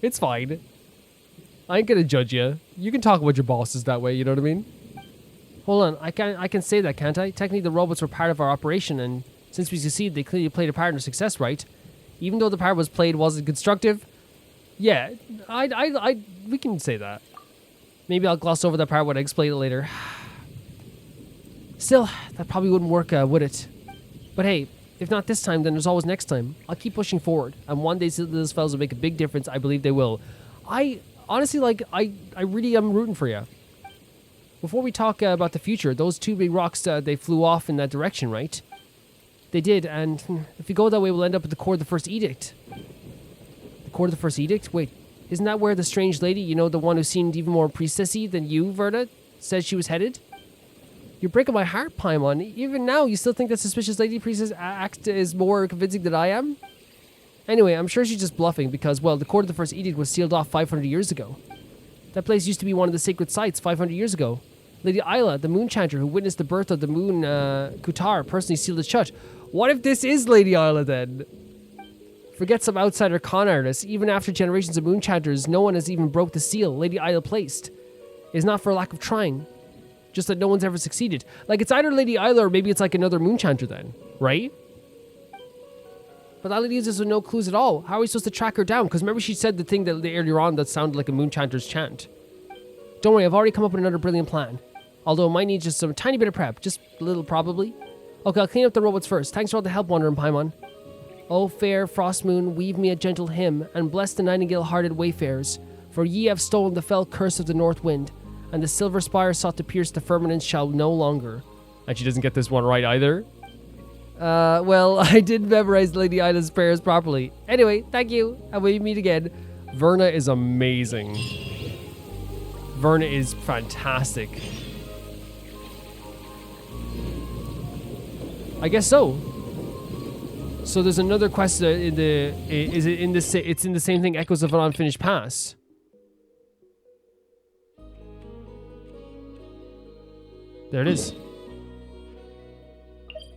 It's fine. I ain't gonna judge you. You can talk about your bosses that way, you know what I mean? Hold on, I can say that, can't I? Technically, the robots were part of our operation, and since we succeeded, they clearly played a part in our success, right? Even though the part wasn't constructive, yeah, we can say that. Maybe I'll gloss over that part when I explain it later. Still, that probably wouldn't work, would it? But hey, if not this time, then there's always next time. I'll keep pushing forward, and one day those spells will make a big difference. I believe they will. I honestly, like, I really am rooting for you. Before we talk about the future, those two big rocks, they flew off in that direction, right? They did, and if we go that way, we'll end up at the core of the first edict. The core of the first edict? Wait, isn't that where the strange lady, you know, the one who seemed even more priestessy than you, Verna, said she was headed? You're breaking my heart, Paimon. Even now, you still think that suspicious lady priestess act is more convincing than I am? Anyway, I'm sure she's just bluffing because, well, the core of the first edict was sealed off 500 years ago. That place used to be one of the sacred sites 500 years ago. Lady Isla, the moon chanter who witnessed the birth of the moon Kutar, personally sealed it shut. What if this is Lady Isla then? Forget some outsider con artists. Even after generations of moon chanters, no one has even broke the seal Lady Isla placed. It is not for lack of trying. Just that no one's ever succeeded. Like, it's either Lady Isla or maybe it's like another moon chanter then, right? But that lady uses with no clues at all. How are we supposed to track her down? Because remember she said the thing that earlier on that sounded like a moon chanter's chant. Don't worry, I've already come up with another brilliant plan. Although it might need just some tiny bit of prep. Just a little, probably. Okay, I'll clean up the robots first. Thanks for all the help, Wanderer and Paimon. O fair frost moon, weave me a gentle hymn, and bless the nightingale-hearted wayfarers. For ye have stolen the fell curse of the north wind, and the silver spire sought to pierce the firmament shall no longer. And she doesn't get this one right either. Well, I did memorize Lady Isla's prayers properly. Anyway, thank you, and we meet again. Verna is amazing. Verna is fantastic. I guess so. So there's another quest in the... Is it in the... It's in the same thing, Echoes of an Unfinished Past. There it is.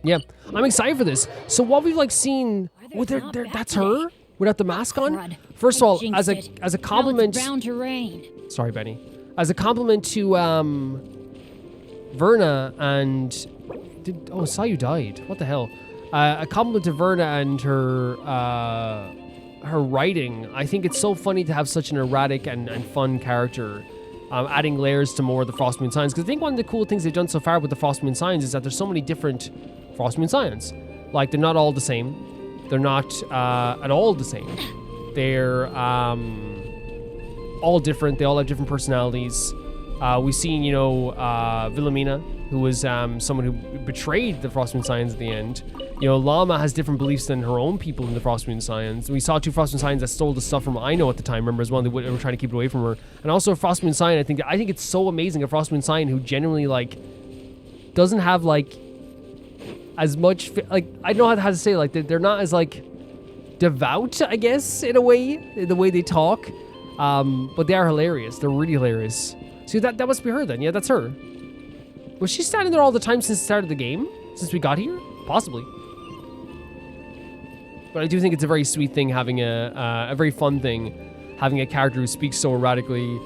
Yeah, I'm excited for this. So what we've like seen... Well, that's her? Without the mask on? First of all, as a compliment... Sorry, Benny. As a compliment to Verna and... I saw you died. What the hell? A compliment to Verna and her writing. I think it's so funny to have such an erratic and fun character, adding layers to more of the Frost Moon Signs. Because I think one of the cool things they've done so far with the Frost Moon Signs is that there's so many different Frost Moon Signs. Like, they're not all the same. They're not at all the same. They're all different. They all have different personalities. We've seen, Wilhelmina, who was someone who betrayed the Frost Moon Signs at the end. Llama has different beliefs than her own people in the Frost Moon Signs. We saw two Frost Moon Signs that stole the stuff from Aino at the time. Remember, as well, they were trying to keep it away from her. And also a Frost Moon Sign, I think it's so amazing, a Frost Moon Sign who genuinely, like, doesn't have, like, as much, like, I don't know how to say, like, they're not as, like, devout, I guess, in a way, in the way they talk. But they are hilarious. They're really hilarious. See, that must be her then. Yeah, that's her. Was she standing there all the time since the start of the game? Since we got here? Possibly. But I do think it's a very sweet thing having a very fun thing, having a character who speaks so erratically,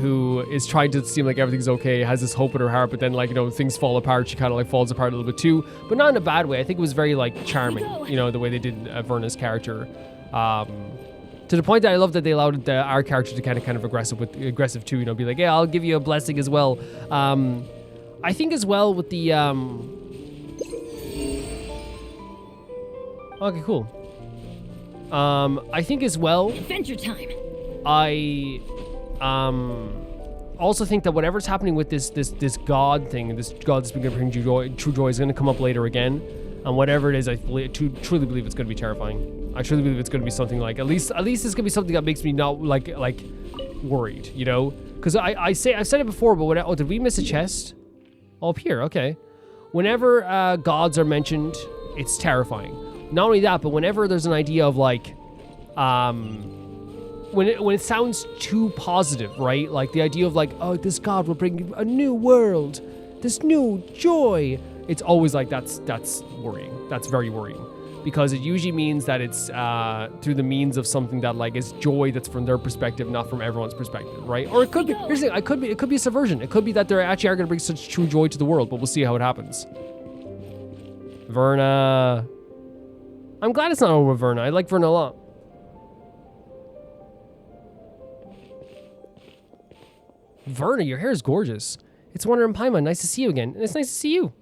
who is trying to seem like everything's okay, has this hope in her heart, but then, like, things fall apart. She kind of, like, falls apart a little bit too, but not in a bad way. I think it was very, like, charming, the way they did Verna's character. To the point that I love that they allowed our character to kind of aggressive too, be like, yeah, I'll give you a blessing as well. I think as well with the, okay, cool. I think as well, Adventure time. I also think that whatever's happening with this god thing, this god that's been going to bring true joy is going to come up later again. And whatever it is, I truly believe it's going to be terrifying. I truly believe it's going to be something like, at least it's going to be something that makes me not like worried, Because I've said it before, but did we miss a chest? Oh, up here, okay. Whenever gods are mentioned, it's terrifying. Not only that, but whenever there's an idea of like, when it sounds too positive, right? Like the idea of like, oh, this god will bring a new world, this new joy. It's always like, that's worrying. That's very worrying. Because it usually means that it's through the means of something that like is joy that's from their perspective, not from everyone's perspective, right? Or it could be, here's the thing, it could be a subversion. It could be that they actually are going to bring such true joy to the world, but we'll see how it happens. Verna. I'm glad it's not over with Verna. I like Verna a lot. Verna, your hair is gorgeous. It's Wonder and Paimon. Nice to see you again. And it's nice to see you.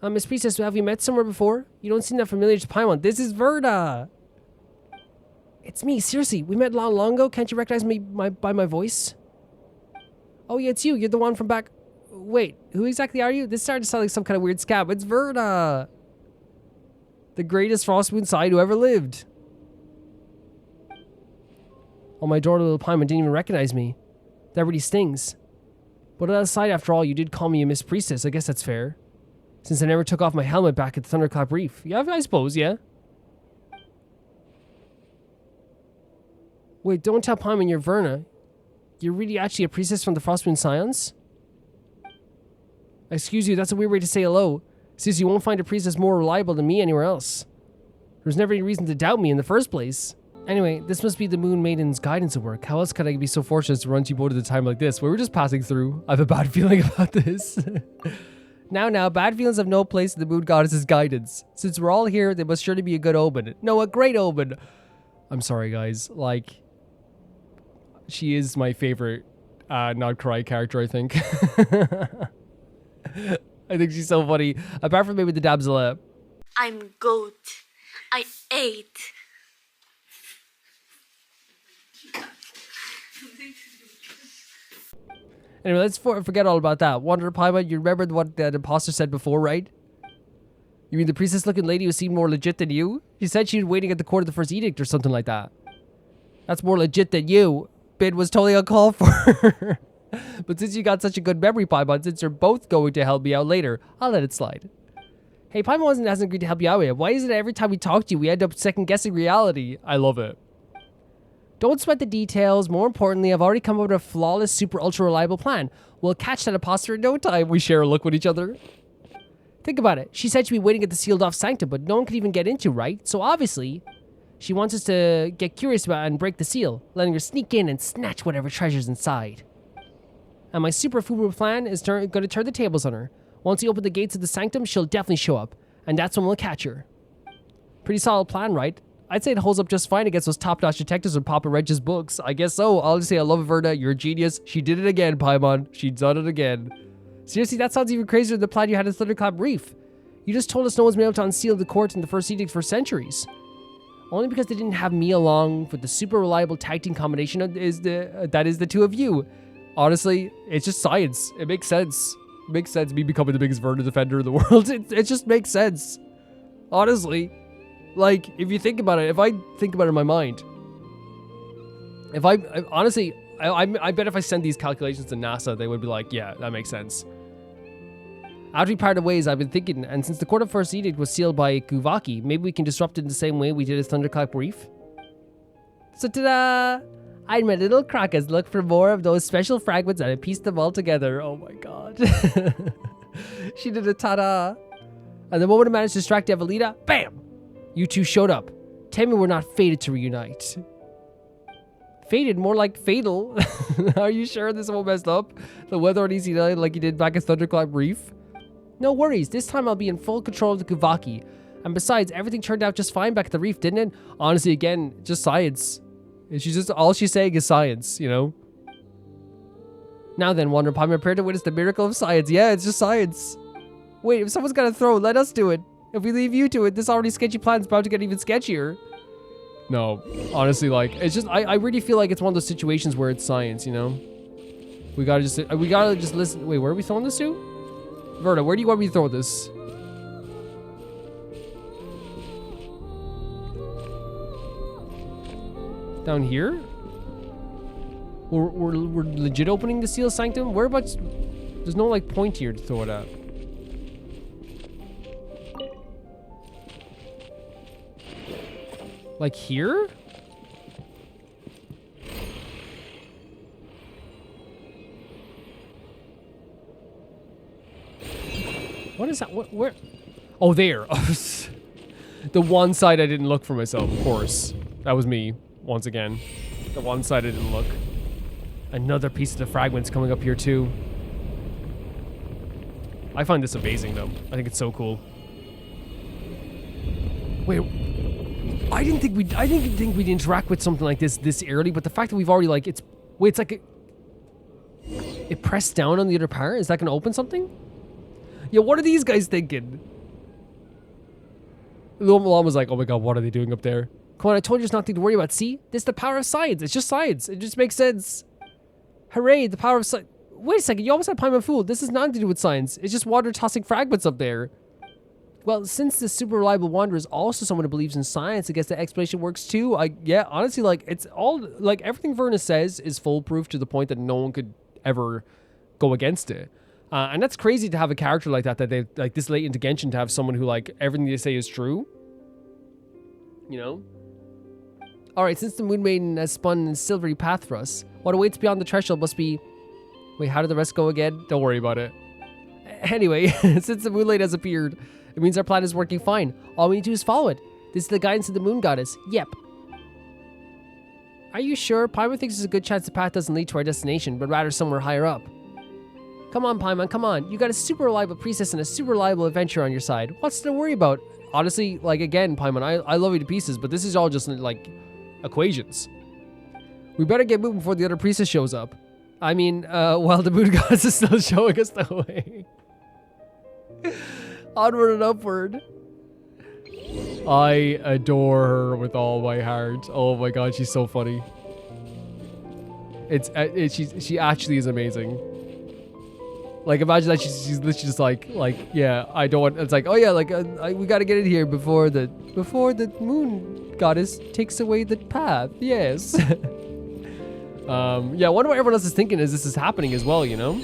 Miss Priestess, have we met somewhere before? You don't seem that familiar to Paimon. This is Verna. It's me. Seriously, we met long ago. Can't you recognize me by my voice? Oh, yeah, it's you. You're the one from back... Wait, who exactly are you? This started to sound like some kind of weird scab. It's Verna. The greatest Frostmoon side who ever lived. Oh, my adorable little Paimon didn't even recognize me. That really stings. But aside, after all, you did call me a Miss Priestess. I guess that's fair. Since I never took off my helmet back at the Thunderclap Reef. Yeah, I suppose, yeah. Wait, don't tell Paimon you're Verna. You're really actually a priestess from the Frostmoon Scions? Excuse you, that's a weird way to say hello. Since you won't find a priestess more reliable than me anywhere else. There's never any reason to doubt me in the first place. Anyway, this must be the Moon Maiden's guidance at work. How else could I be so fortunate to run into you both at a time like this? Where we're just passing through. I have a bad feeling about this. Now, bad feelings have no place in the Moon Goddess's guidance. Since we're all here, they must surely be a good omen. No, a great omen. I'm sorry, guys. Like, she is my favorite Nod Krai character, I think. I think she's so funny. Apart from maybe the damsel. I'm goat. I ate. Anyway, let's forget all about that. Wonder Paimon, you remember what the imposter said before, right? You mean the priestess-looking lady who seemed more legit than you? She said she was waiting at the court of the first edict or something like that. That's more legit than you. Bid was totally uncalled for. But since you got such a good memory, Paimon, since you're both going to help me out later, I'll let it slide. Hey, Paimon hasn't agreed to help you out yet. Why is it every time we talk to you, we end up second-guessing reality? I love it. Don't sweat the details. More importantly, I've already come up with a flawless, super ultra reliable plan. We'll catch that imposter in no time. We share a look with each other. Think about it. She said she'd be waiting at the sealed off sanctum, but no one could even get into, right? So obviously, she wants us to get curious about it and break the seal, letting her sneak in and snatch whatever treasure's inside. And my super fubu plan is going to turn the tables on her. Once you open the gates of the sanctum, she'll definitely show up. And that's when we'll catch her. Pretty solid plan, right? I'd say it holds up just fine against those top-notch detectives in Papa Wrench's books. I guess so. I'll just say I love Verna. You're a genius. She did it again, Paimon. She's done it again. Seriously, that sounds even crazier than the plan you had at Thunderclap Reef. You just told us no one's been able to unseal the court in the first edict for centuries. Only because they didn't have me along with the super reliable tag team combination that is the two of you. Honestly, it's just science. It makes sense. It makes sense me becoming the biggest Verna defender in the world. It just makes sense. Honestly. Like, if you think about it, if I think about it in my mind, honestly, I bet if I send these calculations to NASA, they would be like, yeah, that makes sense. After we parted ways, I've been thinking, and since the Court of First Edict was sealed by Guvaki, maybe we can disrupt it in the same way we did at Thunderclap Reef? So ta-da! I and my little crackers look for more of those special fragments and I pieced them all together. Oh my god. She did a ta-da! And the moment I managed to distract Evelina, bam! You two showed up. Tell me we're not fated to reunite. Fated? More like fatal. Are you sure this won't mess up? The weather on Easy Night like you did back at Thunderclap Reef? No worries. This time I'll be in full control of the Guvaki. And besides, everything turned out just fine back at the reef, didn't it? Honestly, again, just science. She's just, all she's saying is science, you know? Now then, Wonder Paimon, prepare to witness the miracle of science. Yeah, it's just science. Wait, if someone's got to throw, let us do it. If we leave you to it, this already sketchy plan's about to get even sketchier. No, honestly, like, it's just, I really feel like it's one of those situations where it's science, you know? We gotta just listen. Wait, where are we throwing this to? Verna, where do you want me to throw this? Down here? We're legit opening the seal sanctum? Whereabouts? There's no, like, point here to throw it at. Like here? What is that? What? Where? Oh, there. The one side I didn't look for myself, of course. That was me, once again. The one side I didn't look. Another piece of the fragments coming up here, too. I find this amazing, though. I think it's so cool. Wait. I didn't think we'd interact with something like this early, but the fact that we've already, like, it's like It pressed down on the other part? Is that going to open something? Yeah, what are these guys thinking? The mom was like, oh my god, what are they doing up there? Come on, I told you there's nothing to worry about. See? This is the power of science. It's just science. It just makes sense. Hooray, the power of science. Wait a second, you almost had Paimon fooled. This has nothing to do with science. It's just water tossing fragments up there. Well, since this super reliable wanderer is also someone who believes in science, I guess the explanation works too. Yeah, honestly, like, it's all, like, everything Verna says is foolproof to the point that no one could ever go against it. And that's crazy to have a character like that they, like, this late into Genshin, to have someone who, like, everything they say is true. You know? Alright, since the Moon Maiden has spun a silvery path for us, what awaits beyond the threshold must be... Wait, how did the rest go again? Don't worry about it. Anyway, since the Moonlight has appeared, it means our plan is working fine. All we need to do is follow it. This is the guidance of the Moon Goddess. Yep. Are you sure? Paimon thinks there's a good chance the path doesn't lead to our destination, but rather somewhere higher up. Come on, Paimon, come on. You got a super reliable priestess and a super reliable adventurer on your side. What's to worry about? Honestly, like, again, Paimon, I love you to pieces, but this is all just, like, equations. We better get moving before the other priestess shows up. I mean, while the Moon Goddess is still showing us the way. Onward and upward. I adore her with all my heart. Oh my god, she's so funny. She actually is amazing. Like, imagine that she's literally just like, yeah, I don't want, it's like, oh yeah, like, we gotta get in here before the Moon Goddess takes away the path. Yes. Yeah, I wonder what everyone else is thinking as this is happening as well, you know?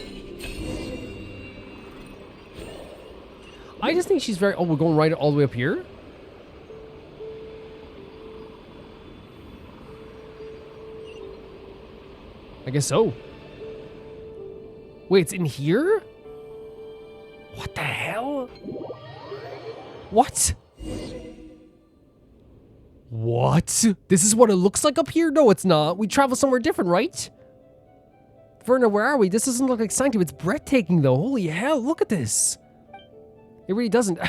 I just think she's very, oh, we're going right all the way up here? I guess so. Wait, it's in here? What the hell? What? What? This is what it looks like up here? No, it's not. We travel somewhere different, right? Verna, where are we? This doesn't look like sanctum. It's breathtaking, though. Holy hell, look at this. It really doesn't.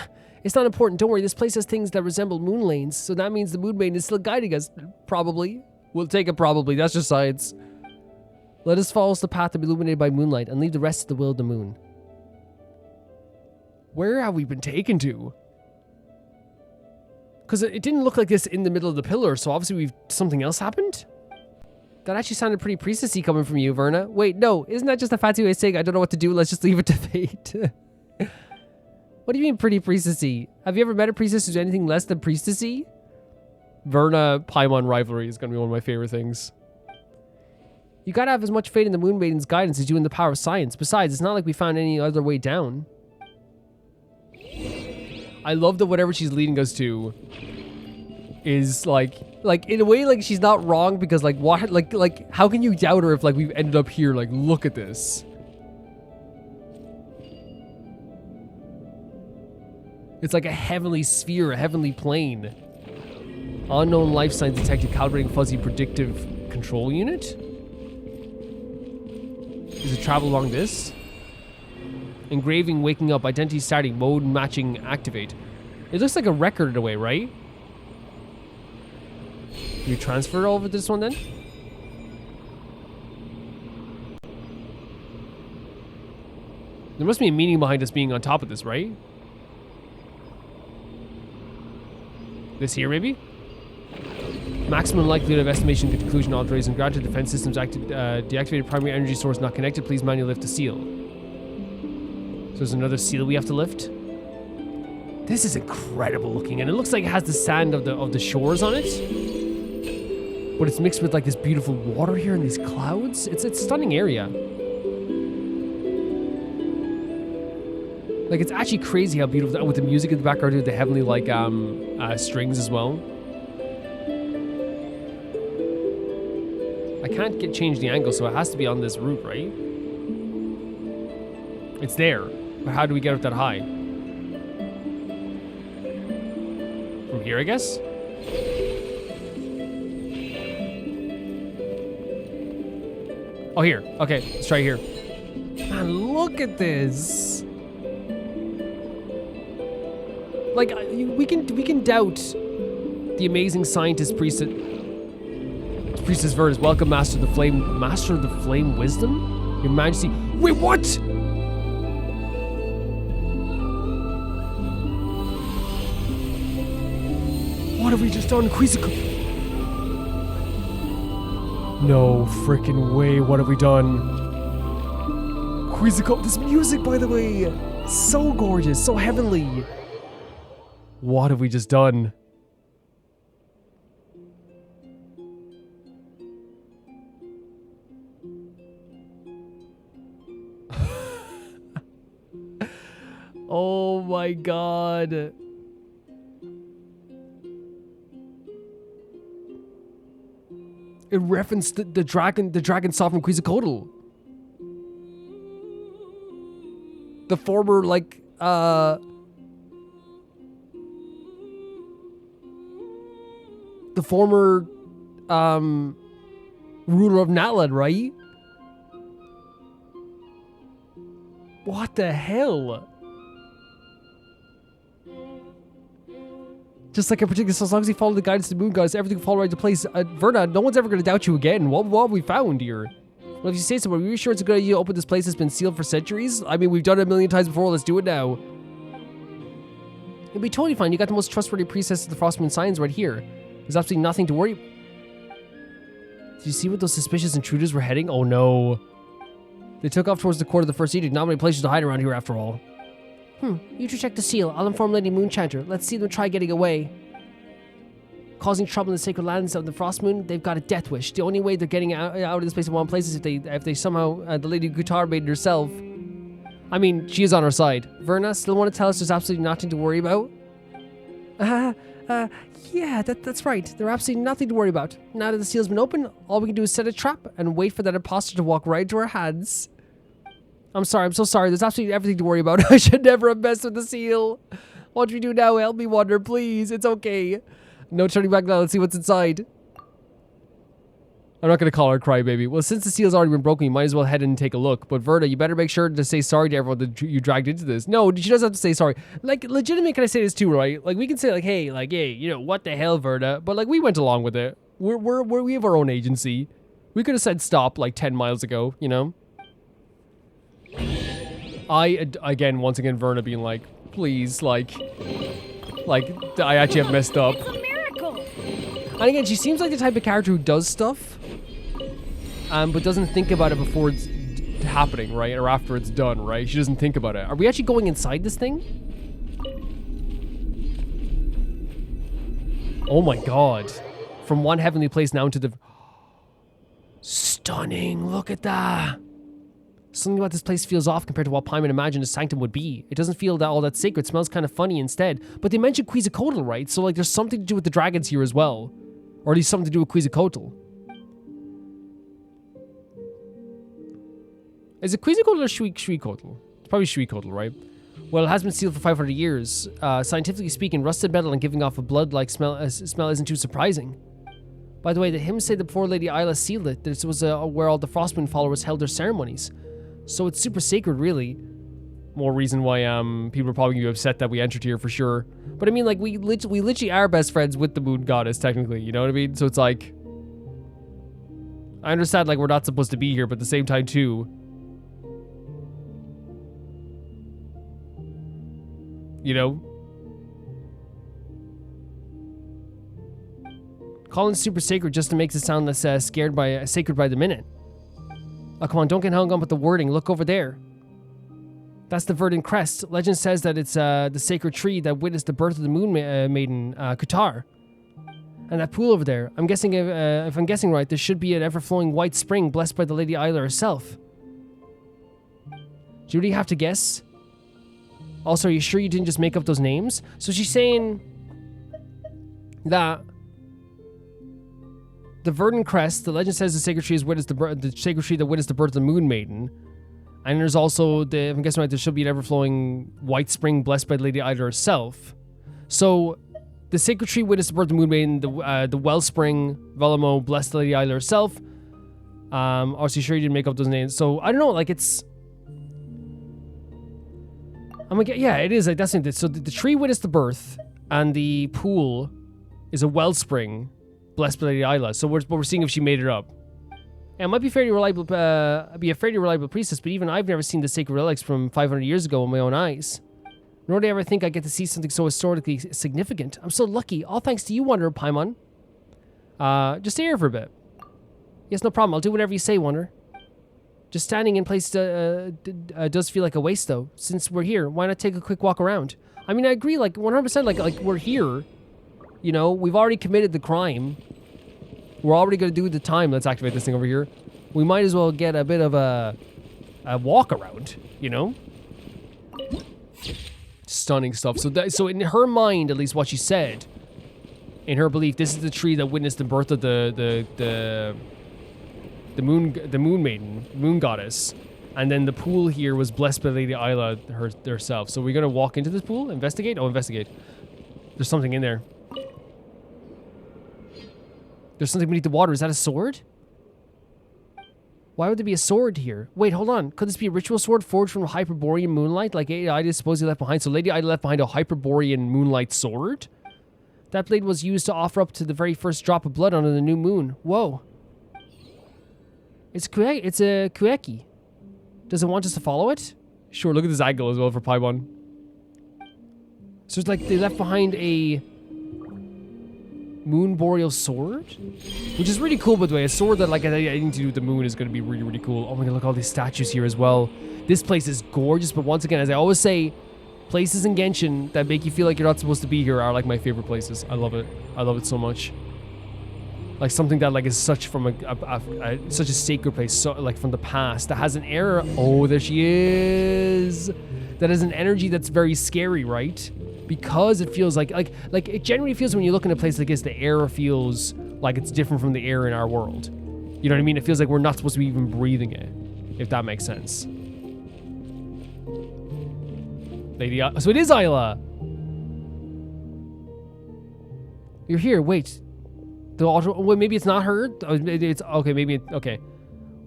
It's not important. Don't worry. This place has things that resemble moon lanes, so that means the Moon Maiden is still guiding us. Probably. We'll take it probably. That's just science. Let us follow the path to be illuminated by moonlight and leave the rest to the will of the moon. Where have we been taken to? Because it didn't look like this in the middle of the pillar, so obviously something else happened? That actually sounded pretty priestessy coming from you, Verna. Wait, no, isn't that just a fancy way of saying I don't know what to do, let's just leave it to fate? What do you mean pretty priestessy? Have you ever met a priestess who's anything less than priestessy? Verna Paimon rivalry is going to be one of my favorite things. You gotta have as much faith in the Moon Maiden's guidance as you in the power of science. Besides, it's not like we found any other way down. I love that whatever she's leading us to is like in a way, like, she's not wrong, because like what, like how can you doubt her if like we've ended up here? Like, look at this. It's like a heavenly sphere, a heavenly plane. Unknown life signs detected, calibrating fuzzy predictive control unit. Does it travel along this? Engraving, waking up, identity starting, mode matching, activate. It looks like a record in a way, right? Do we transfer over this one then? There must be a meaning behind us being on top of this, right? This here, maybe? Maximum likelihood of estimation conclusion alteration granted. Defense systems deactivated. Primary energy source not connected. Please manually lift the seal. So there's another seal we have to lift. This is incredible looking, and it looks like it has the sand of the shores on it, but it's mixed with like this beautiful water here and these clouds. It's a stunning area. Like, it's actually crazy how beautiful, with the music in the background, with the heavenly like strings as well. I can't change the angle, so it has to be on this route, right? It's there, but how do we get up that high? From here, I guess? Oh, here. Okay, let's try here. Man, look at this. Like, we can doubt the amazing scientist priestess Verna's welcome, Master of the Flame wisdom? Your Majesty. Wait, what? What have we just done? Quizzical. No freaking way. What have we done? Quizzical. This music, by the way, so gorgeous, so heavenly. What have we just done? Oh my god. It referenced the dragon saw from Quetzalcoatl. The former, like, the former, ruler of Natlan, right? What the hell? Just like a particular, so as long as you follow the guidance of the moon goddess, everything will fall right into place. Verna, no one's ever going to doubt you again. What have we found here? Well, if you say so, are you sure it's a good idea to open this place that's been sealed for centuries? I mean, we've done it a million times before. Let's do it now. It'll be totally fine. You got the most trustworthy priestess of the Frostmoon Signs right here. There's absolutely nothing to worry. Did you see what those suspicious intruders were heading? Oh no. They took off towards the court of the first edict. Not many places to hide around here after all. You two check the seal. I'll inform Lady Moonchanter. Let's see them try getting away. Causing trouble in the sacred lands of the Frostmoon, they've got a death wish. The only way they're getting out of this place in one place is if they somehow, the Lady Guitar made it herself. I mean, she is on our side. Verna, still want to tell us there's absolutely nothing to worry about? Yeah, that's right. There's absolutely nothing to worry about. Now that the seal's been opened, all we can do is set a trap and wait for that imposter to walk right into our hands. I'm sorry, I'm so sorry. There's absolutely everything to worry about. I should never have messed with the seal. What do we do now? Help me, Wonder, please. It's okay. No turning back now. Let's see what's inside. I'm not going to call her Crybaby. Well, since the seal's already been broken, you might as well head in and take a look. But Verna, you better make sure to say sorry to everyone that you dragged into this. No, she doesn't have to say sorry. Like, legitimately, can I say this too, right? Like, we can say, like, hey, you know, what the hell, Verna? But, like, we went along with it. We have our own agency. We could have said stop, like, 10 miles ago, you know? Once again, Verna being like, please, like, I actually have messed up. It's a miracle. And again, she seems like the type of character who does stuff, but doesn't think about it before it's happening, right? Or after it's done, right? She doesn't think about it. Are we actually going inside this thing? Oh my god. From one heavenly place now into the... Stunning, look at that. Something about this place feels off compared to what Paimon imagined a sanctum would be. It doesn't feel all that sacred. It smells kind of funny instead. But they mentioned Quetzalcoatl, right? So, like, there's something to do with the dragons here as well. Or at least something to do with Quetzalcoatl. Is it Quetzalcoatl or Shriekotl? It's probably Shriekotl, right? Well, it has been sealed for 500 years. Scientifically speaking, rusted metal and giving off a blood-like smell isn't too surprising. By the way, the hymns say that before Lady Isla sealed it, this was where all the Frostmoon followers held their ceremonies. So it's super sacred, really. More reason why people are probably going to be upset that we entered here for sure. But I mean, like, we literally are best friends with the moon goddess, technically. You know what I mean? So it's like... I understand, like, we're not supposed to be here, but at the same time, too... You know? Calling super sacred just to make it sound less sacred by the minute. Oh, come on, don't get hung up with the wording. Look over there. That's the verdant crest. Legend says that it's the sacred tree that witnessed the birth of the moon maiden, Qatar. And that pool over there. I'm guessing, if I'm guessing right, there should be an ever-flowing white spring blessed by the Lady Isla herself. Do you really have to guess? Also, are you sure you didn't just make up those names? So she's saying that the verdant crest, the legend says the sacred tree is the sacred tree that witnessed the birth of the moon maiden. And there's also, if I'm guessing right, there should be an ever-flowing white spring blessed by Lady Ida herself. So, the sacred tree witnessed the birth of the moon maiden, the wellspring, Velamo, blessed Lady Ida herself. Obviously, sure you didn't make up those names. So, I don't know, like, it's... yeah, it is, like, that's it. So, the tree witnessed the birth, and the pool is a wellspring blessed by Lady Isla. So, we're seeing if she made it up. And it might be fairly reliable, be a fairly reliable priestess, but even I've never seen the sacred relics from 500 years ago with my own eyes. Nor do I ever think I get to see something so historically significant. I'm so lucky. All thanks to you, Wonder Paimon. Just stay here for a bit. Yes, no problem. I'll do whatever you say, Wonder. Just standing in place does feel like a waste, though. Since we're here, why not take a quick walk around? I mean, I agree, like, 100%, like we're here. You know, we've already committed the crime. We're already going to do the time. Let's activate this thing over here. We might as well get a bit of a walk around, you know? Stunning stuff. So in her mind, at least what she said, in her belief, this is the tree that witnessed the birth of the moon maiden, moon goddess. And then the pool here was blessed by Lady Isla herself. So we're going to walk into this pool? Investigate? Oh, investigate. There's something in there. There's something beneath the water. Is that a sword? Why would there be a sword here? Wait, hold on. Could this be a ritual sword forged from Hyperborean moonlight like Lady Ida supposedly left behind? So Lady Ida left behind a Hyperborean moonlight sword? That blade was used to offer up to the very first drop of blood under the new moon. Whoa. It's a Kueki. Does it want us to follow it? Sure, look at this angle as well for Paimon. So it's like they left behind a moon boreal sword, which is really cool, by the way. A sword that like anything to do with the moon is going to be really, really cool. Oh my god, look at all these statues here as well. This place is gorgeous, but once again, as I always say, places in Genshin that make you feel like you're not supposed to be here are like my favorite places. I love it. I love it so much. Like something that like is such from such a sacred place, so like from the past that has an air. Oh, there she is. That has an energy that's very scary, right? Because it feels like it generally feels when you look in a place like this, the air feels like it's different from the air in our world. You know what I mean? It feels like we're not supposed to be even breathing it, if that makes sense. Lady, so it is Isla. You're here. Wait, the altar. Wait, maybe it's not her. It's okay. Maybe okay.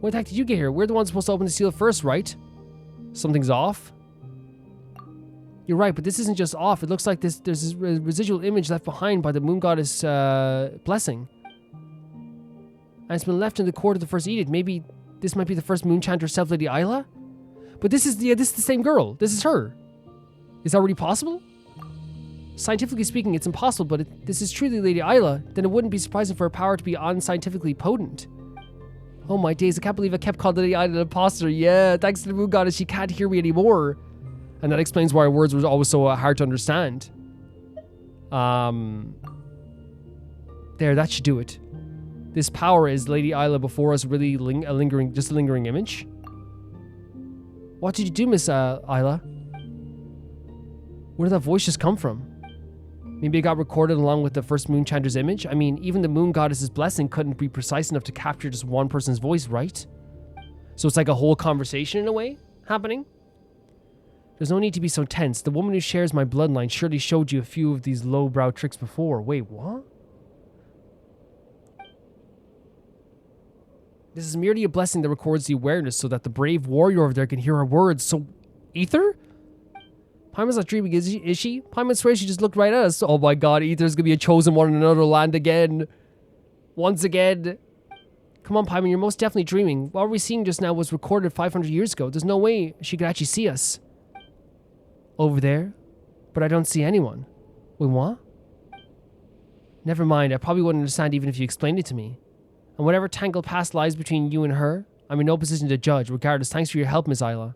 When the heck did you get here? We're the ones supposed to open the seal first, right? Something's off. You're right, but this isn't just off. It looks like there's this residual image left behind by the moon goddess blessing. And it's been left in the court of the first edict. Maybe this might be the first moon chanter herself, Lady Isla? But this is the same girl. This is her. Is that really possible? Scientifically speaking, it's impossible, but if this is truly Lady Isla, then it wouldn't be surprising for her power to be unscientifically potent. Oh my days, I can't believe I kept calling Lady Isla an imposter. Yeah, thanks to the moon goddess, she can't hear me anymore. And that explains why her words were always so hard to understand. There, that should do it. This power is Lady Isla before us, really a lingering image. What did you do, Miss Isla? Where did that voice just come from? Maybe it got recorded along with the first moon chanter's image? I mean, even the moon goddess's blessing couldn't be precise enough to capture just one person's voice, right? So it's like a whole conversation in a way happening? There's no need to be so tense. The woman who shares my bloodline surely showed you a few of these lowbrow tricks before. Wait, what? This is merely a blessing that records the awareness so that the brave warrior over there can hear her words. So, Ether? Paimon's not dreaming, is she? Paimon swears she just looked right at us. Oh my god, Ether's gonna be a chosen one in another land again. Once again. Come on, Paimon, you're most definitely dreaming. What we're seeing just now was recorded 500 years ago. There's no way she could actually see us. Over there? But I don't see anyone. Wait, what? Never mind, I probably wouldn't understand even if you explained it to me. And whatever tangled past lies between you and her, I'm in no position to judge. Regardless, thanks for your help, Miss Isla.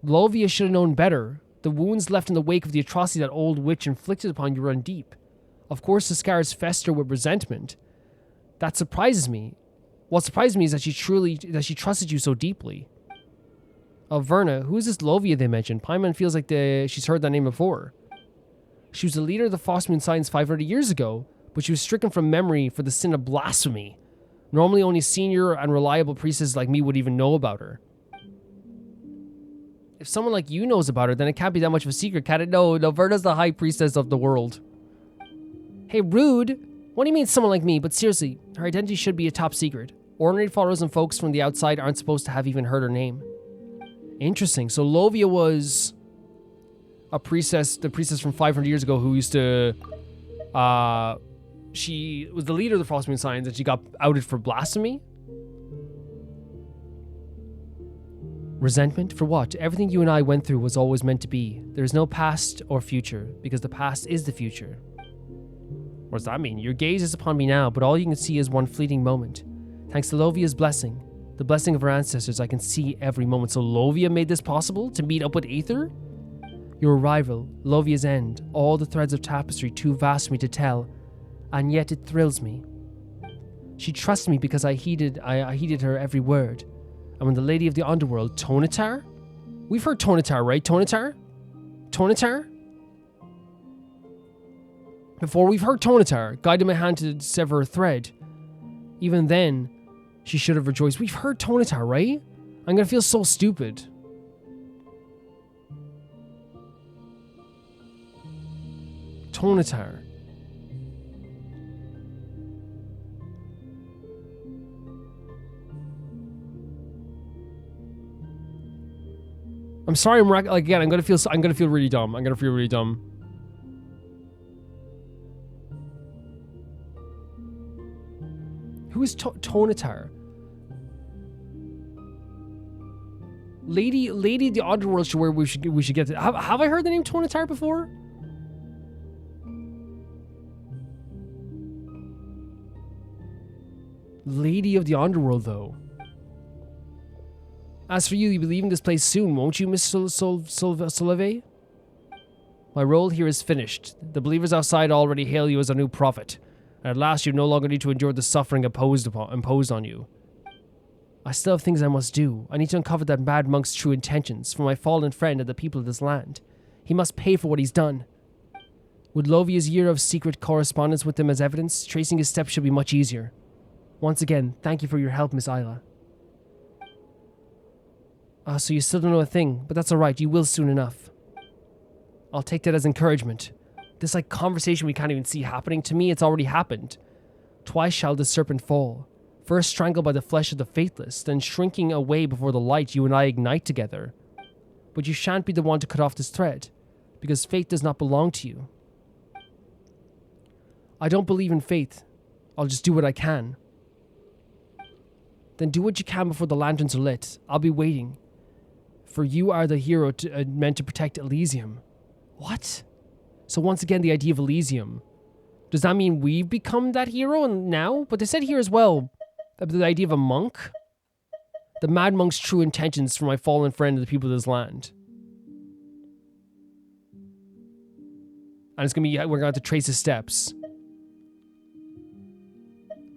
Lovia should have known better. The wounds left in the wake of the atrocity that old witch inflicted upon you run deep. Of course, the scars fester with resentment. That surprises me. What surprises me is that she trusted you so deeply. Oh, Verna, who is this Lovia they mentioned? Paimon feels like she's heard that name before. She was the leader of the Phosmoon Science 500 years ago, but she was stricken from memory for the sin of blasphemy. Normally only senior and reliable priestesses like me would even know about her. If someone like you knows about her, then it can't be that much of a secret, can it? No, Verna's the high priestess of the world. Hey, rude. What do you mean someone like me? But seriously, her identity should be a top secret. Ordinary followers and folks from the outside aren't supposed to have even heard her name. Interesting. So Lovia was a priestess, the priestess from 500 years ago who used to she was the leader of the Frostmoon Scions and she got outed for blasphemy? Resentment? For what? Everything you and I went through was always meant to be. There is no past or future, because the past is the future. What does that mean? Your gaze is upon me now, but all you can see is one fleeting moment. Thanks to Lovia's blessing, the blessing of her ancestors, I can see every moment. So Lovia made this possible? To meet up with Aether? Your arrival, Lovia's end, all the threads of tapestry too vast for me to tell, and yet it thrills me. She trusts me because I heeded her every word. And when the lady of the underworld, Tonatar? We've heard Tonatar, right? Tonatar? Tonatar? Before we've heard Tonatar, guided my hand to sever a thread. Even then, she should have rejoiced. We've heard Tonatar, right? I'm gonna feel so stupid. Tonatar. I'm sorry, again, I'm gonna feel really dumb. I'm gonna feel really dumb. Who is Tonatar? Lady of the Underworld should where we should get to. Have I heard the name Tonatar before? Lady of the Underworld, though. As for you, you'll be leaving this place soon, won't you, Miss Soleve? My role here is finished. The believers outside already hail you as a new prophet. And at last, you no longer need to endure the suffering imposed on you. I still have things I must do. I need to uncover that mad monk's true intentions for my fallen friend and the people of this land. He must pay for what he's done. With Lovia's year of secret correspondence with him as evidence, tracing his steps should be much easier. Once again, thank you for your help, Miss Isla. So you still don't know a thing, but that's alright, you will soon enough. I'll take that as encouragement. This conversation we can't even see happening, to me it's already happened. Twice shall the serpent fall. First strangled by the flesh of the faithless, then shrinking away before the light you and I ignite together. But you shan't be the one to cut off this thread, because fate does not belong to you. I don't believe in fate. I'll just do what I can. Then do what you can before the lanterns are lit. I'll be waiting. For you are the hero meant to protect Elysium. What? So once again, the idea of Elysium. Does that mean we've become that hero now? But they said here as well, the idea of a monk. The mad monk's true intentions for my fallen friend and the people of this land. And it's gonna be, we're gonna have to trace his steps.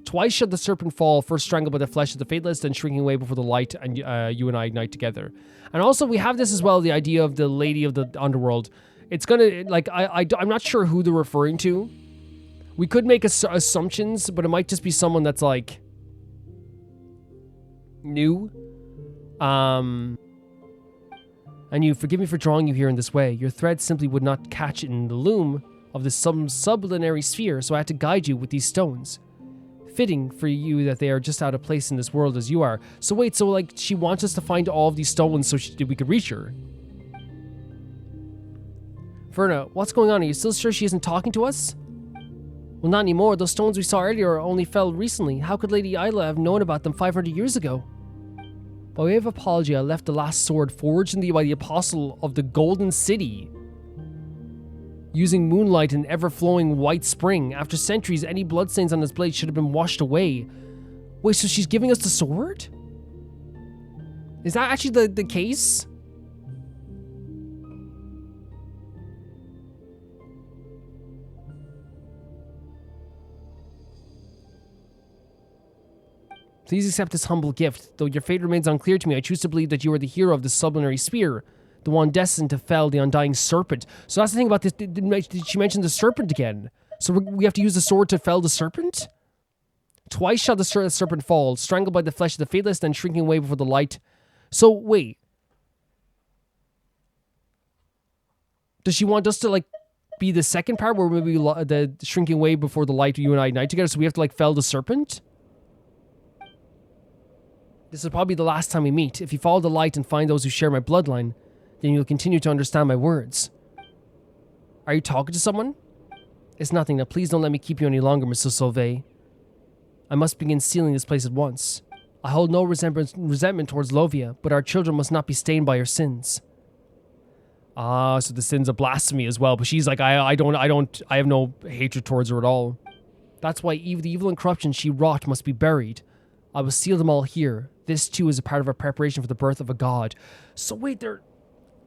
Twice shall the serpent fall, first strangled by the flesh of the faithless, then shrinking away before the light, and you and I ignite together. And also, we have this as well, the idea of the lady of the underworld. It's gonna, I'm not sure who they're referring to. We could make assumptions, but it might just be someone that's, new. And you forgive me for drawing you here in this way. Your thread simply would not catch in the loom of this sublunary sphere, so I had to guide you with these stones. Fitting for you that they are just out of place in this world as you are. So wait, she wants us to find all of these stones so we could reach her. Verna, what's going on? Are you still sure she isn't talking to us? Well, not anymore. Those stones we saw earlier only fell recently. How could Lady Isla have known about them 500 years ago? By way of apology, I left the last sword forged by the apostle of the Golden City, using moonlight and ever-flowing white spring. After centuries, any bloodstains on his blade should have been washed away. Wait, so she's giving us the sword? Is that actually the case? Please accept this humble gift. Though your fate remains unclear to me, I choose to believe that you are the hero of the sublunary sphere, the one destined to fell the undying serpent. So that's the thing about this. Did she mention the serpent again? So we have to use the sword to fell the serpent? Twice shall the serpent fall, strangled by the flesh of the faithless, then shrinking away before the light. So wait. Does she want us to be the second part where maybe the shrinking away before the light you and I ignite together, so we have to fell the serpent? This is probably the last time we meet. If you follow the light and find those who share my bloodline, then you'll continue to understand my words. Are you talking to someone? It's nothing. Now please don't let me keep you any longer, Mr. Solvay. I must begin sealing this place at once. I hold no resentment towards Lovia, but our children must not be stained by her sins. Ah, so the sins of blasphemy as well. But she's like, I have no hatred towards her at all. That's why the evil and corruption she wrought must be buried. I will seal them all here. This too is a part of our preparation for the birth of a god. So wait, they're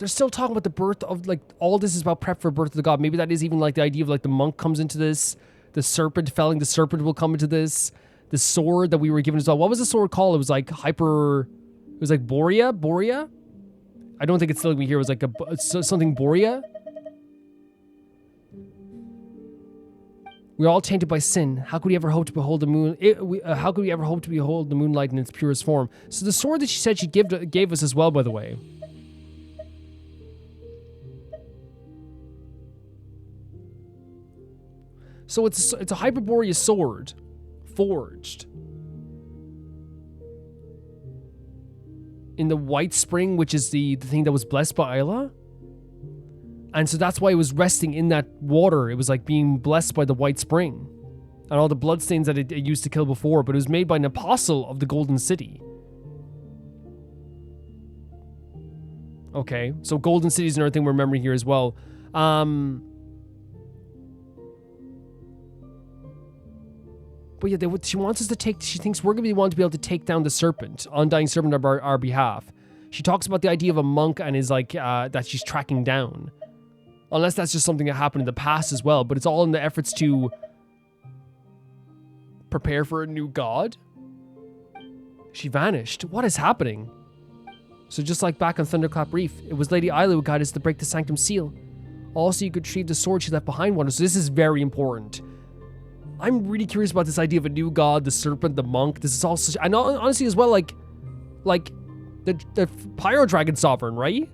still talking about the birth of, like, all this is about prep for birth of the god. Maybe that is even like the idea of like the monk comes into this. The serpent, felling the serpent will come into this. The sword that we were given as well. What was the sword called? It was like it was like Borea? I don't think it's still here. It was like something Borea. We're all tainted by sin. How could we ever hope to behold the moon? How could we ever hope to behold the moonlight in its purest form? So the sword that she said she gave us as well, by the way. So it's a Hyperborea sword, forged in the White Spring, which is the thing that was blessed by Isla. And so that's why it was resting in that water. It was like being blessed by the White Spring and all the bloodstains that it used to kill before. But it was made by an apostle of the Golden City. Okay, so Golden City is another thing we're remembering here as well. But yeah, she wants us to take. She thinks we're going to be the one to be able to take down the serpent, undying serpent on our behalf. She talks about the idea of a monk and is like that she's tracking down. Unless that's just something that happened in the past as well. But it's all in the efforts to prepare for a new god. She vanished. What is happening? So just like back on Thunderclap Reef, it was Lady Isla who guided us to break the sanctum seal. Also, you could retrieve the sword she left behind one. So this is very important. I'm really curious about this idea of a new god, the serpent, the monk. This is all such, and honestly as well, like the Pyro Dragon Sovereign, right?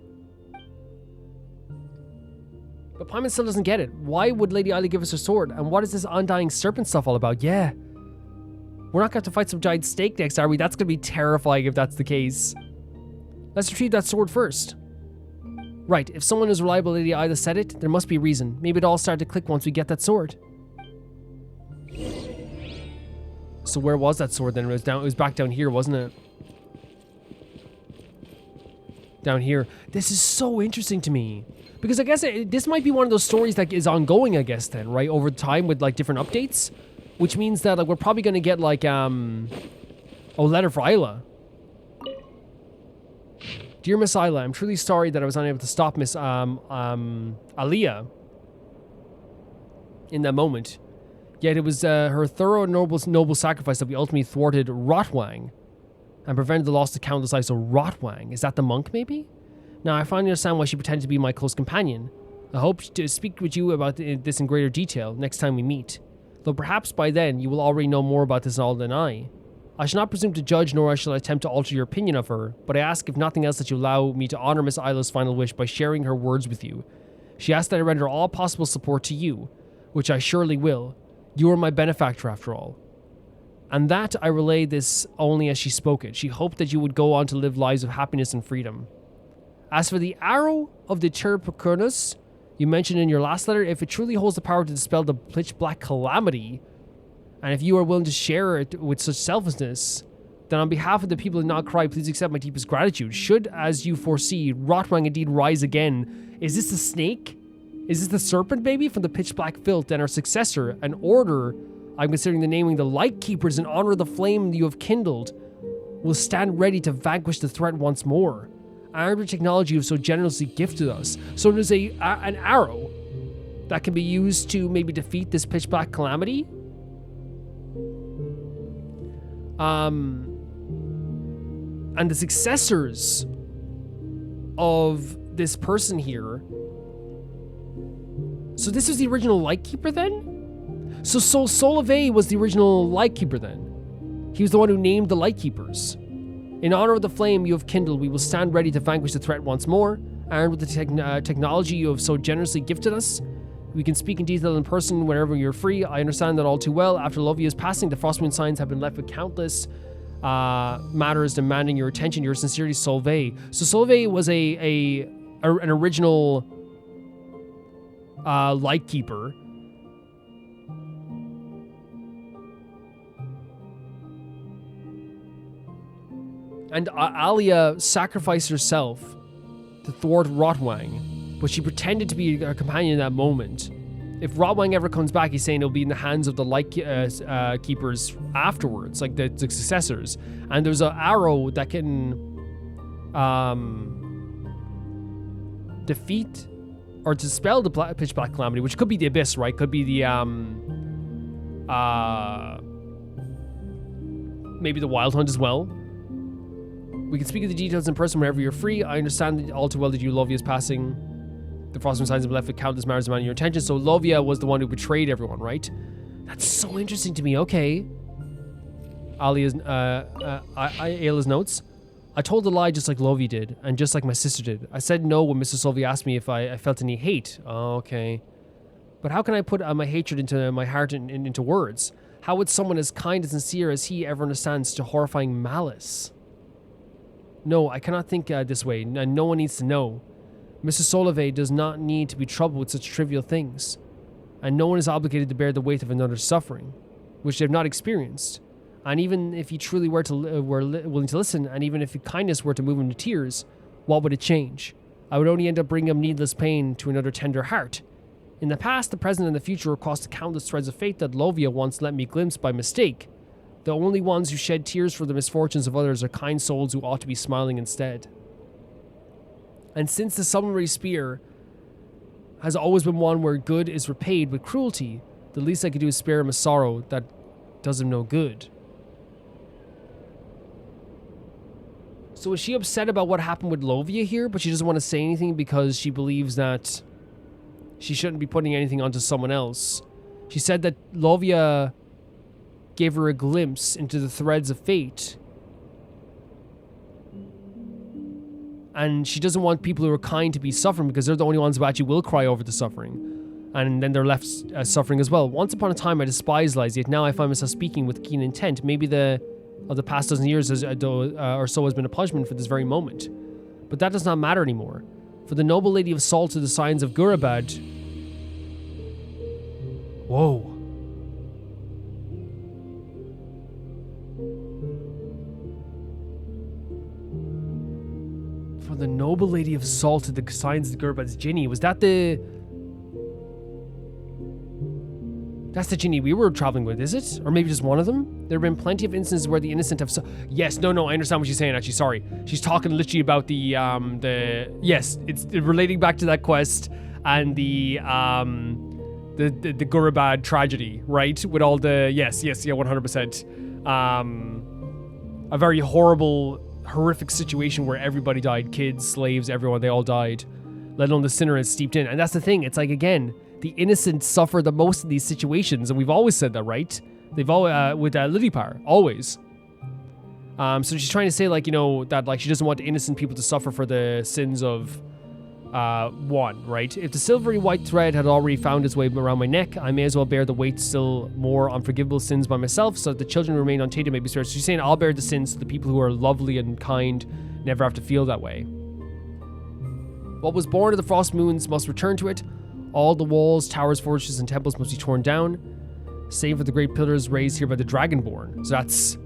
But Paimon still doesn't get it. Why would Lady Isla give us her sword? And what is this undying serpent stuff all about? Yeah. We're not going to have to fight some giant snake next, are we? That's going to be terrifying if that's the case. Let's retrieve that sword first. Right, if someone as reliable Lady Isla said it, there must be a reason. Maybe it all started to click once we get that sword. So where was that sword then? It was back down here, wasn't it? Down here. This is so interesting to me. Because I guess this might be one of those stories that is ongoing, I guess, then, right? Over time with, like, different updates. Which means that, like, we're probably going to get, like, a letter for Isla. Dear Miss Isla, I'm truly sorry that I was unable to stop Miss, Aliyah in that moment. Yet it was her thorough and noble sacrifice that we ultimately thwarted Rotwang and prevented the loss of countless lives. So Rotwang, is that the monk, maybe? Now, I finally understand why she pretended to be my close companion. I hope to speak with you about this in greater detail next time we meet. Though perhaps by then, you will already know more about this all than I. I shall not presume to judge, nor I shall attempt to alter your opinion of her, but I ask if nothing else that you allow me to honor Miss Isla's final wish by sharing her words with you. She asked that I render all possible support to you, which I surely will. You are my benefactor, after all. And that I relay this only as she spoke it. She hoped that you would go on to live lives of happiness and freedom. As for the arrow of the Cherpacurnus you mentioned in your last letter, if it truly holds the power to dispel the pitch black calamity, and if you are willing to share it with such selflessness, then on behalf of the people of Nod Krai, please accept my deepest gratitude. Should, as you foresee, Rotwang indeed rise again, is this the snake? Is this the serpent baby from the pitch black filth and our successor, an order I'm considering the naming the Light Keepers in honor of the flame you have kindled, will stand ready to vanquish the threat once more. Armed with technology you have so generously gifted us. So there's an arrow that can be used to maybe defeat this pitch black calamity. And the successors of this person here. So this was the original Lightkeeper then? So Solvay was the original Lightkeeper then. He was the one who named the Lightkeepers. In honor of the flame you have kindled, we will stand ready to vanquish the threat once more. Armed with the technology you have so generously gifted us, we can speak in detail in person whenever you're free. I understand that all too well. After Lovia's passing, the Frostmoon signs have been left with countless matters demanding your attention. Your sincerity, Solvay. So Solvay was an original Lightkeeper And Alia sacrificed herself to thwart Rotwang, but she pretended to be her companion in that moment. If Rotwang ever comes back, he's saying it'll be in the hands of the light keepers afterwards, like the successors. And there's an arrow that can defeat or dispel the pitch black calamity, which could be the abyss, right? Could be the maybe the wild hunt as well. We can speak of the details in person whenever you're free. I understand all too well that you, Lovia's passing. The Frostmourne signs have left with countless matters demanding your attention. So Lovia was the one who betrayed everyone, right? That's so interesting to me. Okay. Ayla's notes. I told a lie just like Lovia did, and just like my sister did. I said no when Mr. Sylvie asked me if I felt any hate. Oh, okay. But how can I put my hatred into my heart and into words? How would someone as kind and sincere as he ever understand such a horrifying malice? No, I cannot think this way, and no one needs to know. Mr. Solove does not need to be troubled with such trivial things, and no one is obligated to bear the weight of another's suffering, which they have not experienced. And even if he truly were willing to listen, and even if kindness were to move him to tears, what would it change? I would only end up bringing him needless pain to another tender heart. In the past, the present, and the future across the countless threads of fate that Lovia once let me glimpse by mistake, the only ones who shed tears for the misfortunes of others are kind souls who ought to be smiling instead. And since the sublunary spear has always been one where good is repaid with cruelty, the least I could do is spare him a sorrow that does him no good. So is she upset about what happened with Lovia here, but she doesn't want to say anything because she believes that she shouldn't be putting anything onto someone else? She said that Lovia gave her a glimpse into the threads of fate, and she doesn't want people who are kind to be suffering because they're the only ones who actually will cry over the suffering, and then they're left suffering as well. Once upon a time I despised lies, yet now I find myself speaking with keen intent. Maybe the past dozen years or so has been a punishment for this very moment, but that does not matter anymore. For the noble lady of Salt to the signs of Gurabad. Whoa. For the noble lady of Salt to the signs of Gurabad's Ginny. Was that the... That's the Ginny we were traveling with, is it? Or maybe just one of them? There have been plenty of instances where the innocent have... Yes, no, I understand what she's saying, actually, sorry. She's talking literally about the... Yes, it's relating back to that quest and the Gurabad tragedy, right? With all the... Yes, 100%. A very horrific situation where everybody died. Kids, slaves, everyone, they all died. Let alone the sinner is steeped in. And that's the thing, it's like, again... The innocent suffer the most in these situations, and we've always said that, right? They've always with Lilipar, always. So she's trying to say, like, you know, that like she doesn't want innocent people to suffer for the sins of one, right? If the silvery white thread had already found its way around my neck, I may as well bear the weight still more unforgivable sins by myself, so that the children who remain untainted may be spared. So she's saying, I'll bear the sins so the people who are lovely and kind never have to feel that way. What was born of the frost moons must return to it. All the walls, towers, fortresses, and temples must be torn down, save for the great pillars raised here by the Dragonborn. So that's...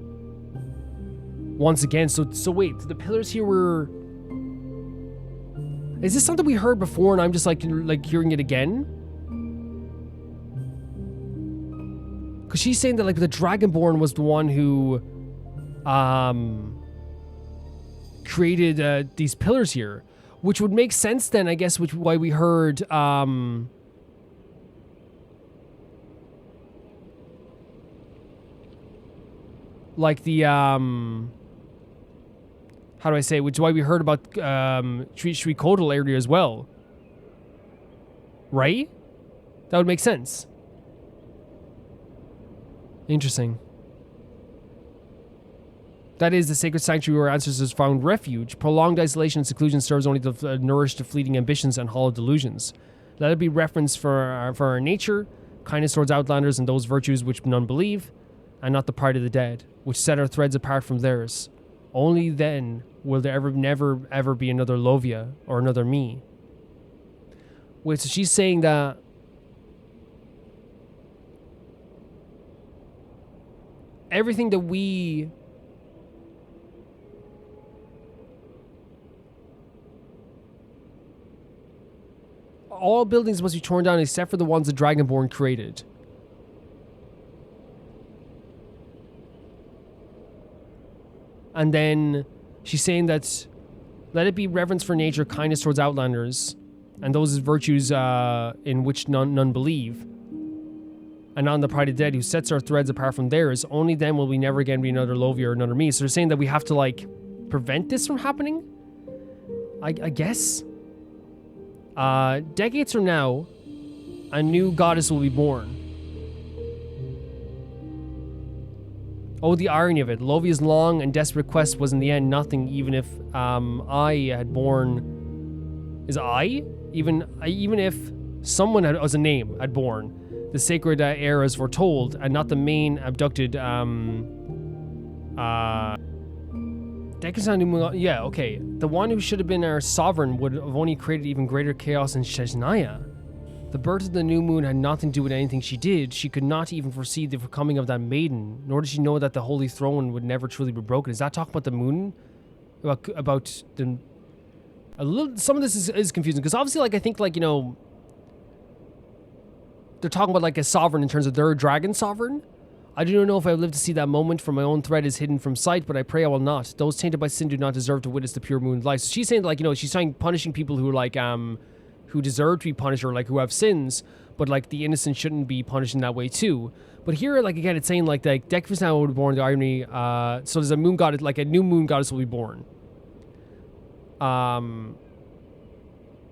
Once again, so wait, the pillars here were... Is this something we heard before and I'm just like hearing it again? Because she's saying that like the Dragonborn was the one who created these pillars here. Which would make sense then, I guess, why we heard, like the, how do I say, which is why we heard about, Shri Kodal area as well. Right? That would make sense. Interesting. That is the sacred sanctuary where ancestors found refuge. Prolonged isolation and seclusion serves only to nourish the fleeting ambitions and hollow delusions. Let it be reference for our nature, kindness towards outlanders and those virtues which none believe, and not the pride of the dead, which set our threads apart from theirs. Only then will there never ever be another Lovia or another me. Wait, so she's saying that everything that we all buildings must be torn down except for the ones the Dragonborn created. And then she's saying that let it be reverence for nature, kindness towards outlanders, and those virtues in which none believe. And on the pride of the dead who sets our threads apart from theirs, only then will we never again be another Lovia or another me. So they're saying that we have to, like, prevent this from happening? I guess? Decades from now, a new goddess will be born. Oh, the irony of it. Lovia's long and desperate quest was in the end nothing, even if I had born... Is I? Even if someone had, as a name, had born the sacred heir as foretold, and not the main abducted... Yeah, okay. The one who should have been our sovereign would have only created even greater chaos in Shesnaya. The birth of the new moon had nothing to do with anything she did. She could not even foresee the coming of that maiden, nor did she know that the holy throne would never truly be broken. Is that talking about the moon? About the... some of this is confusing, because obviously, like, I think, like, you know, they're talking about, like, a sovereign in terms of their dragon sovereign. I do not know if I live to see that moment, for my own thread is hidden from sight, but I pray I will not. Those tainted by sin do not deserve to witness the pure moon's light. So she's saying, like, you know, she's saying punishing people who, like, who deserve to be punished, or, like, who have sins, but, like, the innocent shouldn't be punished in that way too. But here, like, again, it's saying, like, Decapus now will be born, the irony, so there's a moon goddess, like, a new moon goddess will be born.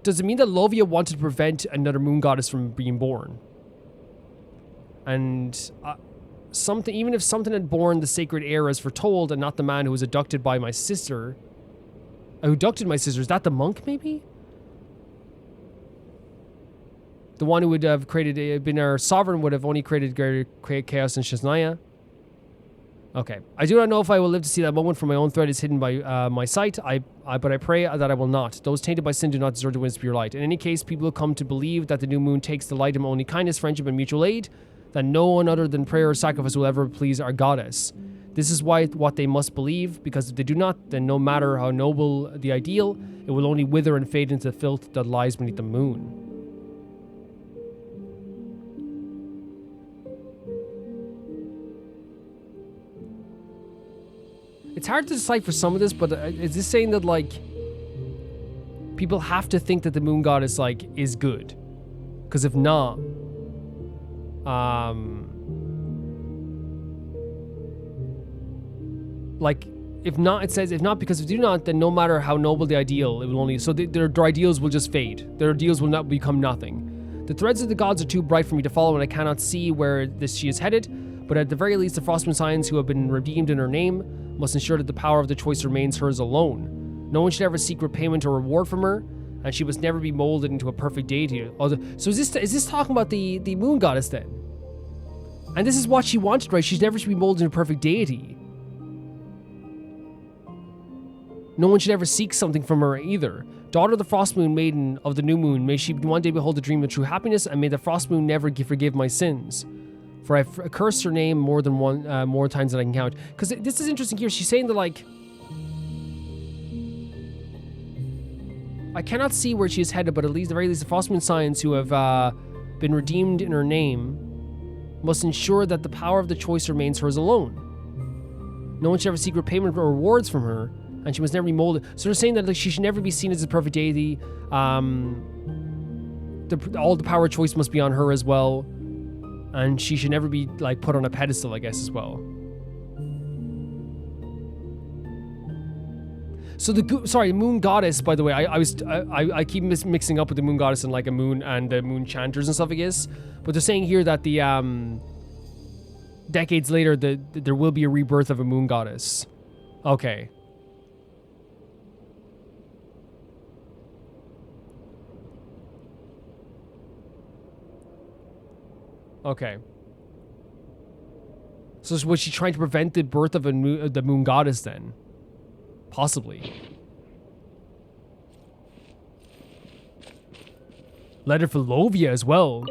Does it mean that Lovia wanted to prevent another moon goddess from being born? And, something, even if something had born the sacred heir as foretold, and not the man who was abducted by my sister, who abducted my sister, is that the monk, maybe? The one who would have created, been our sovereign would have only created chaos in Shesnaya. Okay. I do not know if I will live to see that moment, for my own thread is hidden by my sight. But I pray that I will not. Those tainted by sin do not deserve to witness pure light. In any case, people will come to believe that the new moon takes the light of only kindness, friendship, and mutual aid, that no one other than prayer or sacrifice will ever please our goddess. This is what they must believe, because if they do not, then no matter how noble the ideal, it will only wither and fade into the filth that lies beneath the moon. It's hard to decipher some of this, but is this saying that, like, people have to think that the moon goddess, like, is good? Because if not, like, if not, it says, if not, because if you do not, then no matter how noble the ideal, it will only, so their ideals will just fade. Their ideals will not become nothing. The threads of the gods are too bright for me to follow, and I cannot see where she is headed, but at the very least, the Frostmoon Scions who have been redeemed in her name must ensure that the power of the choice remains hers alone. No one should ever seek repayment or reward from her, and she must never be molded into a perfect deity. So is this talking about the moon goddess then? And this is what she wanted, right? She's never should be molded into a perfect deity. No one should ever seek something from her either. Daughter of the Frostmoon, maiden of the new moon, may she one day behold the dream of true happiness, and may the Frostmoon never forgive my sins. For I've cursed her name more times than I can count. Because this is interesting here. She's saying that, like, I cannot see where she is headed, but at least, the very least, the Frostmoon Scions who have been redeemed in her name must ensure that the power of the choice remains hers alone. No one should ever seek repayment or rewards from her, and she must never be molded. So they're saying that, like, she should never be seen as a perfect deity. All the power of choice must be on her as well. And she should never be, like, put on a pedestal, I guess, as well. So the moon goddess, by the way, I keep mixing up with the moon goddess and, like, a moon and the moon chanters and stuff, I guess. But they're saying here that the decades later, there will be a rebirth of a moon goddess. Okay. Okay. So was she trying to prevent the birth of the moon goddess then? Possibly. Letter for Lovia as well.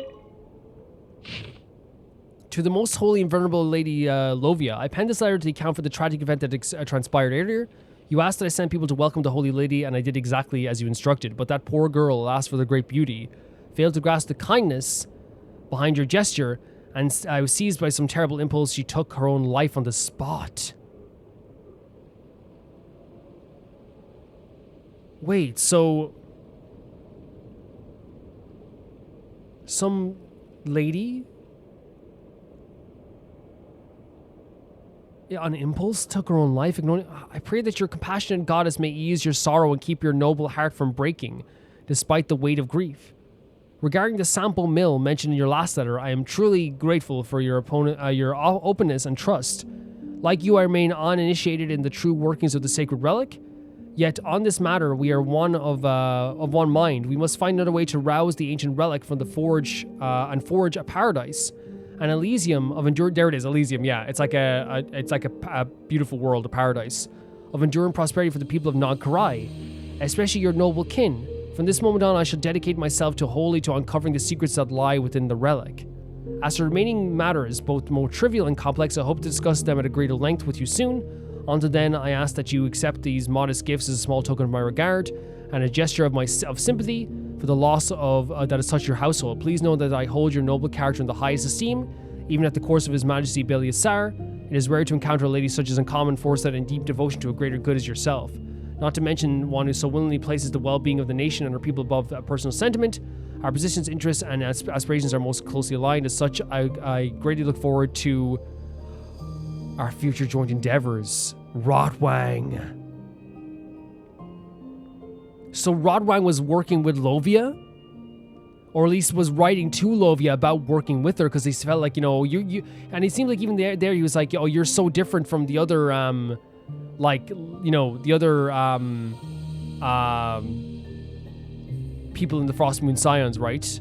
To the most holy and venerable Lady Lovia, I penned this letter to account for the tragic event that transpired earlier. You asked that I send people to welcome the Holy Lady, and I did exactly as you instructed, but that poor girl asked for the great beauty. failed to grasp the kindness behind your gesture, and I was seized by some terrible impulse. She took her own life on the spot. Wait, so some lady on impulse took her own life, ignoring. I pray that your compassionate goddess may ease your sorrow and keep your noble heart from breaking, despite the weight of grief. Regarding the sample mill mentioned in your last letter, I am truly grateful for your openness and trust. Like you, I remain uninitiated in the true workings of the sacred relic. Yet on this matter, we are one of one mind. We must find another way to rouse the ancient relic from the forge and forge a paradise, an Elysium of enduring. There it is, Elysium. Yeah, it's like a beautiful world, a paradise of enduring prosperity for the people of Nod Krai, especially your noble kin. From this moment on, I shall dedicate myself wholly to uncovering the secrets that lie within the relic. As for remaining matters, both more trivial and complex, I hope to discuss them at a greater length with you soon. Until then, I ask that you accept these modest gifts as a small token of my regard and a gesture of sympathy for the loss of that has touched your household. Please know that I hold your noble character in the highest esteem, even at the course of His Majesty Belial Tsar. It is rare to encounter a lady such as uncommon foresight and deep devotion to a greater good as yourself. Not to mention one who so willingly places the well-being of the nation and her people above personal sentiment. Our positions, interests, and aspirations are most closely aligned. As such, I greatly look forward to our future joint endeavors. Rodwang. So Rodwang was working with Lovia? Or at least was writing to Lovia about working with her, because he felt like, you and it seemed like even there he was like, oh, you're so different from the other people in the Frost Moon Scions, right?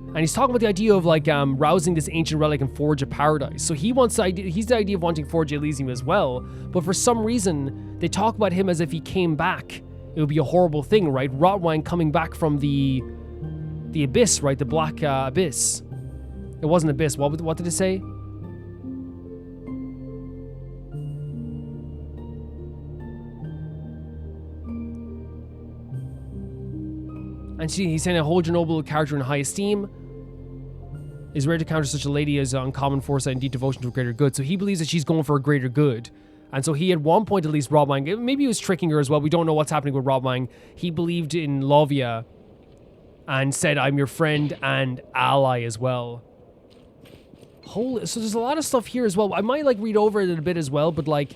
And he's talking about the idea of rousing this ancient relic and forge a paradise. So he's the idea of wanting forge Elysium as well. But for some reason, they talk about him as if he came back. It would be a horrible thing, right? Rotwang coming back from the abyss, right? The black abyss. It wasn't abyss. What did it say? And he's saying, I hold your noble character in high esteem. It's rare to encounter such a lady as uncommon foresight and deep devotion to a greater good. So he believes that she's going for a greater good. And so he, at one point at least, Robwang, maybe he was tricking her as well. We don't know what's happening with Robwang. He believed in Lovia and said, I'm your friend and ally as well. So there's a lot of stuff here as well. I might read over it a bit as well, but on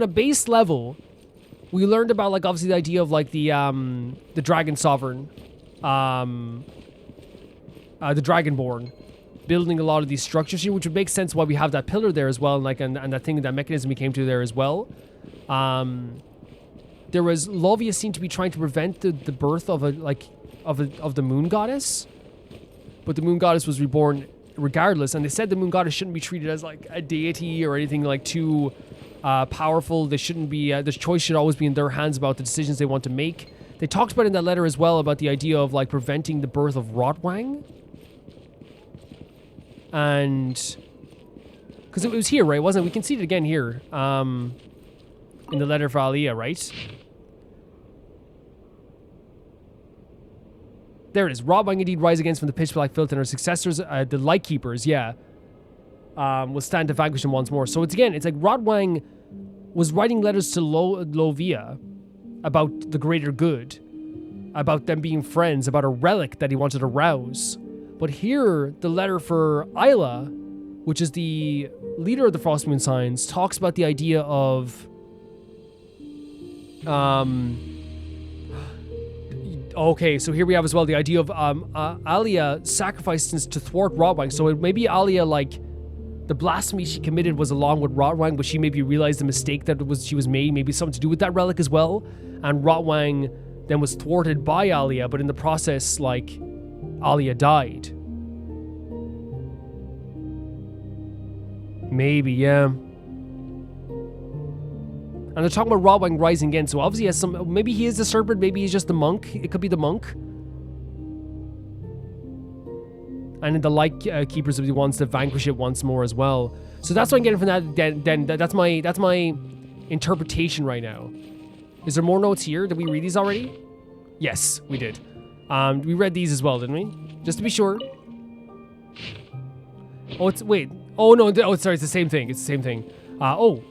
a base level, we learned about obviously the idea of the Dragon Sovereign, the Dragonborn, building a lot of these structures here, which would make sense why we have that pillar there as well, and that mechanism we came to there as well. There was Lovia seemed to be trying to prevent the birth of the Moon Goddess, but the Moon Goddess was reborn regardless, and they said the Moon Goddess shouldn't be treated as a deity or anything too powerful. They shouldn't be. The choice should always be in their hands about the decisions they want to make. They talked about in that letter as well about the idea of preventing the birth of Rotwang. And because it was here, right? Wasn't it? We can see it again here in the letter for Aliyah, right? There it is. Rotwang indeed rise against from the pitch black filth, and her successors, the Lightkeepers, will stand to vanquish him once more. So it's like Rotwang was writing letters to Lovia about the greater good, about them being friends, about a relic that he wanted to rouse. But here, the letter for Isla, which is the leader of the Frost Moon Signs, talks about the idea of okay, so here we have as well the idea of Alia sacrificed to thwart Rotwang. So maybe Alia, the blasphemy she committed was along with Rotwang, but she maybe realized the mistake that she was made, maybe something to do with that relic as well. And Rotwang then was thwarted by Alia, but in the process, Alia died. Maybe, yeah. And they're talking about Rotwang rising again, so obviously he has maybe he is the serpent, maybe he's just the monk. It could be the monk. And the Lightkeepers will be the ones to vanquish it once more as well. So that's what I'm getting from that. Then that's my interpretation right now. Is there more notes here? Did we read these already? Yes, we did. We read these as well, didn't we? Just to be sure. Oh, wait. Oh, no. Oh, sorry. It's the same thing. It's the same thing. Oh.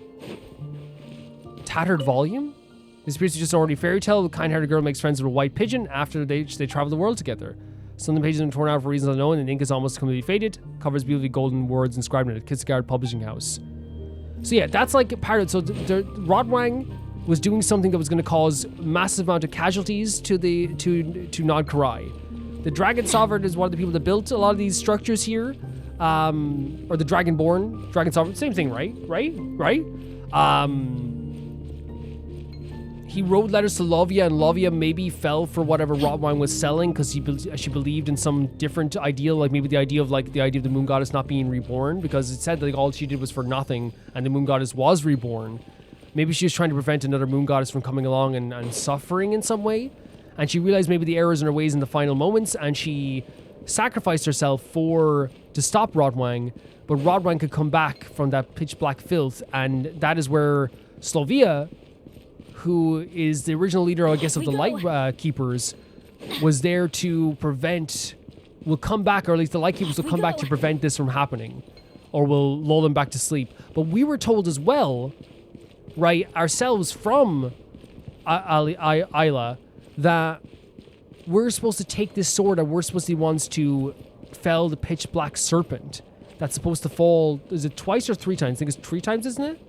Tattered volume? This appears to be just an ordinary fairy tale. A kind-hearted girl makes friends with a white pigeon after they travel the world together. Some of the pages have been torn out for reasons unknown, and the ink is almost completely faded. Covers beautifully golden words inscribed in a Kissgard publishing house. So yeah, that's like part of it. So Rodwang was doing something that was going to cause massive amount of casualties to Nod Krai. The Dragon Sovereign is one of the people that built a lot of these structures here. Or the Dragonborn, Dragon Sovereign, same thing, right? Right? He wrote letters to Lovia, and Lovia maybe fell for whatever Rodwine was selling because she believed in some different ideal, like maybe the idea of the Moon Goddess not being reborn, because it said that like all she did was for nothing, and the Moon Goddess was reborn. Maybe she was trying to prevent another Moon Goddess from coming along and suffering in some way, and she realized maybe the errors in her ways in the final moments, and she sacrificed herself to stop Rodwang, but Rodwang could come back from that pitch black filth, and that is where Slovia, who is the original leader, I guess, of the Light Keepers, was there to prevent, will come back, or at least the Light Keepers will come back to prevent this from happening, or will lull them back to sleep. But we were told as well, right, ourselves from Isla, that we're supposed to take this sword and we're supposed to be ones to fell the pitch black serpent that's supposed to fall, is it twice or 3 times? I think it's 3 times, isn't it?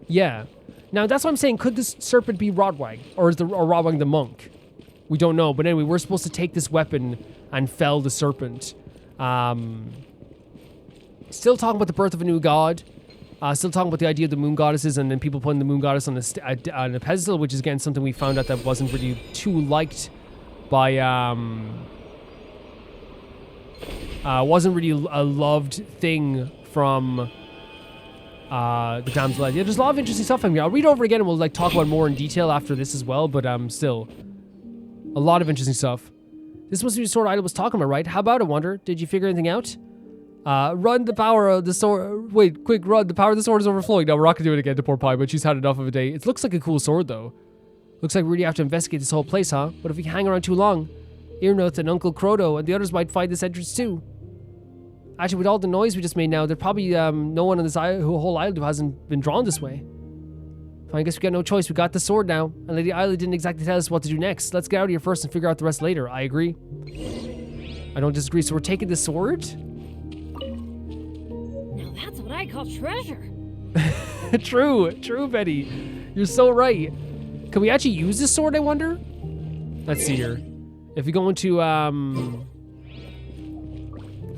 Yeah. Now, that's what I'm saying. Could this serpent be Rodwang? Or is Rodwang the monk? We don't know. But anyway, we're supposed to take this weapon and fell the serpent. Still talking about the birth of a new god. Still talking about the idea of the moon goddesses, and then people putting the moon goddess on a pedestal, which is, again, something we found out that wasn't really too liked by... wasn't really a loved thing from... the damsel. Yeah, there's a lot of interesting stuff in here. I'll read over again and we'll like talk about more in detail after this as well, but still a lot of interesting stuff. This must be the sword Ida was talking about, right? How about it, Wonder? Did you figure anything out? Run, the power of the sword. Wait, quick, run. The power of the sword is overflowing. No, we're not gonna do it again to poor Pie, but she's had enough of a day. It looks like a cool sword though. Looks like we really have to investigate this whole place, huh? But if we hang around too long, Earnoth and Uncle Croto and the others might find this entrance too. Actually, with all the noise we just made now, there's probably no one on this whole island who hasn't been drawn this way. Fine, I guess we got no choice. We got the sword now, and Lady Isla didn't exactly tell us what to do next. Let's get out of here first and figure out the rest later. I agree. I don't disagree. So we're taking the sword? Now that's what I call treasure. True, Betty. You're so right. Can we actually use this sword, I wonder? Let's see here. If we go into,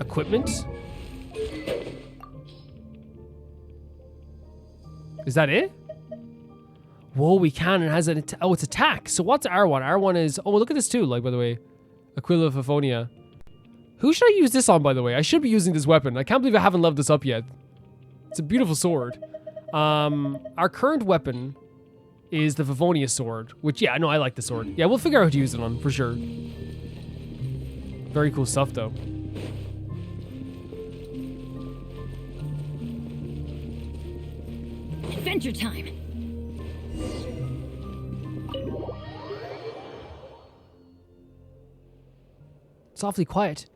equipment? Is that it? Whoa, we can. It has an it's attack. So what's R1? R1 is... Oh, look at this too, like, by the way. Aquila of Aphonia. Who should I use this on, by the way? I should be using this weapon. I can't believe I haven't leveled this up yet. It's a beautiful sword. Our current weapon is the Favonius sword, which, yeah, no, I like the sword. Yeah, we'll figure out how to use it on, for sure. Very cool stuff, though. Adventure time. It's awfully quiet.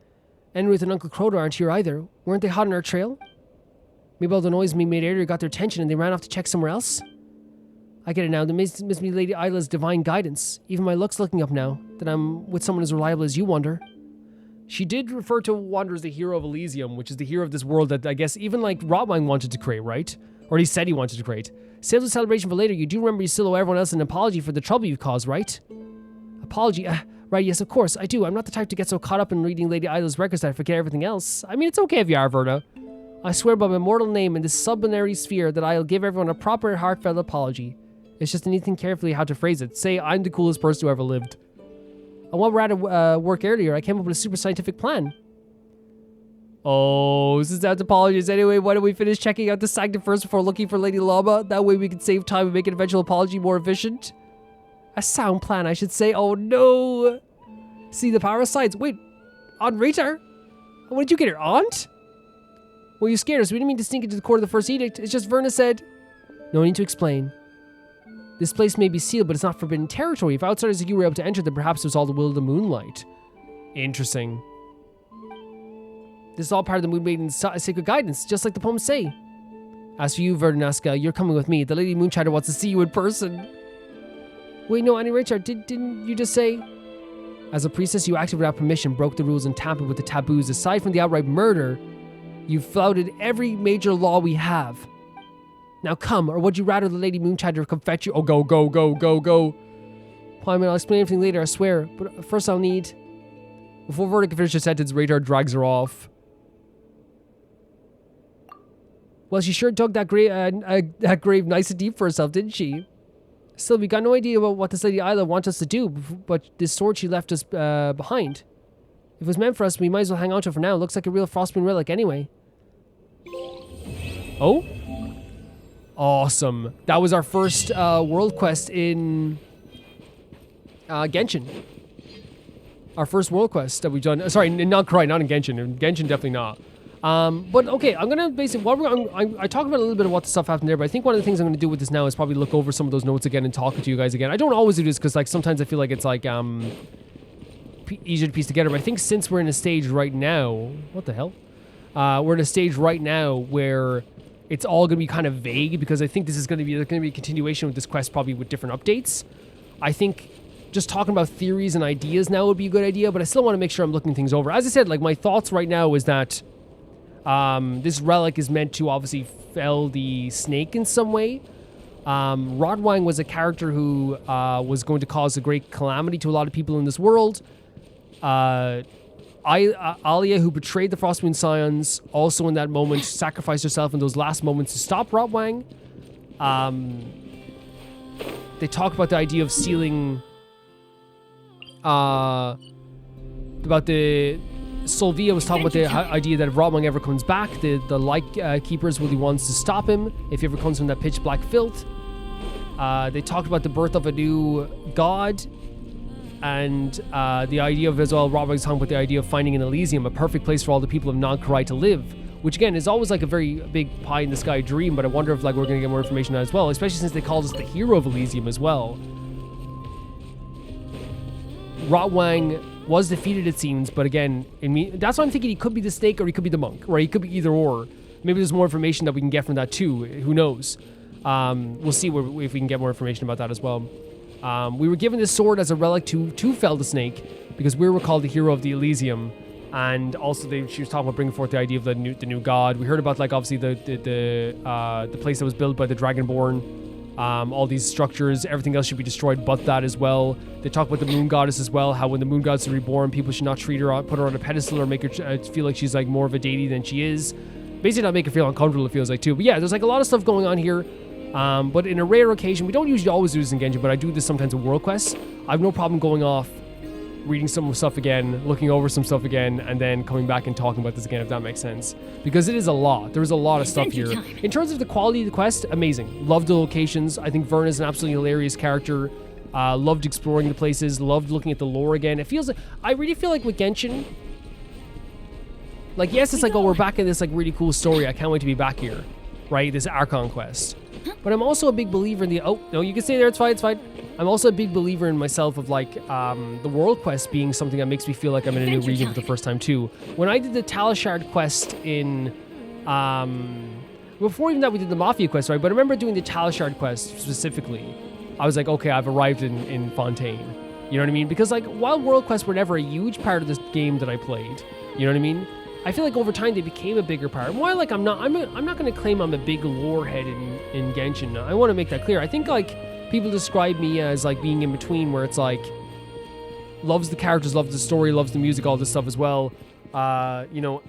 Enruth and Uncle Croto aren't here either. Weren't they hot on our trail? Maybe all the noise we made earlier got their attention and they ran off to check somewhere else? I get it now. There must be Lady Isla's divine guidance. Even my luck's looking up now, that I'm with someone as reliable as you, Wander. She did refer to Wander as the hero of Elysium, which is the hero of this world that I guess even like Rotwang wanted to create, right? Or he said he wanted to create. Save the celebration for later. You do remember you still owe everyone else an apology for the trouble you've caused, right? Apology? Right, yes, of course, I do. I'm not the type to get so caught up in reading Lady Isla's records that I forget everything else. I mean, it's okay if you are, Verna. I swear by my mortal name in this sublunary sphere that I'll give everyone a proper heartfelt apology. It's just anything carefully how to phrase it. Say, I'm the coolest person who ever lived. And while we're at work earlier, I came up with a super scientific plan. Oh, since that's apologies anyway, why don't we finish checking out the sanctum first before looking for Lady Llama? That way we can save time and make an eventual apology more efficient. A sound plan, I should say. Oh no! See the parasites. Wait, Aunt Rita? When did you get her, Aunt? Well, you scared us. We didn't mean to sneak into the court of the first edict. It's just Verna said. No need to explain. This place may be sealed, but it's not forbidden territory. If outsiders like you were able to enter, then perhaps it was all the will of the moonlight. Interesting. This is all part of the Moon Maiden's sacred guidance, just like the poems say. As for you, Verna, you're coming with me. The Lady Moonchider wants to see you in person. Wait, no, Annie Richard, didn't you just say? As a priestess, you acted without permission, broke the rules, and tampered with the taboos. Aside from the outright murder, you flouted every major law we have. Now come, or would you rather the Lady Moonchider come fetch you? Oh, go, go, go, go, go. Paimon, I'll explain everything later, I swear. But first I'll need... Before Verna can finish her sentence, Radar drags her off. Well, she sure dug that grave nice and deep for herself, didn't she? Still, we got no idea about what this Lady Isla wants us to do, but this sword she left us behind. If it was meant for us, we might as well hang on to it for now. It looks like a real Frostmoon relic anyway. Oh? Awesome. That was our first world quest in Genshin. Our first world quest that we've done. Sorry, in Nod Krai, not in Genshin. In Genshin, definitely not. But okay, I'm gonna basically I talked about a little bit of what the stuff happened there, but I think one of the things I'm gonna do with this now is probably look over some of those notes again and talk to you guys again. I don't always do this because like sometimes I feel like it's like easier to piece together. But I think since we're in a stage right now, what the hell? We're in a stage right now where it's all gonna be kind of vague because I think this is gonna be a continuation with this quest, probably with different updates. I think just talking about theories and ideas now would be a good idea, but I still want to make sure I'm looking things over. As I said, like my thoughts right now is that this relic is meant to obviously fell the snake in some way. Rodwang was a character who was going to cause a great calamity to a lot of people in this world. Alia, who betrayed the Frostmoon Scions, also in that moment sacrificed herself in those last moments to stop Rodwang. They talk about the idea of sealing... about the... Solvia was talking about the idea that if Rodwang ever comes back, the Light Keepers will be ones to stop him if he ever comes from that pitch black filth. They talked about the birth of a new god, and the idea of as well, Rodwang's talking about the idea of finding an Elysium, a perfect place for all the people of Nod Krai to live, which again is always like a very big pie in the sky dream, but I wonder if like we're going to get more information on that as well, especially since they called us the hero of Elysium as well. Rodwang was defeated, it seems, but again, that's why I'm thinking he could be the snake or he could be the monk, right? He could be either or. Maybe there's more information that we can get from that too. Who knows? We'll see if we can get more information about that as well. We were given this sword as a relic to fell the snake because we were called the hero of the Elysium, and also she was talking about bringing forth the idea of the new god. We heard about like obviously the place that was built by the Dragonborn. All these structures, everything else should be destroyed but that as well. They talk about the moon goddess as well, how when the moon goddess is reborn, people should not treat her, put her on a pedestal or make her feel like she's like more of a deity than she is. Basically not make her feel uncomfortable, it feels like too. But yeah, there's like a lot of stuff going on here. But in a rare occasion, we don't usually always do this in Genshin, but I do this sometimes in world quests. I have no problem going off, reading some stuff again, looking over some stuff again, and then coming back and talking about this again, if that makes sense. Because it is a lot. There's a lot of stuff here. In terms of the quality of the quest, amazing. Loved the locations. I think Verna is an absolutely hilarious character. Loved exploring the places. Loved looking at the lore again. It feels like... I really feel like with Genshin... Like, yes, it's like, oh, we're back in this, like, really cool story. I can't wait to be back here. Right? This Archon quest. But I'm also a big believer in the... Oh, no, you can stay there. It's fine. It's fine. I'm also a big believer in myself of, like, the world quest being something that makes me feel like I'm in a new region for the first time, too. When I did the Talishard quest in... before even that, we did the Mafia quest, right? But I remember doing the Talishard quest specifically. I was like, okay, I've arrived in Fontaine. You know what I mean? Because, like, while world quests were never a huge part of this game that I played, you know what I mean? I feel like over time they became a bigger part. Why? Like I'm not going to claim I'm a big lore head in Genshin. I want to make that clear. I think like people describe me as like being in between, where it's like loves the characters, loves the story, loves the music, all this stuff as well. You know,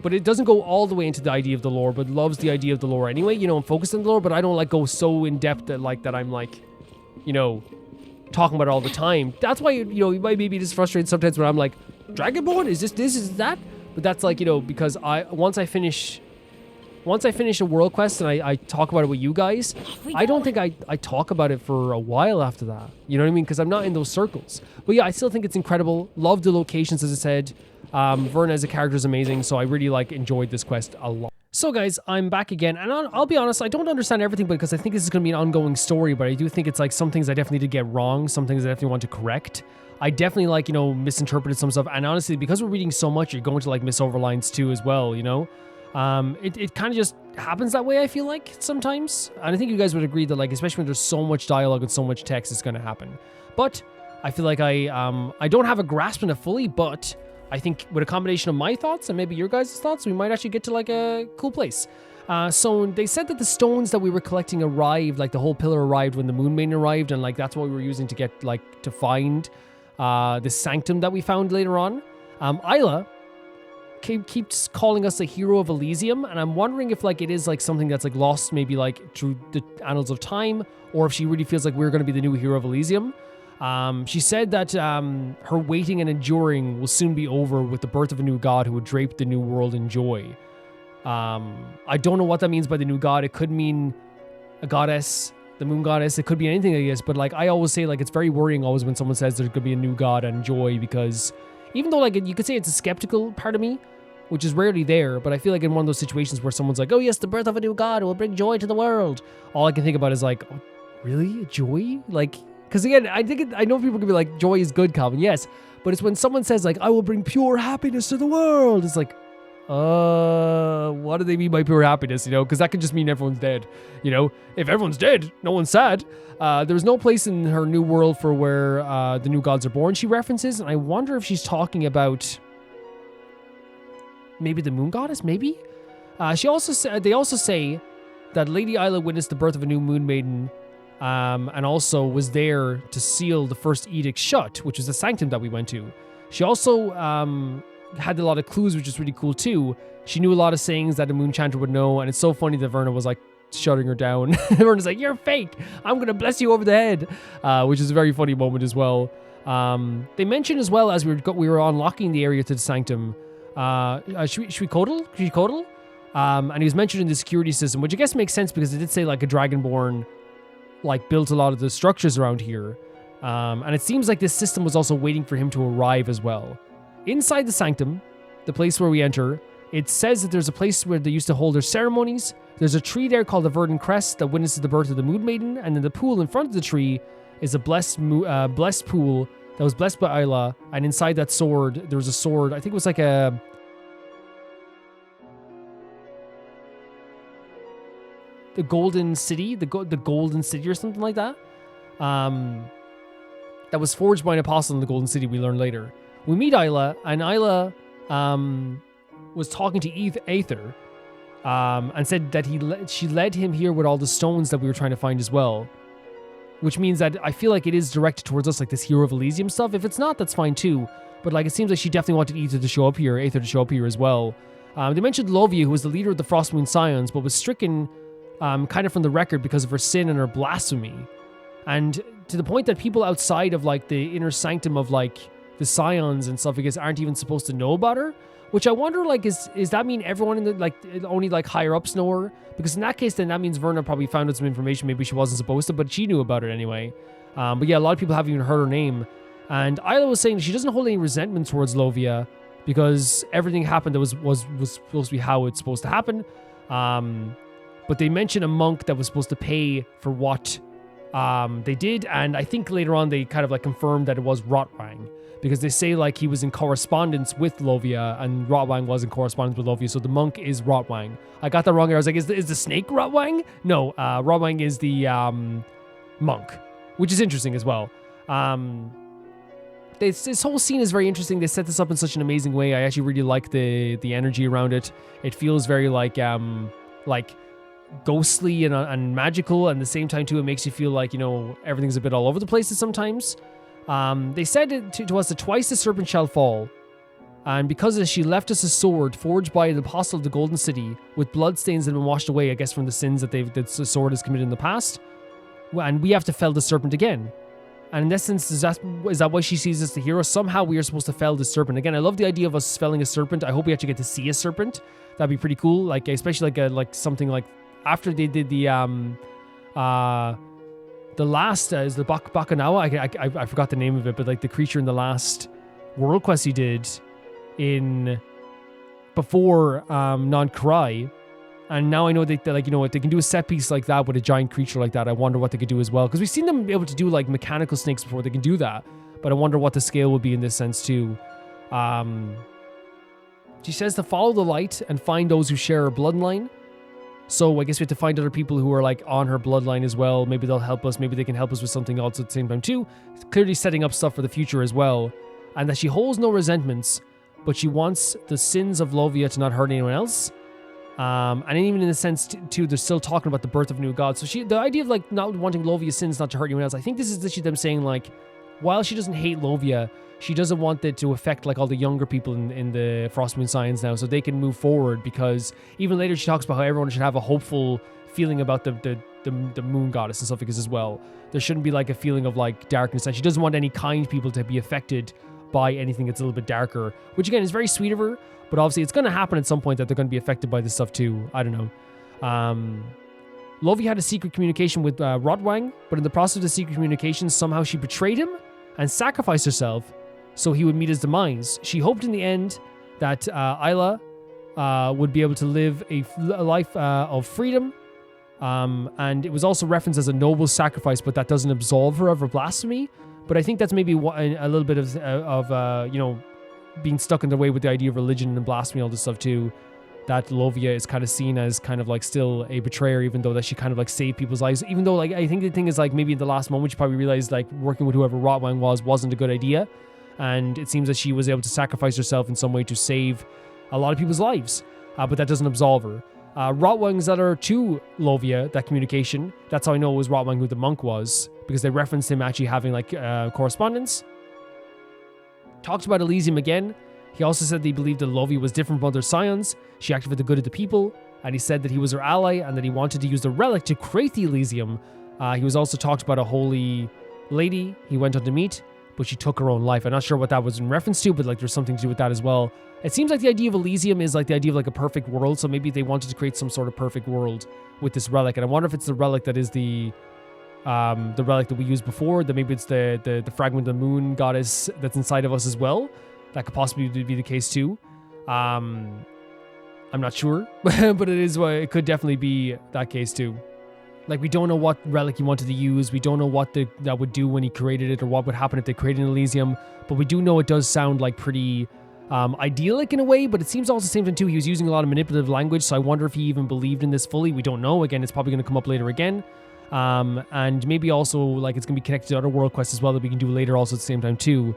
but it doesn't go all the way into the idea of the lore, but loves the idea of the lore anyway. You know, I'm focused on the lore, but I don't like go so in depth that I'm like, you know, talking about it all the time. That's why you know you might be just frustrated sometimes when I'm like, Dragonborn? Is this is that? But that's like, you know, because once I finish a world quest and I talk about it with you guys, I don't think I talk about it for a while after that. You know what I mean? Because I'm not in those circles. But yeah, I still think it's incredible. Love the locations, as I said. Verna as a character is amazing, so I really like enjoyed this quest a lot. So guys, I'm back again, and I'll be honest, I don't understand everything because I think this is going to be an ongoing story, but I do think it's like some things I definitely did get wrong, some things I definitely want to correct. I definitely like, misinterpreted some stuff, and honestly, because we're reading so much, you're going to like miss overlines too as well, It kind of just happens that way, I feel like, sometimes. And I think you guys would agree that, like, especially when there's so much dialogue and so much text, it's going to happen. But I feel like I don't have a grasp on it fully, but I think with a combination of my thoughts and maybe your guys' thoughts, we might actually get to, like, a cool place. So they said that the stones that we were collecting arrived, like, the whole pillar arrived when the Moon Maiden arrived, and, like, that's what we were using to get, like, to find the sanctum that we found later on. Isla keeps calling us a hero of Elysium, and I'm wondering if like it is like something that's like lost maybe like through the annals of time, or if she really feels like we're going to be the new hero of Elysium. She said that her waiting and enduring will soon be over with the birth of a new god who would drape the new world in joy. I don't know what that means by the new god. It could mean a goddess, the moon goddess. It could be anything, I guess. But like I always say, like it's very worrying always when someone says there's going to be a new god and joy, because even though like you could say it's a skeptical part of me, which is rarely there, but I feel like in one of those situations where someone's like, oh yes, the birth of a new god will bring joy to the world, all I can think about is like, oh, really? Joy? Like, because again, I know people can be like, joy is good, Calvin, yes, but it's when someone says like, I will bring pure happiness to the world, it's like, what do they mean by pure happiness, because that could just mean everyone's dead, if everyone's dead, no one's sad. There's no place in her new world for where the new gods are born, she references, and I wonder if she's talking about maybe the moon goddess, maybe? They also say that Lady Isla witnessed the birth of a new moon maiden, and also was there to seal the first edict shut, which was the sanctum that we went to. She also had a lot of clues, which is really cool too. She knew a lot of sayings that a moon chanter would know, and it's so funny that Verna was like shutting her down. Verna's like, you're fake, I'm gonna bless you over the head, which is a very funny moment as well. They mentioned as well as we were unlocking the area to the sanctum, Shwikotl? And he was mentioned in the security system, which I guess makes sense because it did say like a dragonborn like built a lot of the structures around here. And it seems like this system was also waiting for him to arrive as well. Inside the sanctum, the place where we enter, it says that there's a place where they used to hold their ceremonies. There's a tree there called the Verdant Crest that witnesses the birth of the Moon Maiden, and then the pool in front of the tree is a blessed pool that was blessed by Isla, and inside that sword, there was a sword, I think it was like the Golden City, the Golden City or something like that, that was forged by an apostle in the Golden City, we learn later. We meet Isla, and Isla was talking to Aether, and said that she led him here with all the stones that we were trying to find as well. Which means that I feel like it is directed towards us, like this Hero of Elysium stuff. If it's not, that's fine too. But like it seems like she definitely wanted Aether to show up here as well. They mentioned Lovia, who was the leader of the Frostmoon Scions, but was stricken kind of from the record because of her sin and her blasphemy. And to the point that people outside of like the inner sanctum of like the Scions and stuff, I guess, aren't even supposed to know about her. Which I wonder, like, is that mean everyone in the, like, only, like, higher-ups know her? Because in that case, then that means Verna probably found out some information maybe she wasn't supposed to, but she knew about it anyway. But yeah, a lot of people haven't even heard her name. And Isla was saying she doesn't hold any resentment towards Lovia because everything happened that was supposed to be how it's supposed to happen. But they mentioned a monk that was supposed to pay for what they did, and I think later on they kind of, like, confirmed that it was Rotwang. Because they say, like, he was in correspondence with Lovia, and Rotwang was in correspondence with Lovia, so the monk is Rotwang. I got that wrong. I was like, is the snake Rotwang? No, Rotwang is the monk, which is interesting as well. This whole scene is very interesting. They set this up in such an amazing way. I actually really like the energy around it. It feels very, like ghostly and magical, and at the same time, too, it makes you feel like, everything's a bit all over the place sometimes. They said to us that twice the serpent shall fall, and because she left us a sword forged by the apostle of the Golden City with bloodstains that have been washed away, I guess, from the sins that the sword has committed in the past, and we have to fell the serpent again. And in essence, is that why she sees us the hero? Somehow we are supposed to fell the serpent again. I love the idea of us felling a serpent. I hope we actually get to see a serpent. That'd be pretty cool. Like, especially like something like after they did the last is the Bakanawa. I forgot the name of it, but like the creature in the last world quest he did before Nod Krai, And now I know that, like, you know, if they can do a set piece like that with a giant creature like that, I wonder what they could do as well. Because we've seen them be able to do, like, mechanical snakes before. They can do that. But I wonder what the scale would be in this sense, too. She says to follow the light and find those who share her bloodline. So I guess we have to find other people who are, like, on her bloodline as well. Maybe they'll help us. Maybe they can help us with something else at the same time, too. It's clearly setting up stuff for the future as well. And that she holds no resentments, but she wants the sins of Lovia to not hurt anyone else. And even in the sense too, they're still talking about the birth of a new god. So the idea of, like, not wanting Lovia's sins not to hurt anyone else, I think this is literally them saying, like, while she doesn't hate Lovia, she doesn't want it to affect, like, all the younger people in the Frostmoon Scions now, so they can move forward. Because even later she talks about how everyone should have a hopeful feeling about the moon goddess and stuff like this as well. There shouldn't be, like, a feeling of, like, darkness, and she doesn't want any kind people to be affected by anything that's a little bit darker, which again is very sweet of her. But obviously, it's going to happen at some point that they're going to be affected by this stuff too. I don't know. Lovia had a secret communication with Rotwang, but in the process of the secret communication, somehow she betrayed him and sacrificed herself so he would meet his demise. She hoped in the end that Isla would be able to live a life of freedom. And it was also referenced as a noble sacrifice, but that doesn't absolve her of her blasphemy. But I think that's maybe a little bit of you know, being stuck in the way with the idea of religion and blasphemy, all this stuff too, that Lovia is kind of seen as kind of like still a betrayer, even though that she kind of like saved people's lives. Even though, like, I think the thing is, like, maybe in the last moment she probably realized, like, working with whoever Rotwang wasn't a good idea, and it seems that she was able to sacrifice herself in some way to save a lot of people's lives, but that doesn't absolve her. Rotwang's letter to Lovia, that communication, that's how I know it was Rotwang who the monk was, because they referenced him actually having, like, correspondence. Talked about Elysium again. He also said that he believed that Lovia was different from other scions. She acted for the good of the people, and he said that he was her ally and that he wanted to use the relic to create the Elysium. He was also talked about a holy lady he went on to meet, but she took her own life. I'm not sure what that was in reference to, but, like, there's something to do with that as well. It seems like the idea of Elysium is like the idea of, like, a perfect world, so maybe they wanted to create some sort of perfect world with this relic, and I wonder if it's the relic that is the relic that we used before, that maybe it's the fragment of the moon goddess that's inside of us as well. That could possibly be the case too. I'm not sure, but it could definitely be that case too. Like, we don't know what relic he wanted to use. We don't know what that would do when he created it, or what would happen if they created an Elysium. But we do know it does sound like pretty idyllic in a way, but it seems also the same thing too. He was using a lot of manipulative language, so I wonder if he even believed in this fully. We don't know. Again, it's probably going to come up later again. And maybe also, like, it's going to be connected to other world quests as well that we can do later also at the same time too.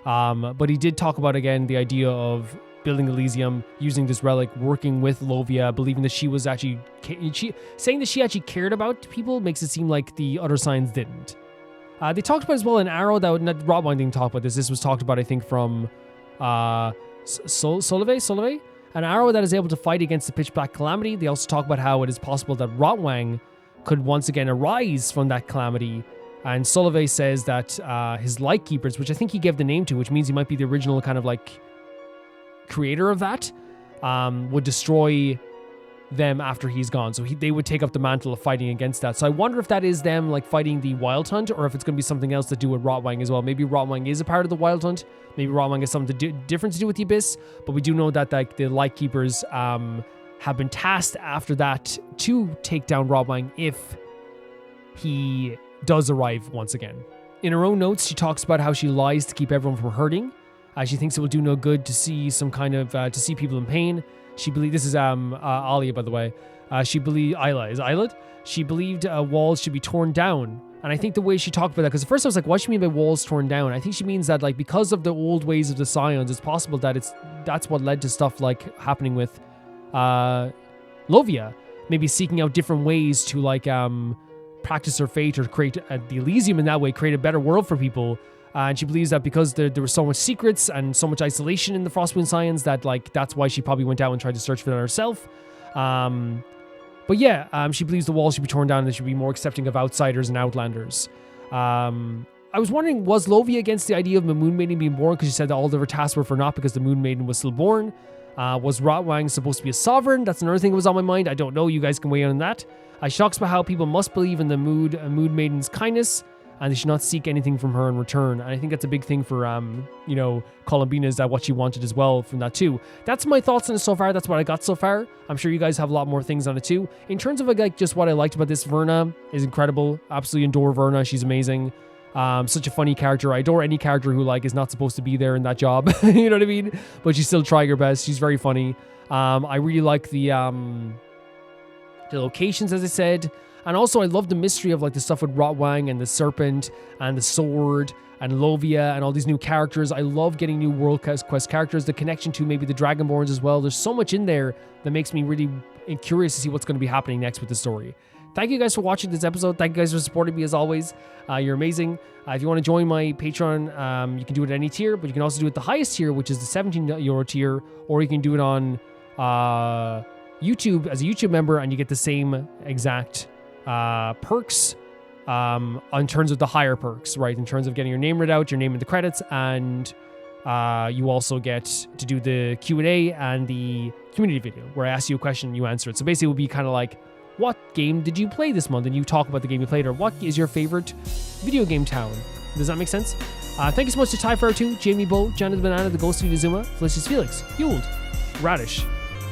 But he did talk about, again, the idea of building Elysium, using this relic, working with Lovia, believing that she was actually... saying that she actually cared about people makes it seem like the other signs didn't. They talked about as well an arrow that... Rotwang didn't talk about this. This was talked about, I think, from Solveig? An arrow that is able to fight against the pitch black calamity. They also talk about how it is possible that Rotwang could once again arise from that calamity. And Solveig says that his light keepers, which I think he gave the name to, which means he might be the original kind of, like, creator of that, would destroy them after he's gone. So they would take up the mantle of fighting against that. So I wonder if that is them, like, fighting the Wild Hunt, or if it's going to be something else to do with Rotwang as well. Maybe Rotwang is a part of the Wild Hunt. Maybe Rotwang has something different to do with the Abyss. But we do know that, like, the light keepers have been tasked after that to take down Rotwang if he does arrive once again. In her own notes, she talks about how she lies to keep everyone from hurting. She thinks it will do no good to see some kind of to see people in pain. She believed this is Alia, by the way. She believed She believed walls should be torn down. And I think the way she talked about that, because at first I was like, what does she mean by walls torn down? I think she means that, like, because of the old ways of the Scions, it's possible that that's what led to stuff like happening with Lovia, maybe seeking out different ways to, like, practice her fate or create the Elysium in that way, create a better world for people. And she believes that because there were so much secrets and so much isolation in the Frostmoon Scions, that, like, that's why she probably went out and tried to search for that herself. But yeah, she believes the walls should be torn down and they should be more accepting of outsiders and outlanders. I was wondering, was Lovia against the idea of the Moon Maiden being born because she said that all of her tasks were for naught because the Moon Maiden was still born? Was Rotwang supposed to be a sovereign? That's another thing that was on my mind. I don't know. You guys can weigh in on that. She talks about how people must believe in the Moon Maiden's kindness, and they should not seek anything from her in return. And I think that's a big thing for, you know, Columbine, is that what she wanted as well from that too. That's my thoughts on it so far. That's what I got so far. I'm sure you guys have a lot more things on it too. In terms of like just what I liked about this, Verna is incredible. Absolutely adore Verna. She's amazing. Such a funny character. I adore any character who like is not supposed to be there in that job. You know what I mean? But she's still trying her best. She's very funny. I really like the locations, as I said. And also I love the mystery of like the stuff with Rotwang and the serpent and the sword and Lovia and all these new characters. I love getting new World Quest characters, the connection to maybe the Dragonborns as well. There's so much in there that makes me really curious to see what's going to be happening next with the story. Thank you guys for watching this episode. Thank you guys for supporting me as always. You're amazing. If you want to join my Patreon, you can do it at any tier, but you can also do it the highest tier, which is the €17 tier, or you can do it on YouTube as a YouTube member, and you get the same exact perks in terms of the higher perks, right? In terms of getting your name read out, your name in the credits, and you also get to do the Q&A and the community video where I ask you a question, you answer it. So basically it would be kind of like, what game did you play this month? And you talk about the game you played, or what is your favorite video game town? Does that make sense? Thank you so much to Tyfire2, Jamie Bo, Janet Banana, The Ghost of Zuma, Felicious Felix, Yuld, Radish,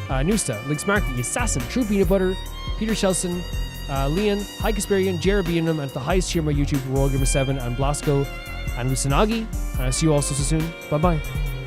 Nusta, Links Markey, Assassin, True Peanut Butter, Peter Shelson, Leon, High Casparian, Jared Beanham, and at the highest tier of my YouTube, Royal Gamer 7, and Blasco, and Lucinagi. And I'll see you all so soon. Bye-bye.